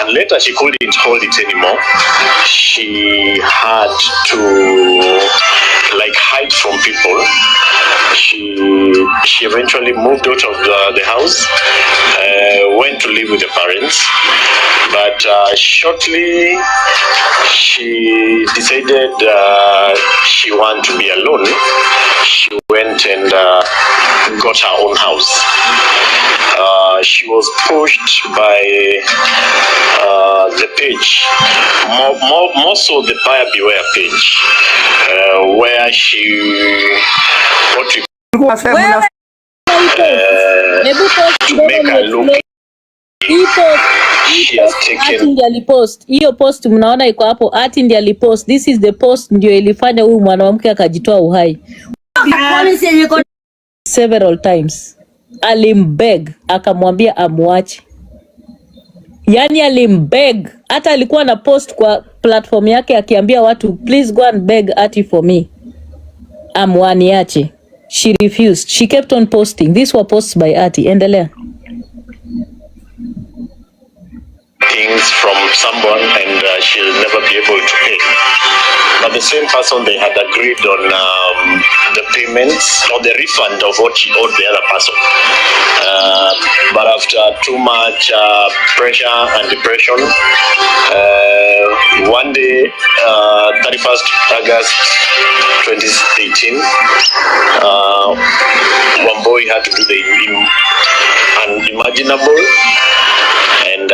And later she couldn't hold it anymore. She had to hide from people. She eventually moved out of the house, went to live with the parents, but shortly she decided she wanted to be alone. She went and got her own house. She was pushed by the page, more so the Buyer Beware page, where she to make her look she has taken. Atty ndiye alipost. Hiyo post mnaona iko hapo. Atty ndiye alipost. This is the post ndio ilifanya huyu mwanamke akajitoa uhai. Several times. Alimbeg akamwambia amwache. Yani alimbeg. Hata alikuwa na post kwa platform yake akiambia watu please go and beg Atty for me. Amwaniache. She refused. She kept on posting. These were posts by Atty. Endelea. Things from someone and she'll never be able to pay. But the same person, they had agreed on the payments or the refund of what she owed the other person. But after too much pressure and depression, one day, 31st August 2018, Wamboi had to do the unimaginable, and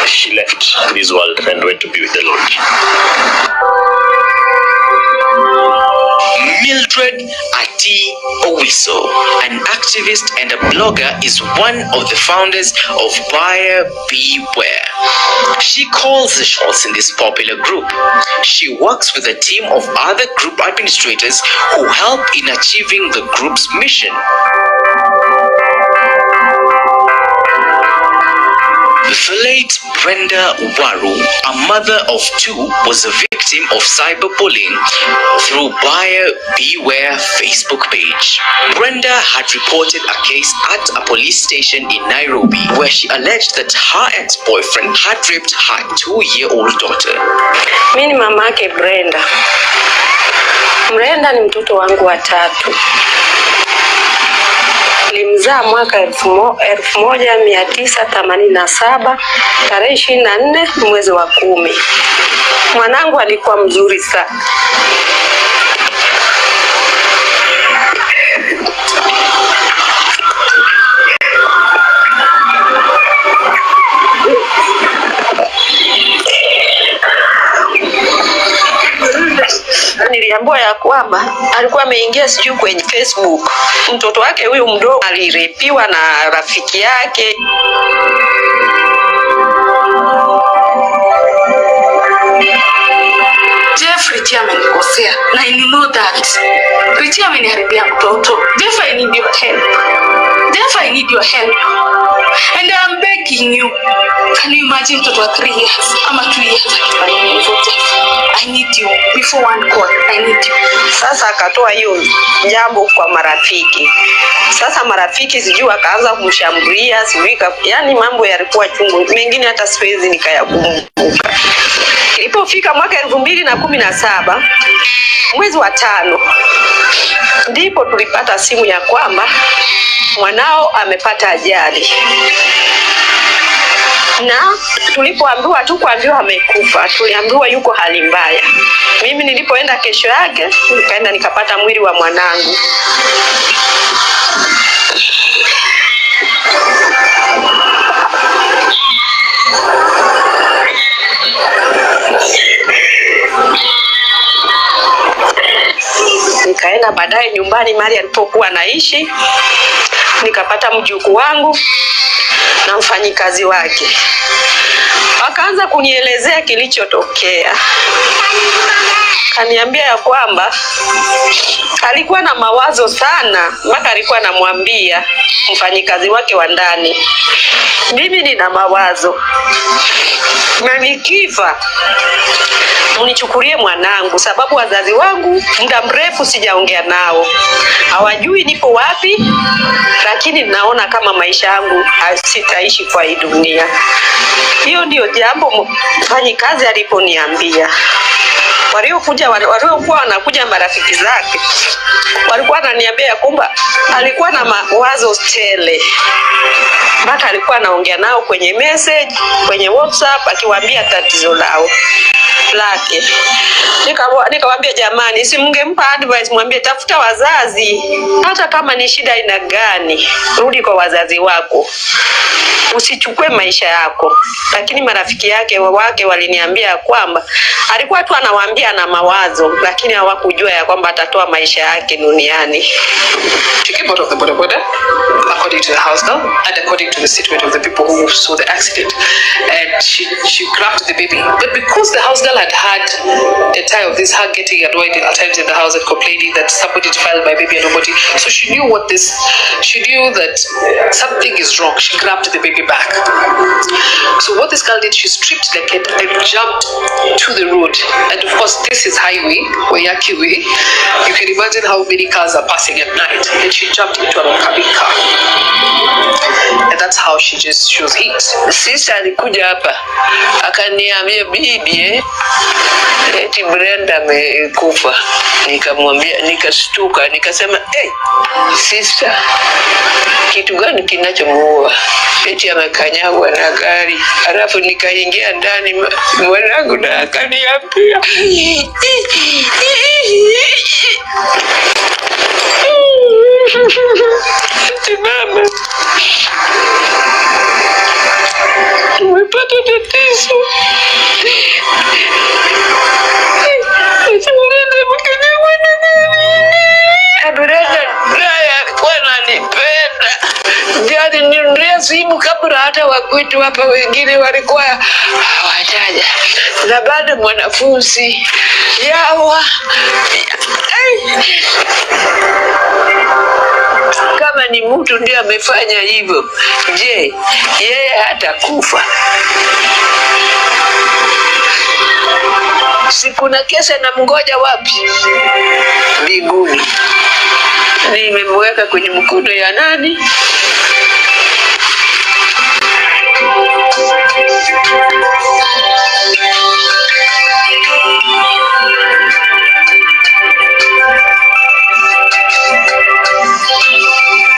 she left this world and went to be with the Lord. Mildred Atty Owiso, an activist and a blogger, is one of the founders of Buyer Beware. She calls the shots in this popular group. She works with a team of other group administrators who help in achieving the group's mission. The late Brenda Waru, a mother of two, was a victim of cyberbullying through Buyer Beware Facebook page. Brenda had reported a case at a police station in Nairobi where she alleged that her ex-boyfriend had raped her 2-year-old daughter. Mimi ni mamake Brenda. Brenda ni mtoto wangu wa tatu. Nilimzaa mwaka 1987 tarehe 24 mwezi wa 10. Mwanangu alikuwa mzuri sana. Niliambiwa ya kwamba alikuwa ameingia sijui kwenye Facebook. Mtoto wake huyu mdogo alirepiwa na rafiki yake. Richie amenikosea na I know that. Richie ameniharibia mtoto. Therefore I need your help. Therefore I need your help. And I'm begging you. Can you imagine mtoto wa 3 years ama 2 years akifanya hivyo? I need you before one call. I need you. Sasa akatoa hiyo jambo kwa marafiki. Sasa marafiki sijui akaanza kumshambulia, sijui yani mambo yalikuwa chungu. Mengine hata siwezi nikayakumbuka. Ilipofika mwaka 2017 mwezi wa 5 ndipo tulipata simu ya kwamba mwanao amepata ajali. Na tulipoambiwa hatukuambiwa amekufa, tuliambiwa yuko hali mbaya. Mimi nilipoenda kesho yake, nikaenda nikapata mwili wa mwanangu. Nikaenda baadaye nyumbani mahali alipokuwa anaishi, nikapata mjukuu wangu na mfanyikazi wake. Wakaanza kunielezea kilichotokea. Kaniambia ya kwamba alikuwa na mawazo sana, mpaka alikuwa anamwambia mfanyikazi wake wa ndani, mimi nina mawazo na nikifa unichukulie mwanangu, sababu wazazi wangu muda mrefu sijaongea nao, hawajui nipo wapi, lakini naona kama maisha yangu sitaishi kwa hii dunia. Hiyo ndio jambo mfanyikazi aliponiambia. Waliokuwa wanakuja marafiki zake walikuwa wananiambia kwamba alikuwa na mawazo tele, mpaka alikuwa anaongea nao kwenye message, kwenye WhatsApp, akiwaambia tatizo lake. Nikamwambia jamani, si mngempa advice, mwambie tafuta wazazi, hata kama ni shida ina gani, rudi kwa wazazi wako, usichukue maisha yako. Lakini marafiki wake waliniambia kwamba Alikuwa tu anawaambia na mawazo, lakini hawakujua ya kwamba atatoa maisha yake duniani. She came out of the boda, according to the house girl and according to the statement of the people who saw the accident, and she grabbed the baby. But because the house girl had a tie of this, her getting annoyed at times in the house and complaining that somebody defiled my baby and nobody, so she knew that something is wrong. She grabbed the baby back. So what this girl did, she stripped the kid and jumped to the road. And of course, this is highway, Wayaki Way. You can imagine how many cars are passing at night. And she jumped into an oncoming car. And that's how she was hit. Sister alikuja hapa akaniambia bibi eti Brenda amekufa. Nikamwambia, nikashtuka, nikasema hey sister, kitu gani kinachomuua? Eti amekanyagwa na gari. Alafu nikaingia ndani, mwanangu na akaniambia eti mama, tumepata tatizo. Ninunulia simu kabla hata wakwetu hapa wengine walikuwa hawajaja, na bado mwanafunzi yawa kama ni mtu ndiye amefanya hivyo, je, yeye hatakufa? Siku na kesa na mngoja wapi? Mbinguni. Nimemweka kwenye mkono ya nani?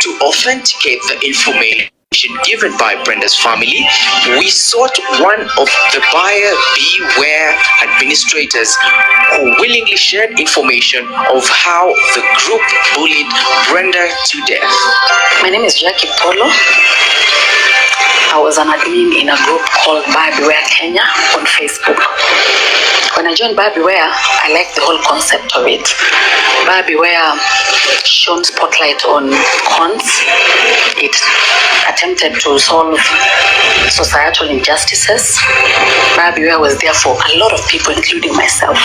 To authenticate the information given by Brenda's family, we sought one of the buyer beware administrators who willingly shared information of how the group bullied Brenda to death. My name is Jackie Polo. I was an admin in a group called Buyer Beware Kenya on Facebook. When I joined Buyer Beware, I liked the whole concept of it. Buyer Beware shone spotlight on cons. It attempted to solve societal injustices. Buyer Beware was there for a lot of people, including myself.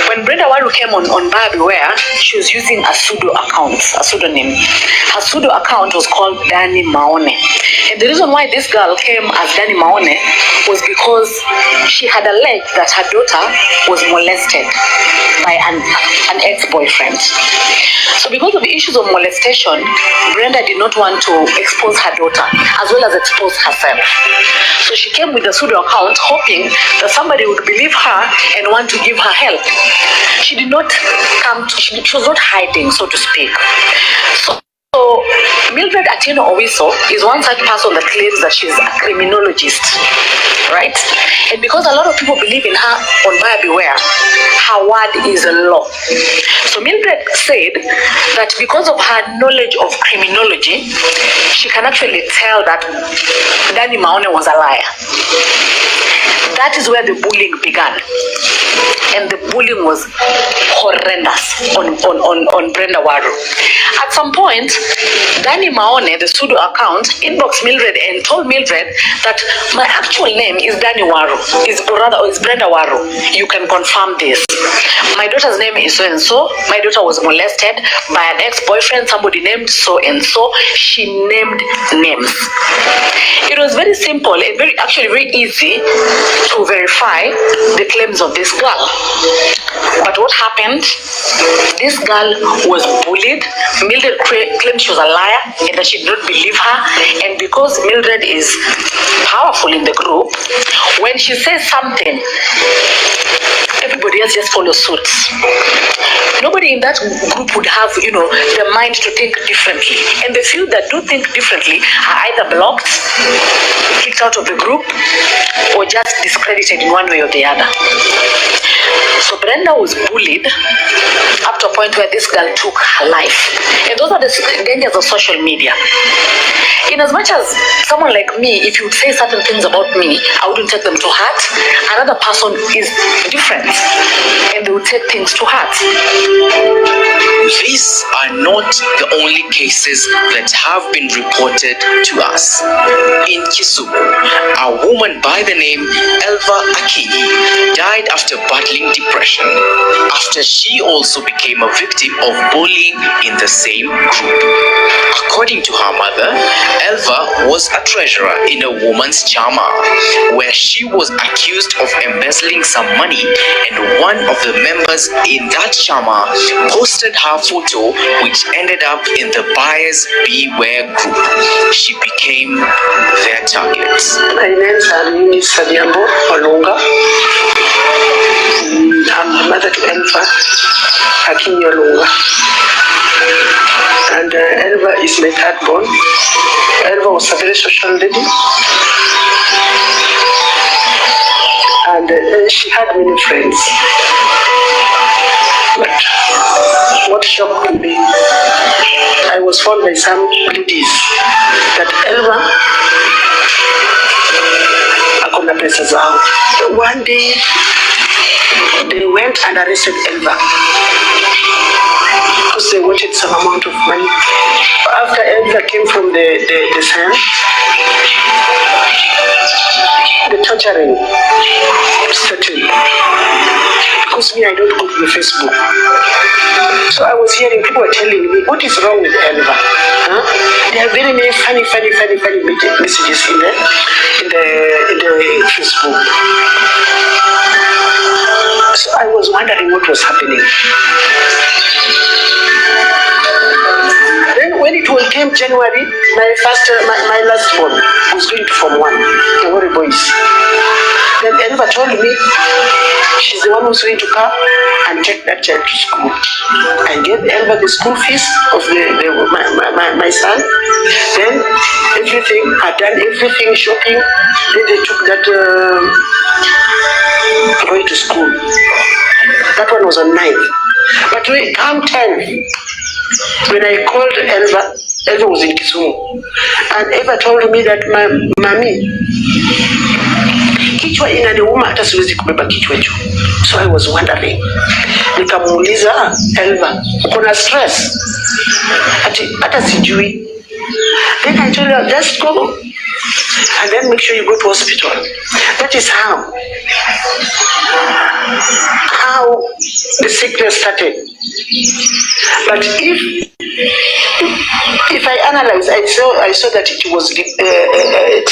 When Brenda Waru came on Buyer Beware, she was using a pseudonym. Her pseudo account was called Dani Maone. And the reason why this girl came as Dani Maone was because she had alleged that her daughter was molested by an ex-boyfriend. So because of the issues of molestation, Brenda did not want to expose her daughter as well as expose herself. So she came with a pseudo account hoping that somebody would believe her and want to give her help. She did not she was not hiding, so to speak. So Mildred Atieno Owiso is one such person that claims that she's a criminologist, right? And because a lot of people believe in her on Buyer Beware, her word is law. So Mildred said that because of her knowledge of criminology, she can actually tell that Dani Maone was a liar. That is where the bullying began. And the bullying was horrendous on Brenda Waru. At some point, Dani Maone, the pseudo account, inboxed Mildred and told Mildred that my actual name is Dani Waru, is Brenda Waru. You can confirm this. My daughter's name is so and so. My daughter was molested by an ex-boyfriend, somebody named so and so. She named names. It was very simple and very easy to verify the claims of this girl. But what happened? This girl was bullied. Mildred claimed she was a liar and that she did not believe her. And because Mildred is powerful in the group, when she says something, everybody else just follows suit. Nobody in that group would have, the mind to think differently. And the few that do think differently are either blocked, kicked out of the group or just discredited in one way or the other. So Brenda was bullied up to a point where this girl took her life. And those are the dangers of social media. In as much as someone like me, if you would say certain things about me, I wouldn't take them to heart. Another person is different and they would take things to heart. These are not the only cases that have been reported to us. In Kisumu, a woman by the name Elva Akini died after battling depression after she also became a victim of bullying in the same group. According to her mother, Elva was a treasurer in a woman's chama where she was accused of embezzling some money, and one of the members in that chama posted her photo, which ended up in the Buyers Beware group. She became their target. My name's Eunice Sadiambo Olunga. I'm the mother to Elva Akini Olunga. And Elva is my third born. Elva was a very social lady. And she had many friends. But what shocked me, I was found by some ladies that Elva akona pesa zao. One day they went and arrested Elva because they wanted some amount of money. After Elva came from the sun, the torturing started. Because me, I don't go to the Facebook. So I was hearing people were telling me, what is wrong with Elva? Huh? There are very many funny messages in the Facebook. So I was wondering what was happening. Then when it came January, my last born was going to Form 1, the Warri Boys. Then Elva told me she's the one who's going to come and take that child to school. I gave Elva the school fees of my son. Then everything, I'd done everything, shopping. Then they took that boy to school. That one was on 9th. But we come 10th. When I called Elva was in Kisumu. And Elva told me that my mommy, kichwa inaniuma hata siwezi kubeba kichwa hicho. So I was wondering. Nikamuuliza Elva, uko na stress? Hata sijui. Then I told her, just go and then make sure you go to hospital. That is how the sickness started. But if I analyze, I saw that it was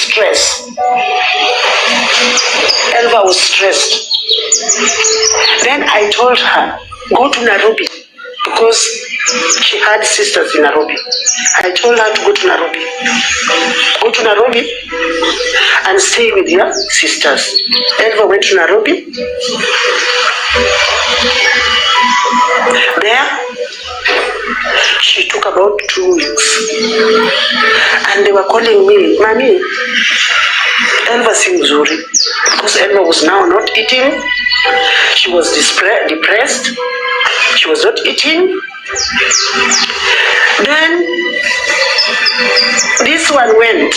stress. Elva was stressed. Then I told her, go to Nairobi, because she had sisters in Nairobi. I told her to go to Nairobi. Go to Nairobi and stay with your sisters. Elva went to Nairobi. There, she took about 2 weeks. And they were calling me, Mommy, Elva si mzuri. Because Elva was now not eating. She was depressed. She was not eating. Then this one went.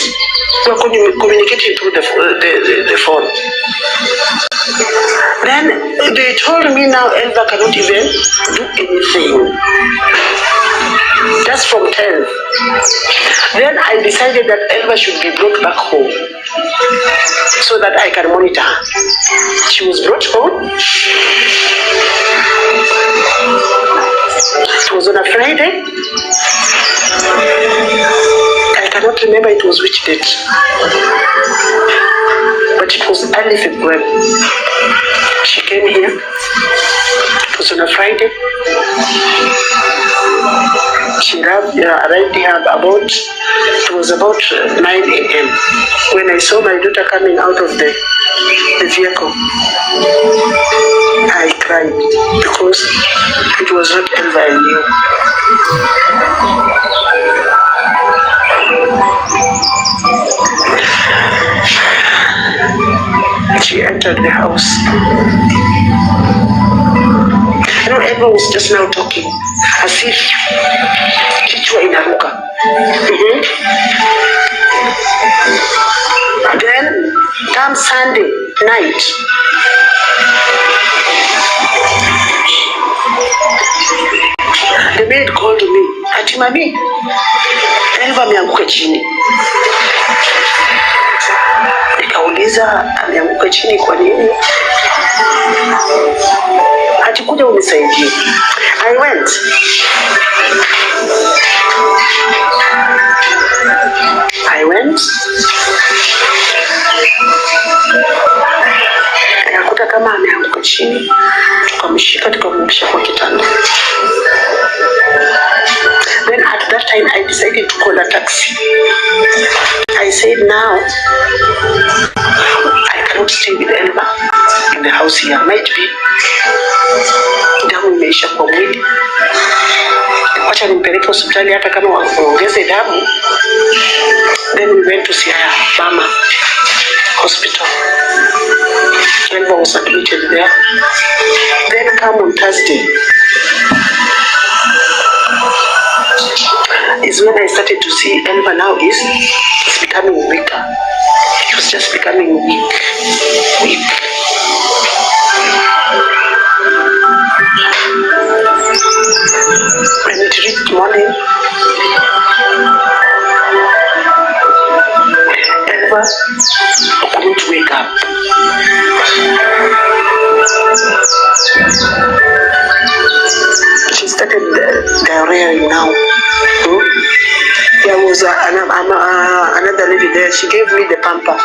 We were communicating through the phone. Then they told me now Elva cannot even do anything. Just from 10th. Then I decided that Elva should be brought back home so that I can monitor her. She was brought home. It was on a Friday. I cannot remember it was which date. But it was early February. She came here. It was on a Friday. She arrived here it was about 9 a.m. when I saw my daughter coming out of the vehicle. I cried because it was not Elva I knew. she entered the house. You know, everyone was just now talking as if kichwa inaruka. Then, come Sunday night, the maid called me, Ati mami, Elva ameanguka chini. Nikauliza ameanguka chini kwa nini? Ati kuja unisaidie. I went. Nikakuta kama ameanguka chini, tukamshika tukamrudisha kwa kitanda. Then at that time I decided to call a taxi. I said now I cannot stay with Elva in the house here. Might be damu imeisha kwa mwili. Wacha nimpeleke hospitali hata kama waongeze damu. Then we went to see her mama hospital. Elva was admitted there. Then come on Thursday is when I started to see Elva now is becoming weaker. She was just becoming weak. When it reached morning, Elva couldn't wake up. She started diarrhea now. There was another lady there. She gave me the pamper.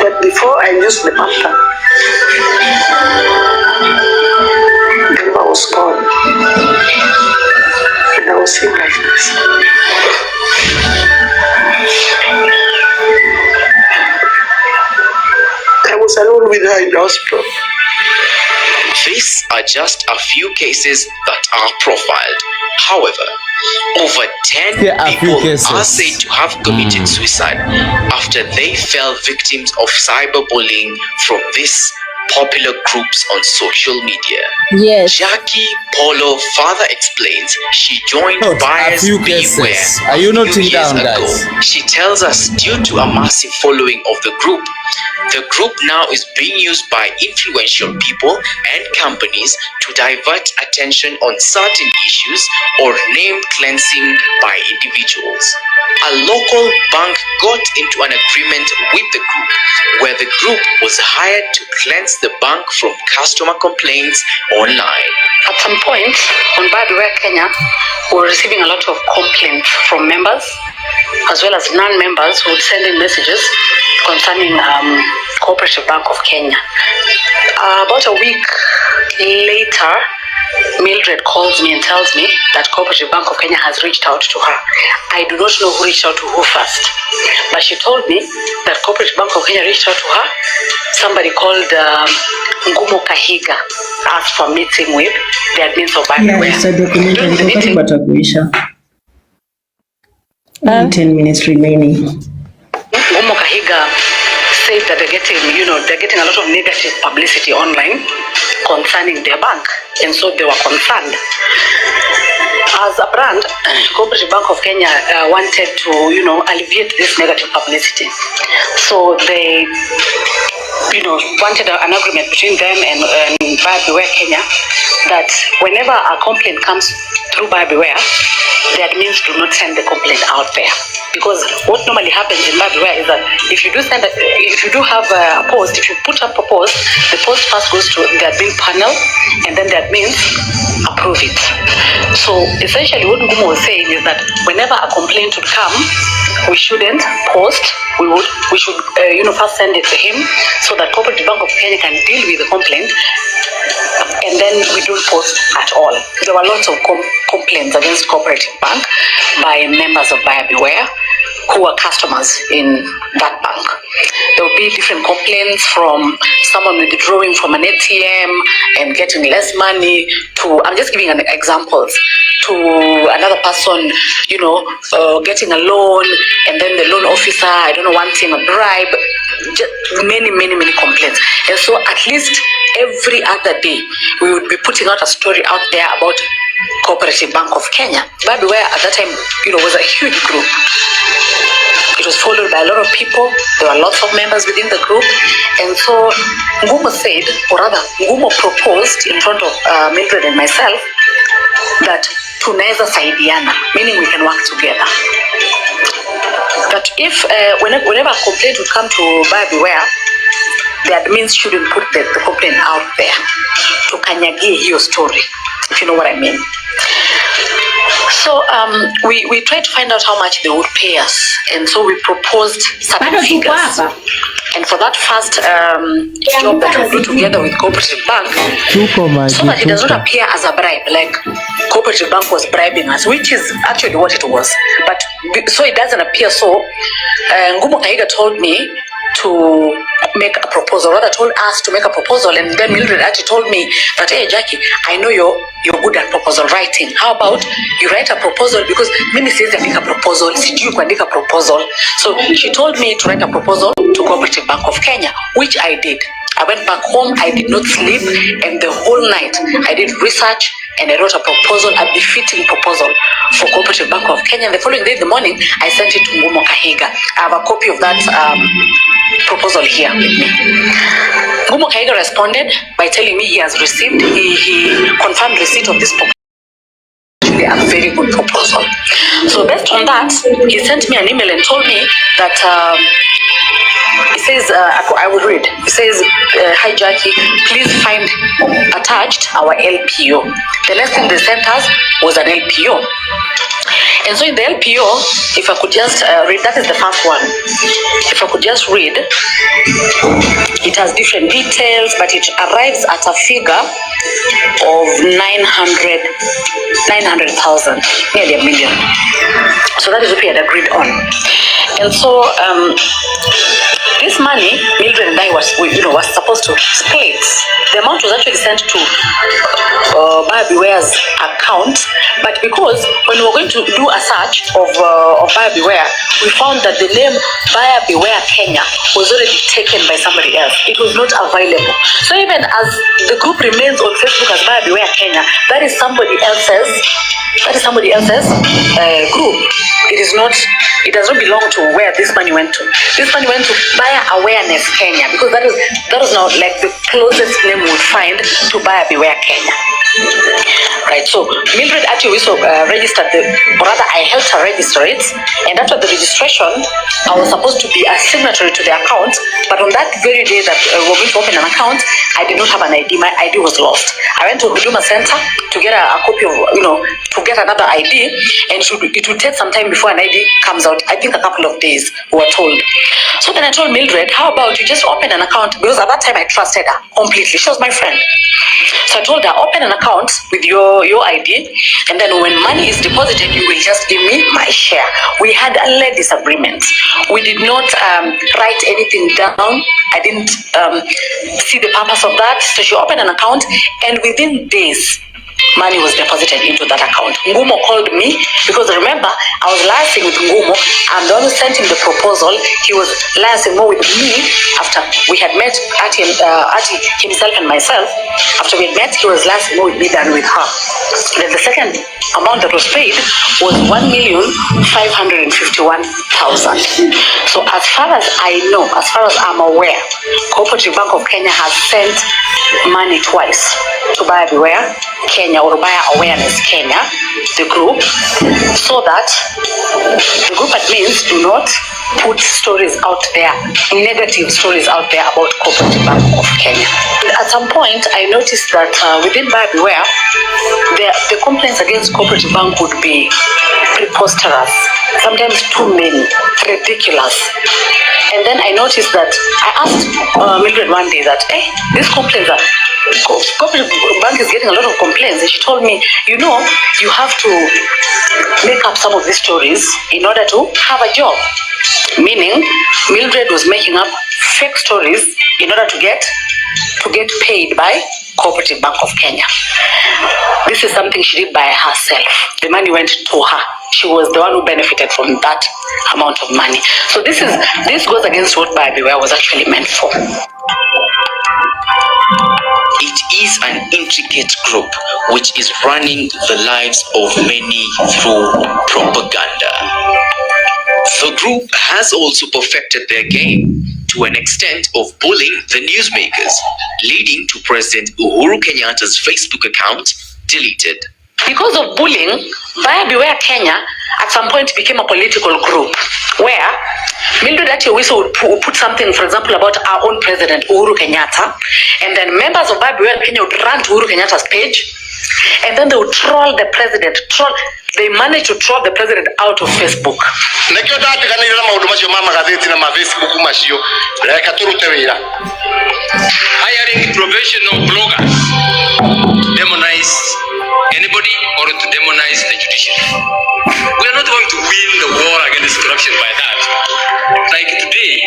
But before I used the pamper, Elva was gone. And I was seeing like this. I was alone with her in the hospital. These are just a few cases that are profiled. However, over 10 people are said to have committed suicide after they fell victims of cyberbullying from these popular groups on social media. Yes. Jackie Polo further explains she joined Buyers Beware Are you noting years down, ago. guys? She tells us due to a massive following of the group now is being used by influential people and companies to divert attention on certain issues or name cleansing by individuals. A local bank got into an agreement with the group where the group was hired to cleanse the bank from customer complaints online. At some point on Byware Kenya, we were receiving a lot of complaints from members as well as non-members who would send in messages concerning Cooperative Bank of Kenya. About a week later, Mildred calls me and tells me that Cooperative Bank of Kenya has reached out to her. I do not know who reached out to who first, but she told me that Cooperative Bank of Kenya reached out to her. Somebody called Ngumo Kahiga asked for a meeting with the admins of Byware. During the meeting, 10 minutes remaining. Ngumo Kahiga said that they're getting a lot of negative publicity online concerning their bank, and so they were concerned. As a brand, Cooperative Bank of Kenya wanted to, alleviate this negative publicity. So they, wanted an agreement between them and Byware Kenya that whenever a complaint comes through Byware, the admins do not send the complaint out there. Because what normally happens in Byware is that if you do have a post, if you put up a post, the post first goes to the admin panel and then the admins approve it. So essentially what Ngumo was saying is that whenever a complaint would come, we shouldn't post, we should first send it to him so that Cooperative Bank of Kenya can deal with the complaint, and then we don't post at all. There were lots of complaints against Cooperative Bank by members of Buyer Beware who are customers in that bank. There will be different complaints from someone withdrawing from an ATM and getting less money to, I'm just giving examples, to another person, getting a loan, and then the loan officer, I don't know, wanting a bribe, just many complaints. And so at least every other day, we would be putting out a story out there about Cooperative Bank of Kenya. But where at that time, was a huge group. It was followed by a lot of people. There were lots of members within the group. And so Ngumo said, or rather, Ngumo proposed in front of Mildred and myself that tunaweza saidiana, meaning we can work together. That if, whenever a complaint would come to buyer beware, the admins shouldn't put the complaint out there to kanyagie hiyo story, if you know what I mean. So we tried to find out how much they would pay us, and so we proposed certain figures. And for that first job that we do together with Cooperative Bank, so that it does not appear as a bribe, like Cooperative Bank was bribing us, which is actually what it was. But so it doesn't appear so. Ngumo Kaiga told me to make a proposal, rather told us to make a proposal, and then Mildred actually told me that, hey Jackie, I know you're good at proposal writing. How about you write a proposal, because mimi siwezi andika proposal, sijui kuandika proposal. So she told me to write a proposal to Cooperative Bank of Kenya, which I did. I went back home, I did not sleep, and the whole night I did research and I wrote a proposal, a befitting proposal for Cooperative Bank of Kenya. And the following day in the morning, I sent it to Ngumo Kahiga. I have a copy of that proposal here with me. Ngumo Kahiga responded by telling me he has received, he confirmed receipt of this proposal. A very good proposal. So based on that, he sent me an email and told me that it says, I will read. It says, hi Jackie, please find attached our LPO. The next thing they sent us was an LPO. And so in the LPO, if I could just read, that is the first one. If I could just read, it has different details, but it arrives at a figure of 900,000, nearly $1 million. So that is what we had agreed on. And so this money, Mildred and I was supposed to split. The amount was actually sent to Buyer Beware's account, but because when we were going to do a search of Buyer Beware, we found that the name Buyer Beware Kenya was already taken by somebody else. It was not available. So even as the group remains on Facebook as Buyer Beware Kenya, that is somebody else's group. It does not belong to where this money went to. This money went to Buyer Awareness Kenya, because that is now like the closest name we would find to Buyer Beware Kenya. Right, so Mildred actually also registered I helped her register it, and after the registration, I was supposed to be a signatory to the account, but on that very day that we were going to open an account, I did not have an ID. My ID was lost. I went to Huduma Center to get a copy of, to get another ID, and it would take some time before an ID comes out. I think a couple of days, we were told. So then I told Mildred, how about you just open an account, because at that time I trusted her completely. She was my friend. So I told her, open an account with your ID, and then when money is deposited, you will just give me my share. We had a ladies agreement. We did not write anything down. I didn't see the purpose of that. So she opened an account, and within days, money was deposited into that account. Ngumo called me, because remember, I was liaising with Ngumo. I'm the one who sent him the proposal. He was liaising more with me after we had met, Atty himself and myself. After we had met, he was liaising more with me than with her. Then the second amount that was paid was 1,551,000. So as far as I know, as far as I'm aware, Cooperative Bank of Kenya has sent money twice to Buyer Beware Kenya or Buyer Awareness Kenya, the group, so that the group admins do not put stories out there, negative stories out there about Cooperative Bank of Kenya. At some point, I noticed that within Buyer Beware, the complaints against Cooperative Bank would be preposterous, sometimes too many, ridiculous. And then I noticed that I asked Mildred one day that, these complaints are, Cooperative Bank is getting a lot of complaints, and she told me, you have to make up some of these stories in order to have a job. Meaning, Mildred was making up fake stories in order to get paid by Cooperative Bank of Kenya. This is something she did by herself. The money went to her. She was the one who benefited from that amount of money. So this goes against what Buyer Beware was actually meant for. It is an intricate group which is running the lives of many through propaganda. The group has also perfected their game to an extent of bullying the newsmakers, leading to President Uhuru Kenyatta's Facebook account deleted. Because of bullying, Buyer Beware Kenya at some point became a political group where Mildred Atty would put something, for example, about our own president, Uhuru Kenyatta, and then members of Buyer Beware Kenya would run to Uhuru Kenyatta's page, and then they would troll the president. They managed to troll the president out of Facebook. Hiring professional bloggers to demonize anybody or to demonize the judiciary. We are not going to win the war against corruption by that. Like today,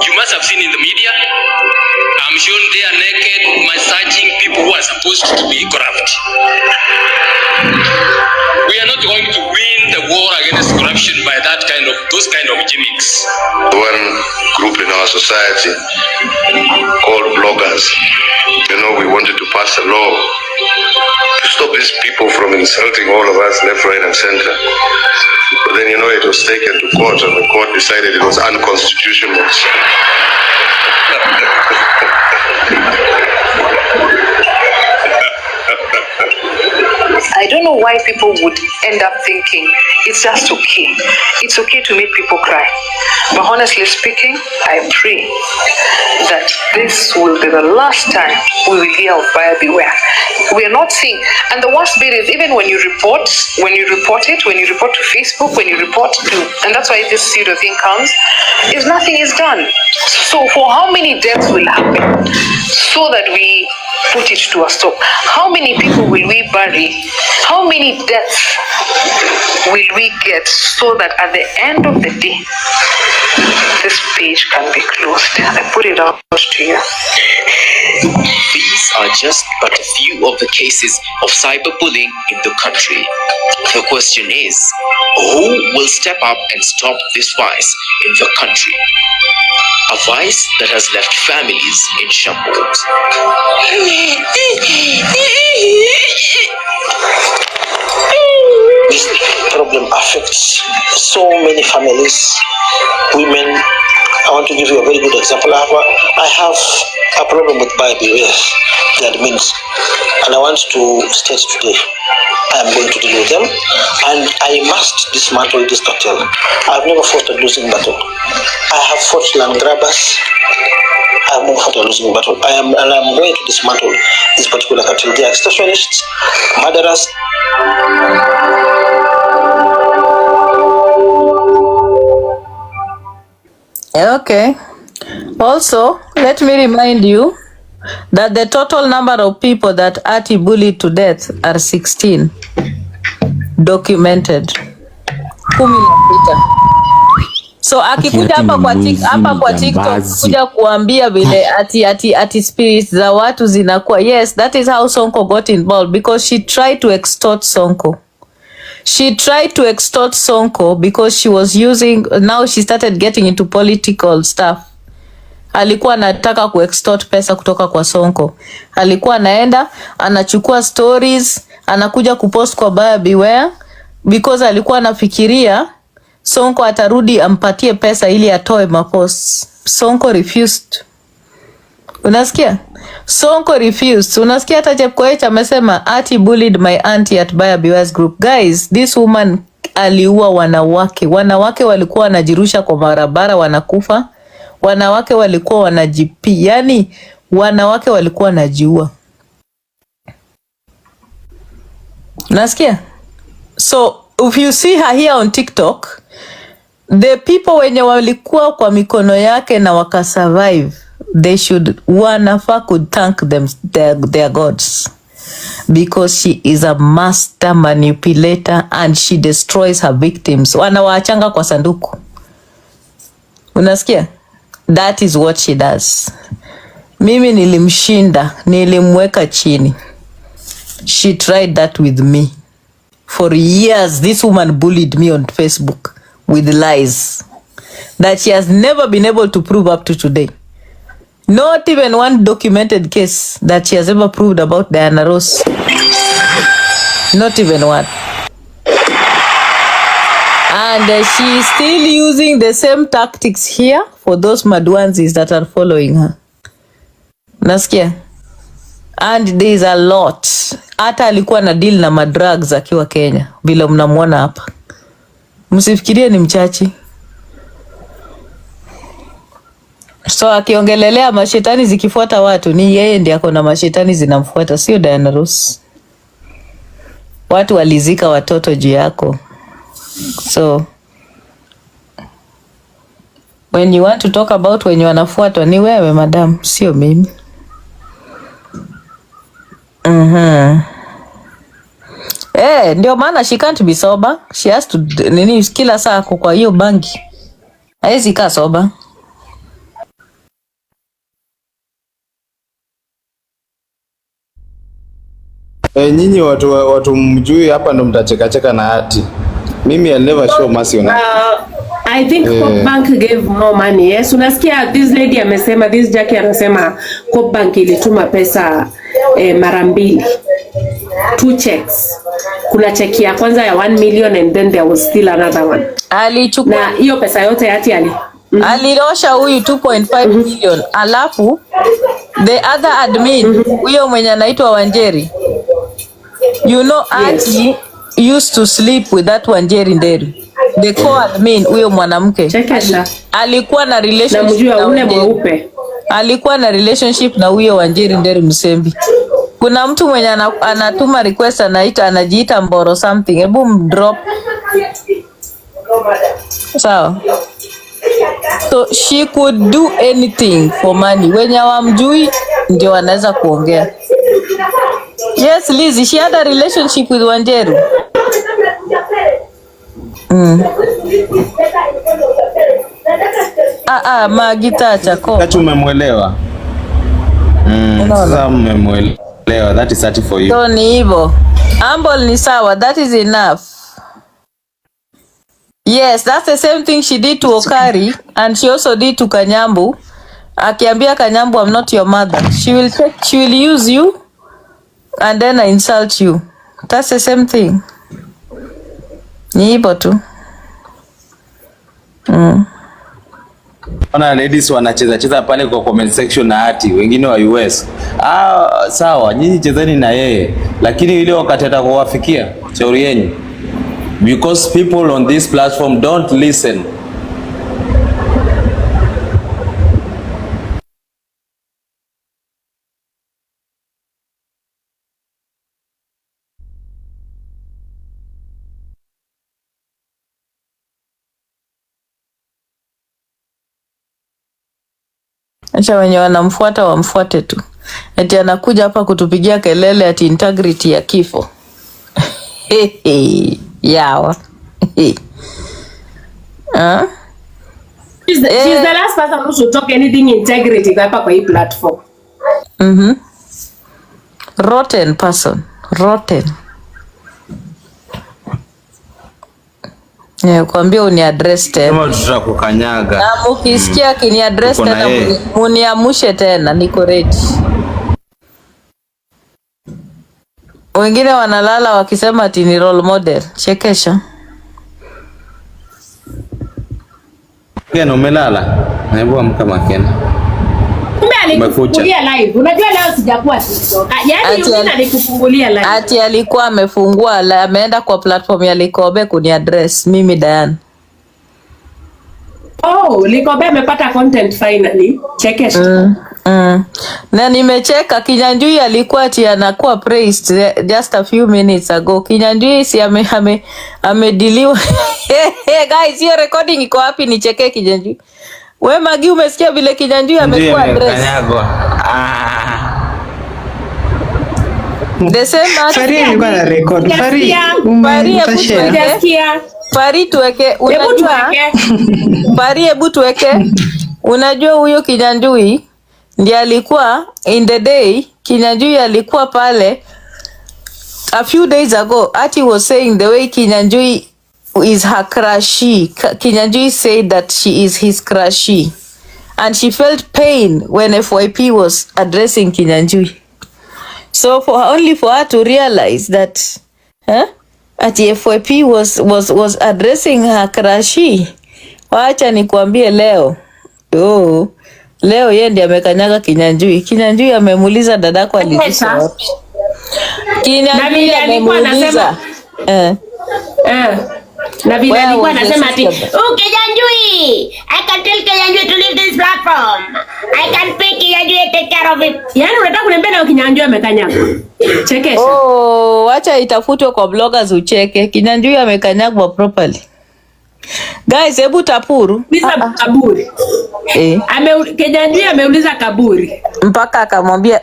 you must have seen in the media, I'm shown they are naked massaging people who are supposed to be corrupt. We are not going to win the war against corruption by those kind of gimmicks. One group in our society called bloggers, we wanted to pass a law to stop these people from insulting all of us left, right, and center. But then, it was taken to court, and the court decided it was unconstitutional. I don't know why people would end up thinking it's just okay. It's okay to make people cry. But honestly speaking, I pray that this will be the last time we will hear of Buyer Beware. We are not seeing, and the worst bit is even when you report to Facebook, when you report to, and that's why this pseudo thing comes, is nothing is done. So for how many deaths will happen so that we put it to a stop? How many people will we bury? How many deaths will we get so that at the end of the day, this page can be closed? I put it out to you. These are just but a few of the cases of cyberbullying in the country. The question is, who will step up and stop this vice in the country? A vice that has left families in shambles. This problem affects so many families, women. I want to give you a very good example. I have a problem with Buyer Beware, the admins, and I want to state today I am going to deal with them, and I must dismantle this cartel. I've never fought a losing battle. I have fought land grabbers. I have never fought a losing battle. I'm going to dismantle this particular cartel. They are extortionists, murderers. Okay. Also, let me remind you that the total number of people that Atty bullied to death are 16 documented. 16. So akikuja hapa kwa TikTok kuja kuambia vile ati spirits za watu zinakuwa. Yes, that is how Sonko got involved, because she tried to extort Sonko. She tried to extort Sonko because she was now she started getting into political stuff. Alikuwa anataka kuextort pesa kutoka kwa Sonko. Alikuwa anaenda, anachukua stories, anakuja kupost kwa Buyer Beware because alikuwa anafikiria Sonko atarudi ampatie pesa ili atoe maposts. Sonko refused. Unasikia? Sonko refused. Unasikia hata Chepkoech amesema Atty bullied my auntie at Buyer Beware's group. Guys, this woman aliua wanawake. Wanawake walikuwa wanajirusha kwa barabara wanakufa. Wanawake walikuwa wanajipi. Yani wanawake walikuwa wanajiua. Unasikia? So, if you see her here on TikTok, the people wenye walikuwa kwa mikono yake na waka survive, they should could thank them their gods, because she is a master manipulator and she destroys her victims. Wanawaachanga kwa sanduku. Unasikia? That is what she does. Mimi nilimshinda, nilimweka chini. She tried that with me. For years, this woman bullied me on Facebook with lies that she has never been able to prove up to today. Not even one documented case that she has ever proved about Diana Ross. Not even one. And she is still using the same tactics here for those madwanzis that are following her. Nasikia? And there is a lot. Hata alikuwa na deal na madrugs akiwa Kenya. Vile mnamuona hapa. Msifikirie ni mchachi. So akiongelelea mashetani zikifuata watu, ni yeye ndiye ako na mashetani zinamfuata, sio Diana Ross. Watu walizika watoto juu yako. So when you want to talk about when you wanafuatwa, ni wewe madam, sio mimi. Ndio maana she can't be sober. She has to nini kila saa kwa hiyo bangi. Haezi kaa sober. Nyinyi watu mjui hapa ndo mtacheka na Atty. Mimi I'll never show mercy on her. I think Coop Bank gave more money. Yes, unasikia this lady amesema, this Jackie anasema Coop Bank ilituma pesa mara mbili. 2 checks. Kuna cheki ya kwanza ya 1 million and then there was still another one. Alichukua na hiyo pesa yote Atty alirosha huyu 2.5 million. Alafu the other admin huyo mwenye anaitwa Wanjeri. You know Atty used to sleep with that Wanjeri Nderi. The co-admin huyo mwanamke. Alikuwa na relationship na ule mweupe. Alikuwa na relationship na huyo Wanjeri Nderi Msembi. Kuna mtu mwenye anatuma request anajiita Mboro something. Hebu mdrop. Sawa. So she could do anything for money. Wenye hawamjui ndio wanaweza kuongea. Yes, Lizzie, she had a relationship with Wanjeru. Magita chako. Kati umemwelewa. Sasa umemwelewa. That is Atty for you. So ni hivyo. Humble ni sawa. That is enough. Yes, that's the same thing she did to Okari and she also did to Kanyambu. Akiambia Kanyambu, I'm not your mother. She will use you and then insult you. That's the same thing. Ni hivyo tu. Ona ladies wanacheza pale kwa comment section na Atty, wengine wa US. Sawa, nyinyi chezeni na yeye. Lakini ile wakati atakuwafikia, shauri yenu. Because people on this platform don't listen. Acha wenye wanamfuata wamfuate tu. Eti anakuja hapa kutupigia kelele ati integrity ya kifo. Yawa. She's the last person who should talk anything integrity kwa hii platform. Rotten person. Rotten. Kuambia uni address tena. Kama tutakukanyaga. Na mukisikia kini address tena muniamushe tena, niko ready. Wengine wanalala wakisema ati ni role model. Chekesha. Kena umelala? Hebu amka Makena. Kumbe alikufungulia live. Unajua leo sijakuwa TikTok. Yaani yule alikufungulia live. Ati alikuwa amefungua, ameenda kwa platform ya Likobe kuni address mimi Diana. Oh, Likobe amepata content finally. Chekesha. Na nimecheka Kinyanjui alikuwa ati anakuwa praised just a few minutes ago. Kinyanjui si amediliwa. Guys, hiyo recording iko wapi nicheke Kinyanjui? We Magi umesikia vile Kinyanjui amekuwa address. The same as Fari alikuwa na record. Fari tuweke unajua. Fari hebu tuweke. Unajua huyo Kinyanjui ndiye alikuwa in the day. Kinyanjui alikuwa pale a few days ago. Atty was saying the way Kinyanjui is her crushie. Kinyanjui said that she is his crushie, and she felt pain when FYP was addressing Kinyanjui. So only for her to realize that Atty FYP was addressing her crushie. Wacha nikuambie leo. Leo yeye ndiye amekanyaga Kinyanjui. Kinyanjui amemuuliza dadako alizika wapi. Kinyanjui amemuuliza. Na vile alikuwa anasema ati, Kinyanjui, I can tell Kinyanjui to leave this platform. I can pick Kinyanjui and take care of it. Yaani unataka kuniambia na Kinyanjui amekanyaga. Chekesha. Wacha itafutwe kwa bloggers ucheke. Kinyanjui amekanyagwa properly. Guys, hebu tapuru. Uliza kaburi. Kinyanjui ameuliza kaburi. Mpaka akamwambia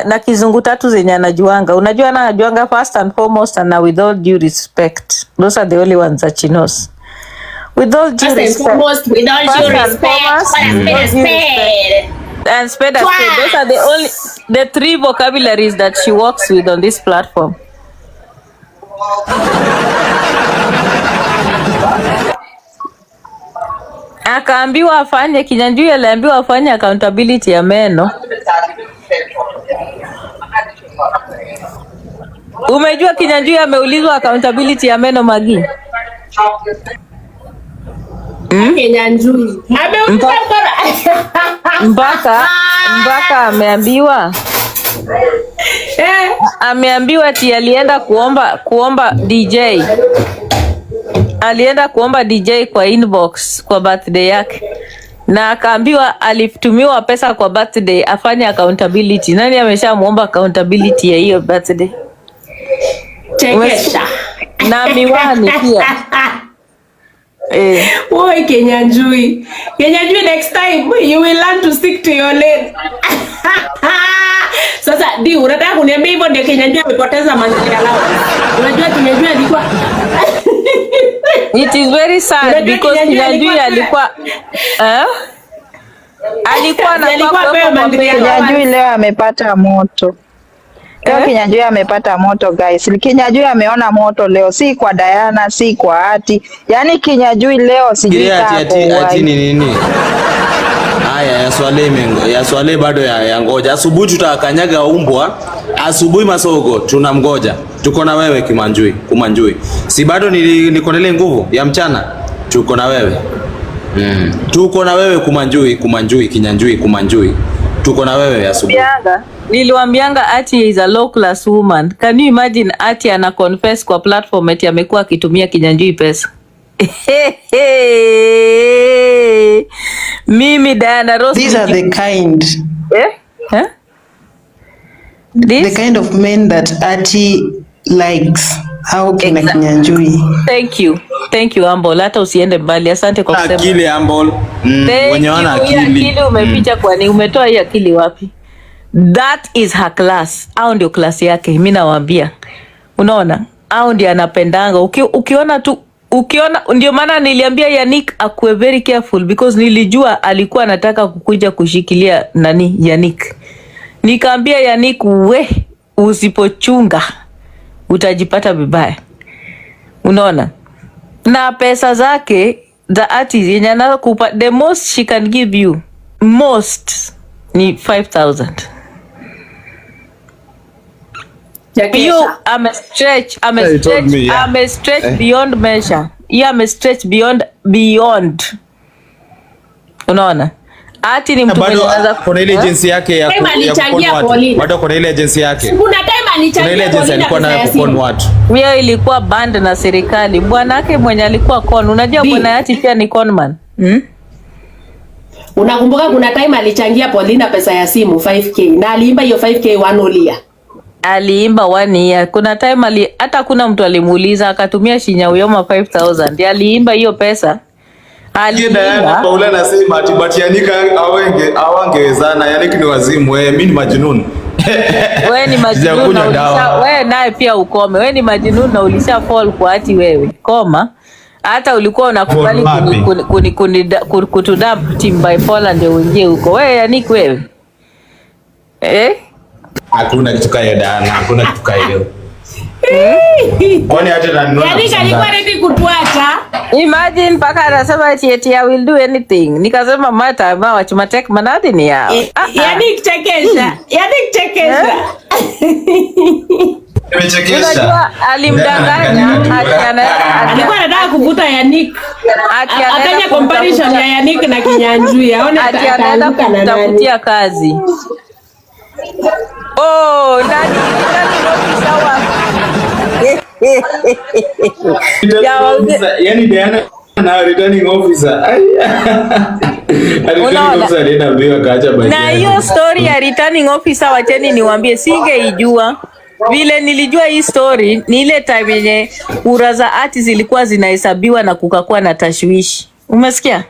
na kizungu tatu zenye anajuanga. Unajua anajuanga first and foremost and with all due respect. Those are the only ones that she knows. With all due respect. With all due respect. And spade. Those are the three vocabularies that she works with on this platform. Akaambiwa afanye, Kinyanjui aliambiwa afanye accountability ya meno. Umejua Kinyanjui ameulizwa accountability ya meno Magi? Kinyanjui mpaka ameambiwa ati alienda kuomba DJ. Alienda kuomba DJ kwa inbox kwa birthday yake. Na akaambiwa alitumiwa pesa kwa birthday afanye accountability. Nani ameshamuomba accountability ya hiyo birthday? Chekesha. Na miwani pia. Oi Kinyanjui. Kinyanjui, next time you will learn to stick to your lane. Sasa unataka kuniambia hivyo ndio Kinyanjui amepoteza mazingira lao. Unajua Kinyanjui alikuwa It is very sad because Kinyanjui alikuwa Kinyanjui leo amepata moto. Kinyanjui amepata moto guys. Kinyanjui ameona moto leo, si kwa Diana, si kwa Atty. Yaani Kinyanjui leo sijui ati nini? Haya ya Swale bado ya ngoja. Asubuhi tutakanyaga umbwa. Asubuhi Masogo tunamgoja. Tuko na wewe Kumanjui. Si bado niko na ile nguvu ya mchana. Tuko na wewe. Tuko na wewe Kumanjui, Kinyanjui. Tuko na wewe asubuhi. Niliwaambianga Atty is a low class woman. Can you imagine Atty ana confess kwa platform eti amekuwa akitumia Kinyanjui pesa? Mimi Diana Rose. These are the kind. The kind of men that Atty likes. How can Kinyanjui? Thank you Humble. Hata usiende mbali. Asante kwa kusema. Akili Humble. Wenye wana akili. Umepicha kwani umetoa hii akili wapi? That is her class. Au ndio class yake. Mimi nawaambia. Unaona? Au ndio anapendanga. Ukiona ndio maana niliambia Yannick akuwe very careful because nilijua alikuwa anataka kukuja kushikilia Yannick. Nikaambia Yannick, usipochunga utajipata vibaya. Unaona? Na pesa zake za Atty yenye anakupa, the most she can give you ni 5,000. You stretch beyond measure. You stretch beyond. Unaona? Atty ni mtu mwenye anaanza kuna ile agency yake ya bado kuna ile agency yake. Kuna time alichangia Pauline watu. Hiyo ilikuwa band na serikali. Bwanake mwenye alikuwa con. Unajua bwana Atty pia ni conman. Unakumbuka kuna time alichangia Pauline pesa ya simu 5k na aliimba hiyo 5k wanulia. Aliimba 1 year. Kuna time hata kuna mtu alimuuliza akatumia shinya uyoma 5,000. Aliimba hiyo pesa. Aliimba. Paula anasema ati but Yannick awangewezana. Yannick ni wazimu. Mimi ni majnun. Wewe ni majnun. Wewe naye pia ukome. Wewe ni majnun na ulisha fall kwa Atty wewe. Koma. Hata ulikuwa unakubali kutudump team bipolar ndio uingie huko. Wewe yani wewe. Hakuna kitu kaya Diana, hakuna kitu kaya. Kwani hata na nini? Yani kalikuwa ready kutuacha. Imagine paka anasema eti I will do anything. Nikasema mata ma wachumatek manadi ni yao. Yani kichekesha. Unajua alimdanganya alikuwa anataka kuvuta Yannick. Akanya comparison ya Yannick na Kinyanjui. Aone anaenda kutafutia kazi. Oh, ndani sawa. Yani Diana na returning officer. Na hiyo story ya returning officer wacheni niwaambie, singeijua. Vile nilijua hii story ni ile time yenye kura za Atty zilikuwa zinahesabiwa na kukakuwa na tashwishi. Umesikia?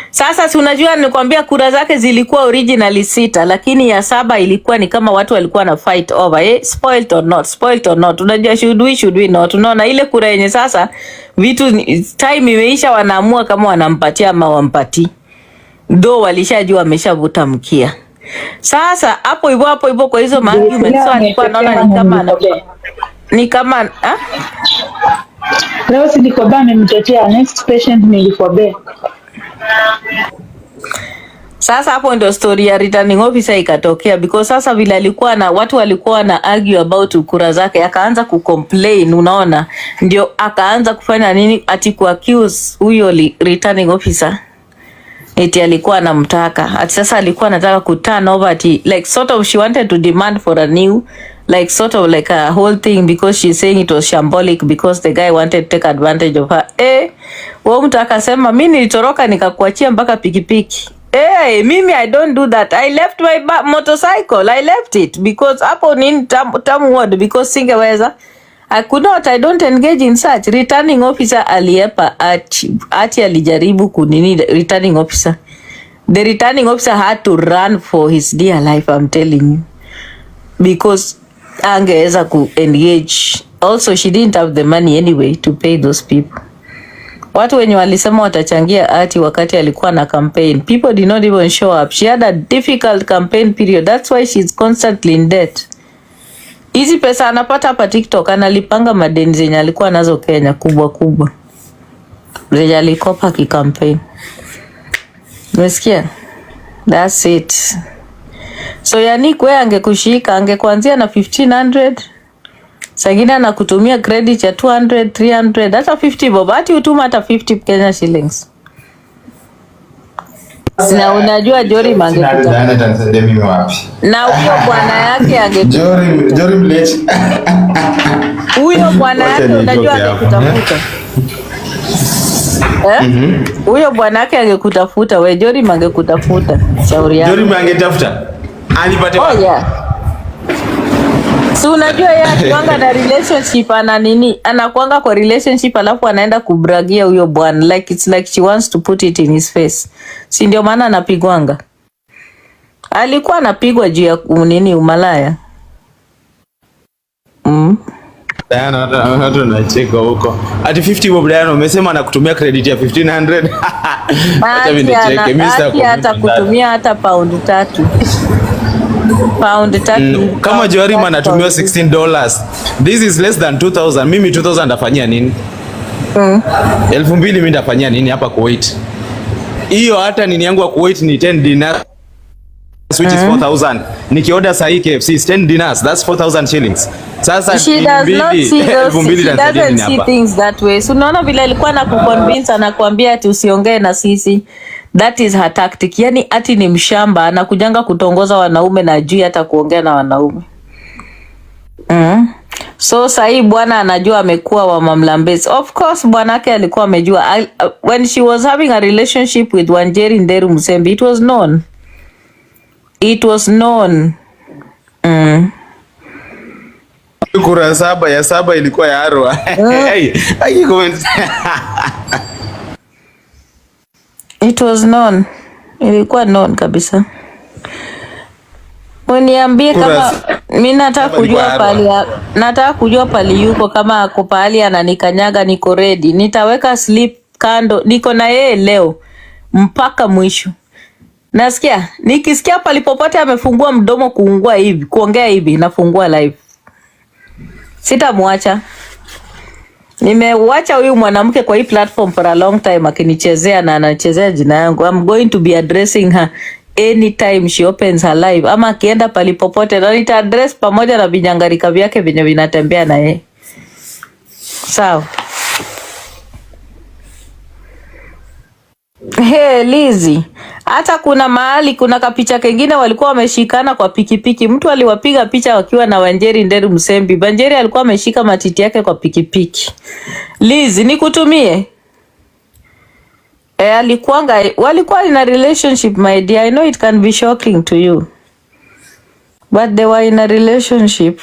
Sasa si unajua nikwambia kura zake zilikuwa originally 6 lakini ya 7 ilikuwa ni kama watu walikuwa na fight over spoiled or not. Unajua should we not. Unaona ile kura yenye sasa vitu time imeisha, wanaamua kama wanampatia ama wampati. Ndo walishajua wameshavuta mkia. Sasa hapo hivyo kwa hizo arguments so alikuwa anaona ni kama leo si niko bana mtetea next patient nilikobe. Sasa hapo ndio story ya returning officer ikatokea, because sasa vile alikuwa na watu walikuwa na argue about kura zake, akaanza kucomplain, unaona, ndio akaanza kufanya nini, ati ku accuse huyo returning officer eti alikuwa anamtaka, ati sasa alikuwa anataka ku turn over, ati like sort of she wanted to demand for a new like sort of like a whole thing, because she's saying it was shambolic because the guy wanted to take advantage of her. Wao mtu akasema mimi nilitoroka nikakuachia mpaka pikipiki. Mimi I don't do that. I left my motorcycle. I left it because hapo ni tamu word, because singeweza. I could not. I don't engage in such. Returning officer aliepa Atty alijaribu kunini returning officer. The returning officer had to run for his dear life, I'm telling you. Because angeweza ku engage. Also she didn't have the money anyway to pay those people. Watu wenye walisema watachangia Atty wakati alikuwa na campaign, people did not even show up. She had a difficult campaign period. That's why she's constantly in debt. Hizi pesa anapata hapa TikTok, analipanga madeni zenye alikuwa nazo Kenya kubwa. Zenye alikopa ki-campaign. Umesikia? That's it. So Yannick wewe angekushika, angekuanzia na 1500. Sagina na kutumia credit ya 200, 300, hata 50 bob. Ati utuma hata 50 Kenya shillings. Na unajua Jori mangekuta. Na huyo bwana yake Jori mlete. Huyo bwana yake unajua angekutafuta. Huyo bwana yake angekutafuta, we Jori mangekutafuta. Shauri yako. Jori mangetafuta. Anipate wapi? So unajua yeye akiwanga na relationship ana nini, anakuanga kwa relationship alafu anaenda kubragia huyo bwana, like it's like she wants to put it in his face. Si ndio maana anapigwanga. Alikuwa anapigwa juu ya nini, umalaya. Diana hata nacheka huko. Ati 50 bob Diana umesema anakutumia credit ya 1500. Acha mimi nicheke. Mimi hata kutumia hata pound 3. Pound 3. Kama Jori anatumia $16. This is less than 2000. Mimi 2000 ndafanyia nini? 2000 mimi ndafanyia nini hapa Kuwait? Hiyo hata nini yangu ya Kuwait ni 10 dinars which is 4000. Nikioda sahi KFC 10 dinars, that's 4000 shillings. Sasa she does not see things that way. So unaona vile alikuwa na kuconvince, anakuambia ati usiongee na sisi. That is her tactic. Yani Atty ni mshamba, anakujanga kutongoza wanaume na ajui hata kuongea na wanaume. So sahi bwana anajua amekuwa wa mamlambezi. Of course bwana yake alikuwa amejua. When she was having a relationship with Wanjeri Nderu Musembi, it was known. It was known. Kura ya 7 ilikuwa ya Arwa. Hey, comment. It was known. Ilikuwa known kabisa. Uniambie kama mimi nataka kujua pali yuko, kama ako pahali ananikanyaga, niko ready. Nitaweka slip kando, niko na yeye leo mpaka mwisho. Nasikia nikisikia palipopote amefungua mdomo kuongea hivi, nafungua live. Sitamwacha. Nimeuacha huyu mwanamke kwa hii platform for a long time akinichezea na anachezea jina yangu. I'm going to be addressing her anytime she opens her live, ama akienda palipopote, na nita address pamoja na vinyangarika vyake venye vinatembea na yeye. Sawa. Hey, Lizzy, hata kuna mahali kuna kapicha kengine walikuwa wameshikana kwa pikipiki. Mtu aliwapiga picha wakiwa na Wanjeri Nderu Msembi. Wanjeri alikuwa ameshika matiti yake kwa pikipiki. Lizzy, nikutumie? Walikuwa in a relationship, my dear. I know it can be shocking to you, but they were in a relationship.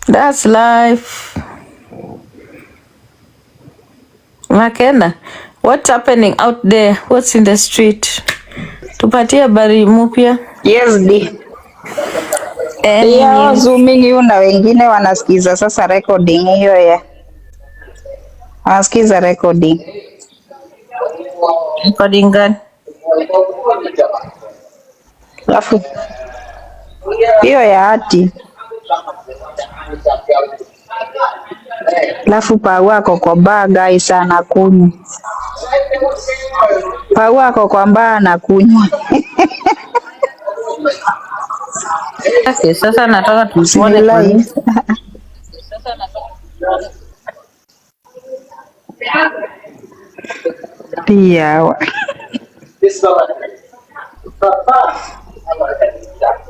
That's life. Makena, what's happening out there? What's in the street? Tupatie habari mpya. Yes, D. Yeah, zooming hiyo na wengine wanasikiza sasa recording hiyo ya. Wanasikiza recording. Recording gani? Alafu hiyo ya Atty. Alafu Pau wako kwa baa guys anakunywa. Pau wako kwa baa anakunywa. Okay, sasa nataka tuone polisi. Pia.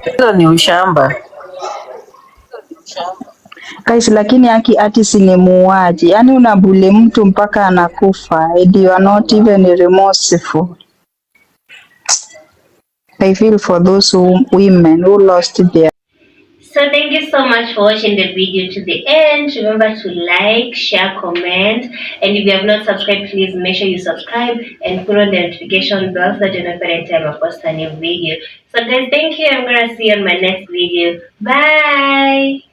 Hizo ni ushamba. Guys, lakini Atty si ni muuaji. Yaani unabule mtu mpaka anakufa. And you are not even remorseful. I feel for those women who lost their. So thank you so much for watching the video to the end. Remember to like, share, comment, and if you have not subscribed, please make sure you subscribe and put on the notification bell so that you know every time I post a new video. So guys, thank you. I'm gonna see you on my next video. Bye.